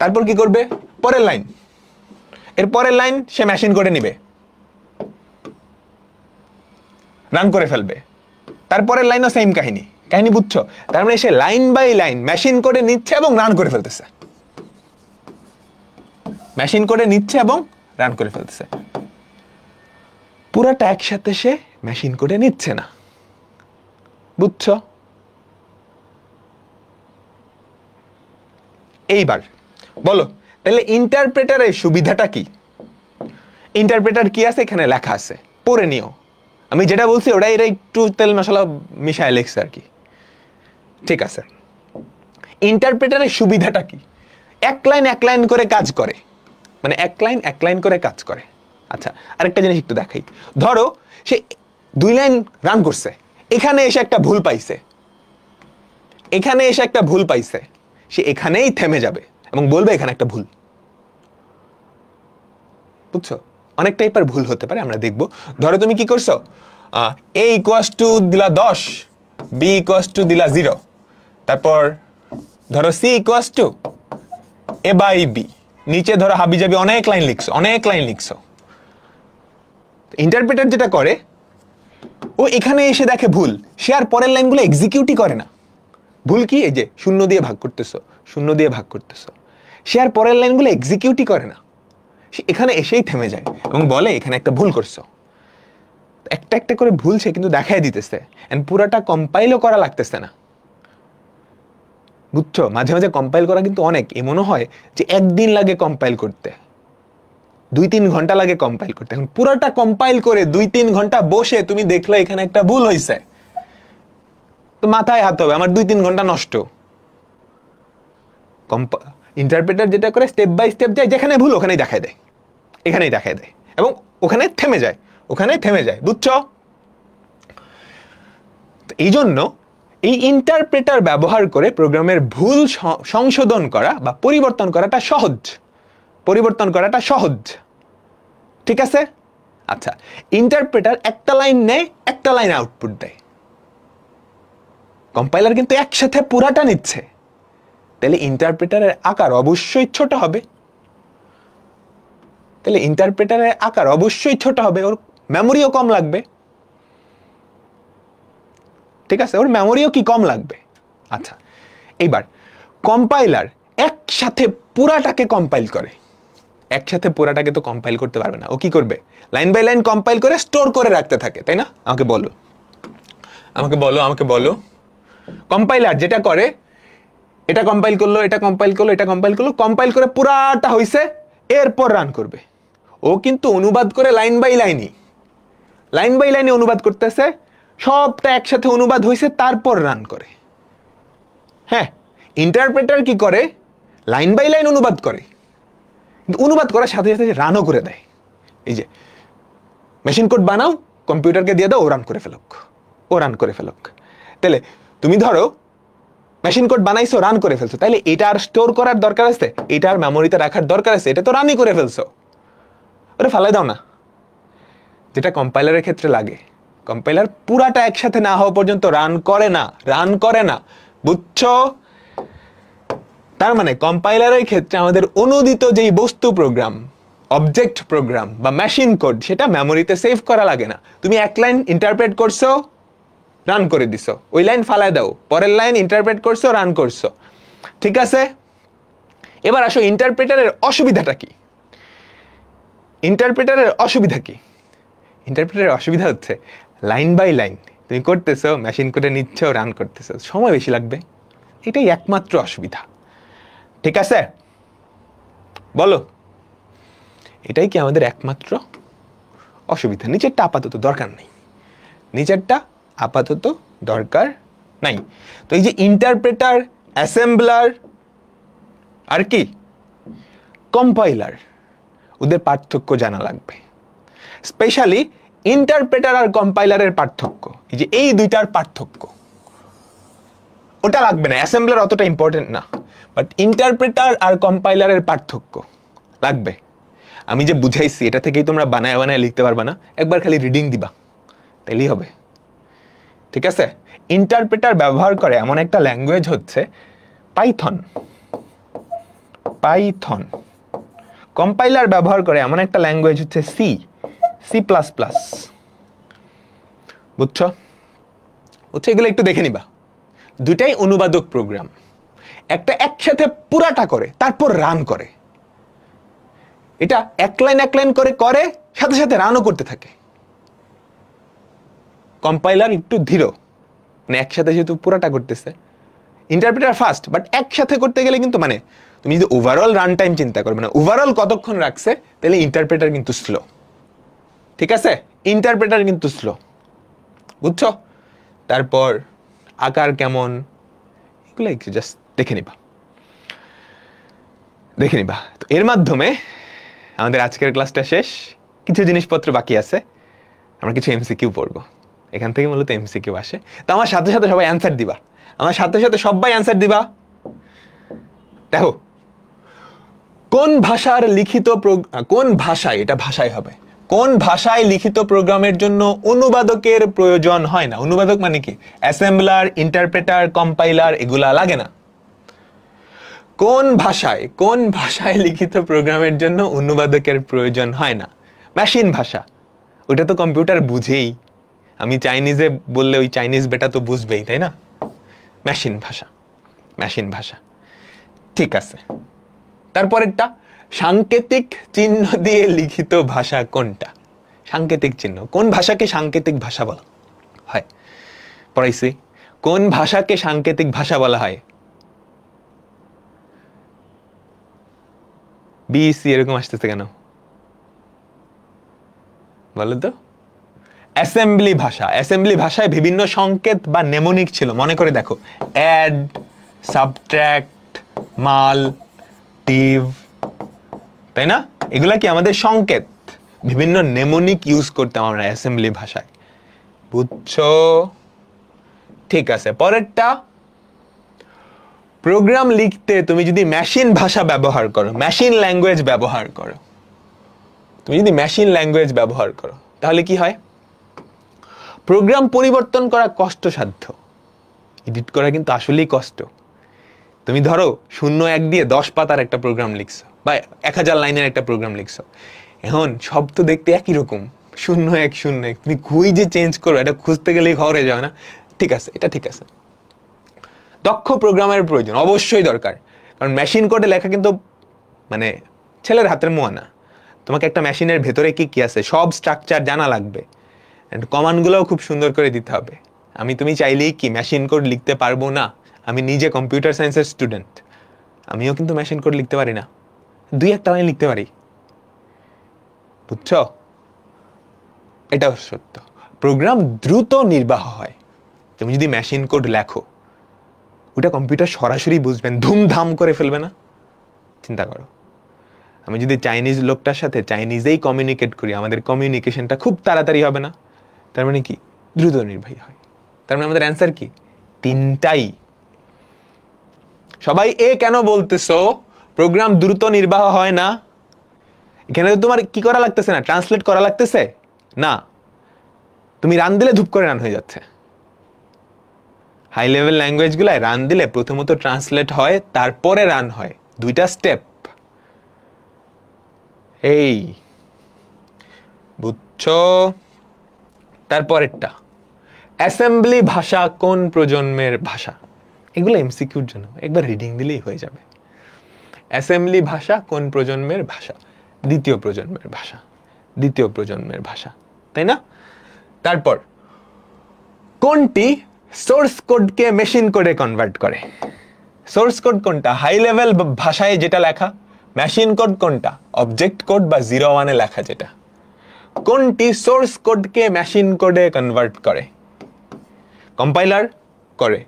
তারপর কি করবে, পরের লাইন, এর পরের লাইন সে মেশিন করে নিবে, রান করে ফেলবে। তারপরের লাইনও সেম কাহিনী। বুঝছো? তার মানে সে লাইন বাই লাইন মেশিন করে নিচ্ছে এবং রান করে ফেলতেছে, মেশিন করে নিচ্ছে এবং রান করে ফেলতেছে। পুরাটা একসাথে সে মেশিন করে নিচ্ছে না। বুঝছো? এইবার বলো তাহলে ইন্টারপ্রেটারের সুবিধাটা কি? ইন্টারপ্রেটার কি আছে এখানে লেখা আছে, পড়ে নিও। আমি যেটা বলছি ওটাই এরা একটু তেল মশলা মিশায় লেখছে আর কি। ঠিক আছে, ইন্টারপ্রেটারের সুবিধাটা কি? এক লাইন করে কাজ করে, মানে এক লাইন করে কাজ করে। আচ্ছা, আরেকটা জিনিস একটু দেখাই। ধরো সে 2 লাইন রান করছে, এখানে এসে একটা ভুল পাইছে, সে এখানেই থেমে যাবে এবং বলবে এখানে একটা ভুল। বুঝছো? অনেক টাইপের ভুল হতে পারে, আমরা দেখবো। ধরো তুমি কি করছো, a = দিলা 10, b = দিলা 0, তারপর ধরো c = a/b, নিচে ধরো হাবিজাবি অনেক লাইন লিখছো। ইন্টারপ্রেটার যেটা করে, ও এখানে এসে দেখে ভুল, সে আর পরের লাইনগুলো এক্সিকিউটই করে না। ভুল কি, এই যে 0 দিয়ে ভাগ করতেছো, সে আর পরের লাইনগুলো এক্সিকিউটই করে না, সে এখানে এসেই থেমে যায় এবং বলে এখানে একটা ভুল করছো। একটা একটা করে ভুল সে কিন্তু দেখাই দিতেছে, এন্ড পুরাটা কম্পাইলও করা লাগতেছে না। বুঝছো? মাঝে মাঝে কম্পাইল করা কিন্তু অনেক, এমনও হয় যে একদিন লাগে কম্পাইল করতে, 2-3 ঘন্টা লাগে কম্পাইল করতে। এখন পুরাটা কম্পাইল করে 2-3 ঘন্টা বসে তুমি দেখলে এখানে একটা ভুল হয়েছে, তো মাথায় হাত হবে, আমার 2-3 ঘন্টা নষ্ট। ইন্টারপ্রেটার যেটা করে, স্টেপ বাই স্টেপ যায়, যেখানে ভুল ওখানেই দেখায় দেয়, এবং ওখানে থেমে যায়, ওখানে থেমে যায়, বুঝছো? এই জন্য এই ইন্টারপ্রেটার ব্যবহার করে প্রোগ্রামের ভুল সংশোধন করা বা পরিবর্তন করাটা সহজ। ঠিক আছে? আচ্ছা, ইন্টারপ্রেটার একটা লাইন নেয়, একটা লাইন আউটপুট দেয়। কম্পাইলার কিন্তু একসাথে পুরাটা নিচ্ছে, তাহলে ইন্টারপ্রেটারের আকার অবশ্যই ছোট হবে। ওর মেমোরিও কম লাগবে। ঠিক আছে, ওর মেমোরিও কি কম লাগবে। আচ্ছা, এইবার কম্পাইলার একসাথে পুরাটাকে কম্পাইল করে। একসাথে পুরাটাকে তো কম্পাইল করতে পারবে না। ও কি করবে? লাইন বাই লাইন কম্পাইল করে স্টোর করে রাখতে থাকে, তাই না? আমাকে বলো কম্পাইলার যেটা করে, এটা কম্পাইল করলো, কম্পাইল করে পুরাটা হইছে, এরপর রান করবে। ও কিন্তু অনুবাদ করে লাইন বাই লাইনে অনুবাদ করতেছে, সবটা একসাথে অনুবাদ হইছে, তারপর রান করে। হ্যাঁ, ইন্টারপ্রেটার কি করে? লাইন বাই লাইন অনুবাদ করে, অনুবাদ করার সাথে সাথে রানও করে দেয়। এই যে মেশিন কোড বানাও, কম্পিউটারকে দিয়ে দাও, ও রান করে ফেলুক। তাহলে তুমি ধরো মেশিন কোড বানাইছো, রান করে ফেলছো, তাহলে এটা আর স্টোর করার দরকার আছে? এটা আর মেমোরিতে রাখার দরকার আছে? এটা তো রানই করে ফেলছো, ওটা ফালাই দাও না। যেটা কম্পাইলারের ক্ষেত্রে লাগে, কম্পাইলার পুরাটা একসাথে না হওয়া পর্যন্ত রান করে না, বুঝছো? তার মানে কম্পাইলারের ক্ষেত্রে আমাদের অনুদিত যেই বস্তু প্রোগ্রাম, অবজেক্ট প্রোগ্রাম বা মেশিন কোড, সেটা মেমোরিতে সেভ করা লাগে না। তুমি এক লাইন ইন্টারপ্রেট করছো, রান করে দিছো, ওই লাইন ফালাই দাও, পরের লাইন ইন্টারপ্রেট করছো, রান করছো। ঠিক আছে, এবার আসো ইন্টারপ্রেটারের অসুবিধাটা কি? ইন্টারপ্রেটারের অসুবিধা হচ্ছে লাইন বাই লাইন তুমি করতেছো, মেশিন কোডে নিচ্ছ, রান করতেছো, সময় বেশি লাগবে। এটাই একমাত্র অসুবিধা। ঠিক আছে, বলো, এটাই কি আমাদের একমাত্র অসুবিধা? নিচেরটা আপাতত দরকার নাই। তো এই যে ইন্টারপ্রেটার, অ্যাসেম্বলার আর কি কম্পাইলার, ওদের পার্থক্য জানা লাগবে। স্পেশালি ইন্টারপ্রেটার আর কম্পাইলারের পার্থক্য, এই যে এই দুইটার পার্থক্য, ওটা লাগবে না, অ্যাসেম্বলার অতটা ইম্পর্টেন্ট না, বাট ইন্টারপ্রেটার আর কম্পাইলারের পার্থক্য লাগবে। আমি যে বুঝাইছি এটা থেকেই তোমরা বানায় লিখতে পারবা না, একবার খালি রিডিং দিবা, তাইলেই হবে। ঠিক আছে, ইন্টারপ্রেটার ব্যবহার করে এমন একটা ল্যাঙ্গুয়েজ হচ্ছে পাইথন। কম্পাইলার ব্যবহার করে এমন একটা ল্যাঙ্গুয়েজ হচ্ছে সি। বুঝছো? এগুলো একটু দেখে নিবা। দুটাই অনুবাদক প্রোগ্রাম, একটা একসাথে পুরাটা করে তারপর রান করে, এটা এক লাইন করে সাথে সাথে রানও করতে থাকে। কম্পাইলার একটু ধীর, মানে একসাথে যেহেতু পুরাটা করতেছে। ইন্টারপ্রেটার ফাস্ট, বাট একসাথে করতে গেলে কিন্তু মানে তুমি যদি ওভারঅল রান টাইম চিন্তা করবে না, ওভারঅল কতক্ষণ রাখছে, তাহলে ইন্টারপ্রেটার কিন্তু স্লো। ঠিক আছে, ইন্টারপ্রেটার কিন্তু স্লো, বুঝছো? তারপর আকার কেমন, এগুলো একটু জাস্ট দেখে নিবা। তো এর মাধ্যমে আমাদের আজকের ক্লাসটা শেষ। কিছু জিনিসপত্র বাকি আছে, আমরা কিছু এমসিকিউ পড়বো। এখান থেকে মূলত এমসিকিউ আসে। তো আমার সাথে সাথে সবাই অ্যান্সার দিবা, দেখো কোন ভাষায় লিখিত প্রোগ্রামের জন্য অনুবাদকের প্রয়োজন হয় না। অনুবাদক মানে কি? অ্যাসেম্বলার, ইন্টারপ্রেটার, কম্পাইলার, এগুলা লাগে না। কোন ভাষায় লিখিত প্রোগ্রামের জন্য অনুবাদকের প্রয়োজন হয় না? মেশিন ভাষা, ওটা তো কম্পিউটার বুঝেই। আমি চাইনিজে বললে ওই চাইনিজ বেটা তো বুঝবেই, তাই না? মেশিন ভাষা। ঠিক আছে, তারপরেরটা সাংকেতিক চিহ্ন দিয়ে লিখিত ভাষা কোনটা? সাংকেতিক চিহ্ন, কোন ভাষাকে সাংকেতিক ভাষা বলা হয়? পড়াইছি, কোন ভাষাকে সাংকেতিক ভাষা বলা হয়? বিসি এরকম আসতেছে কেন বলো তো? অ্যাসেম্বলি ভাষায় বিভিন্ন সংকেত বা নেমোনিক ছিল। মনে করে দেখো, অ্যাড, সাবট্রাক্ট, মাল, ডিভ, তাই না? এগুলা কি আমাদের সংকেত? বিভিন্ন নেমোনিক ইউজ করতাম আমরা অ্যাসেম্বলি ভাষায়, বুঝছো? ঠিক আছে, পরেরটা, প্রোগ্রাম লিখতে তুমি যদি মেশিন ভাষা ব্যবহার করো, মেশিন ল্যাঙ্গুয়েজ ব্যবহার করো, তুমি যদি মেশিন ল্যাঙ্গুয়েজ ব্যবহার করো, তাহলে কি হয়? প্রোগ্রাম পরিবর্তন করা কষ্টসাধ্য, এডিট করা কিন্তু আসলেই কষ্ট। তুমি ধরো 0-1 দিয়ে 10 পাতার একটা প্রোগ্রাম লিখছো, বা 1000 লাইনের একটা প্রোগ্রাম লিখছো, এখন সব তো দেখতে একই রকম, 0-1-0-1, তুমি খুঁজে চেঞ্জ করো, এটা খুঁজতে গেলেই ঘরে যাও না? ঠিক আছে, এটা ঠিক আছে, দক্ষ প্রোগ্রামের প্রয়োজন অবশ্যই দরকার, কারণ মেশিন কোডে লেখা কিন্তু মানে ছেলের হাতের মোয়া না। তোমাকে একটা মেশিনের ভেতরে কি কি আছে সব স্ট্রাকচার জানা লাগবে, কমান্ডগুলোও খুব সুন্দর করে দিতে হবে। তুমি চাইলেই কি মেশিন কোড লিখতে পারবো না? আমি নিজে কম্পিউটার সায়েন্সের স্টুডেন্ট, আমিও কিন্তু মেশিন কোড লিখতে পারি না, 2-1 লাইন লিখতে পারি, বুঝছো? এটাও সত্য, প্রোগ্রাম দ্রুত নির্বাহ হয়। তুমি যদি মেশিন কোড লেখো, ওটা কম্পিউটার সরাসরি বুঝবেন, ধুমধাম করে ফেলবে না? চিন্তা করো, আমি যদি চাইনিজ লোকটার সাথে চাইনিজেই কমিউনিকেট করি, আমাদের কমিউনিকেশনটা খুব তাড়াতাড়ি হবে না? তার মানে কি? দ্রুত নির্বাহী হয়। তার মানে আমাদের অ্যান্সার কি? 3টাই। সবাই এ কেন বলতেছো? প্রোগ্রাম দ্রুত নির্বাহ হয় না? এখানে তো তোমার কি করা লাগতেছে না, ট্রান্সলেট করা লাগতেছে না, তুমি রান দিলে ধূপ করে রান হয়ে যাচ্ছে। হাই লেভেল ল্যাঙ্গুয়েজ গুলায় রান দিলে প্রথমত ট্রান্সলেট হয়, তারপরে রান হয়, 2টা স্টেপ। এই বুঝছো? তারপরেরটা, অ্যাসেম্বলি ভাষা কোন প্রজন্মের ভাষা? এগুলো এমসিকিউর জন্য, একবার রিডিং দিলেই হয়ে যাবে। অ্যাসেম্বলি ভাষা কোন প্রজন্মের ভাষা? 2য় প্রজন্মের ভাষা, 2য় প্রজন্মের ভাষা, তাই না? তারপর কোনটি সোর্স কোডকে মেশিন কোডে কনভার্ট করে? সোর্স কোড কোনটা? হাই লেভেল ভাষায় যেটা লেখা। মেশিন কোড কোনটা? অবজেক্ট কোড বা 0-1 লেখা যেটা। কোনটি সোর্স কোডকে মেশিন কোডে কনভার্ট করে? কম্পাইলার করে,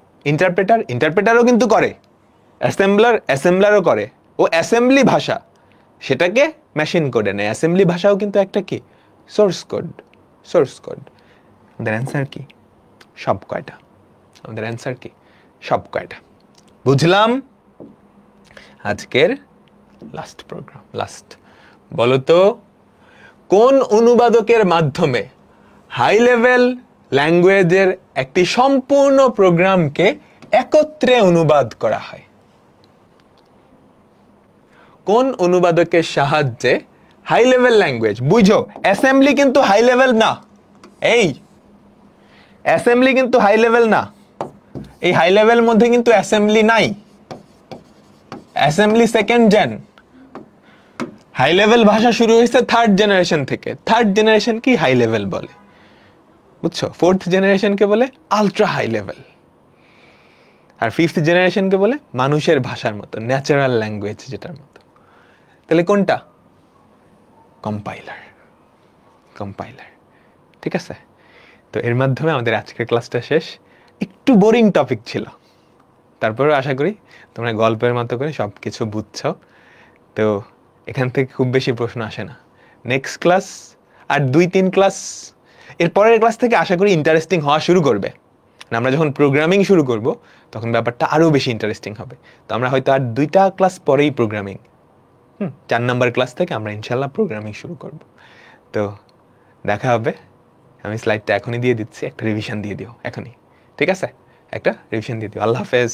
ইন্টারপ্রেটারও কিন্তু করে, অ্যাসেম্বলারও করে। ও অ্যাসেম্বলি ভাষা, সেটাকে মেশিন কোডে নেয়। অ্যাসেম্বলি ভাষাও কিন্তু একটা কি? Source code. Source code. আমাদের অ্যান্সার কি? সব কয়টা। আমাদের অ্যান্সার কি? সব কয়টা। বুঝলাম? আজকের লাস্ট প্রোগ্রাম, লাস্ট। বলো তো, কোন অনুবাদকের মাধ্যমে হাই লেভেল ল্যাঙ্গুয়েজের একটি সম্পূর্ণ প্রোগ্রামকে একত্রে অনুবাদ করা হয়? কোন অনুবাদকের সাহায্যে হাই লেভেল ল্যাঙ্গুয়েজ, বুঝো অ্যাসেম্বলি কিন্তু হাই লেভেল না, এই অ্যাসেম্বলি কিন্তু হাই লেভেল না, এই হাই লেভেল মধ্যে কিন্তু অ্যাসেম্বলি নাই, assembly second gen. High level ভাষা শুরু হয়েছে 3rd জেনারেশন থেকে। 3rd জেনারেশন কি হাই লেভেল বলে, বুঝছো? 4th জেনারেশনকে বলে আলট্রা হাই লেভেল, আর 5th জেনারেশনকে বলে মানুষের ভাষার মতো, ন্যাচারাল ল্যাঙ্গুয়েজ যেটার মতো। তাহলে কোনটা? কম্পাইলার। কম্পাইলার, ঠিক আছে? তো এর মাধ্যমে আমাদের আজকের ক্লাসটা শেষ। একটু বোরিং টপিক ছিল, তারপরেও আশা করি তোমরা গল্পের মতো করে সব কিছু বুঝছো। তো এখান থেকে খুব বেশি প্রশ্ন আসে না। নেক্সট ক্লাস আর 2-3 ক্লাস, এর পরের ক্লাস থেকে আশা করি ইন্টারেস্টিং হওয়া শুরু করবে। আমরা যখন প্রোগ্রামিং শুরু করব তখন ব্যাপারটা আরও বেশি ইন্টারেস্টিং হবে। তো আমরা হয়তো আর 2টা ক্লাস পরেই প্রোগ্রামিং, 4 নাম্বার ক্লাস থেকে আমরা ইনশাল্লাহ প্রোগ্রামিং শুরু করব। তো দেখা হবে। আমি স্লাইডটা এখনই দিয়ে দিচ্ছি, একটা রিভিশন দিয়ে দিও এখনই, ঠিক আছে? একটা রিভিশন দিয়ে দিও। আল্লাহ হাফেজ।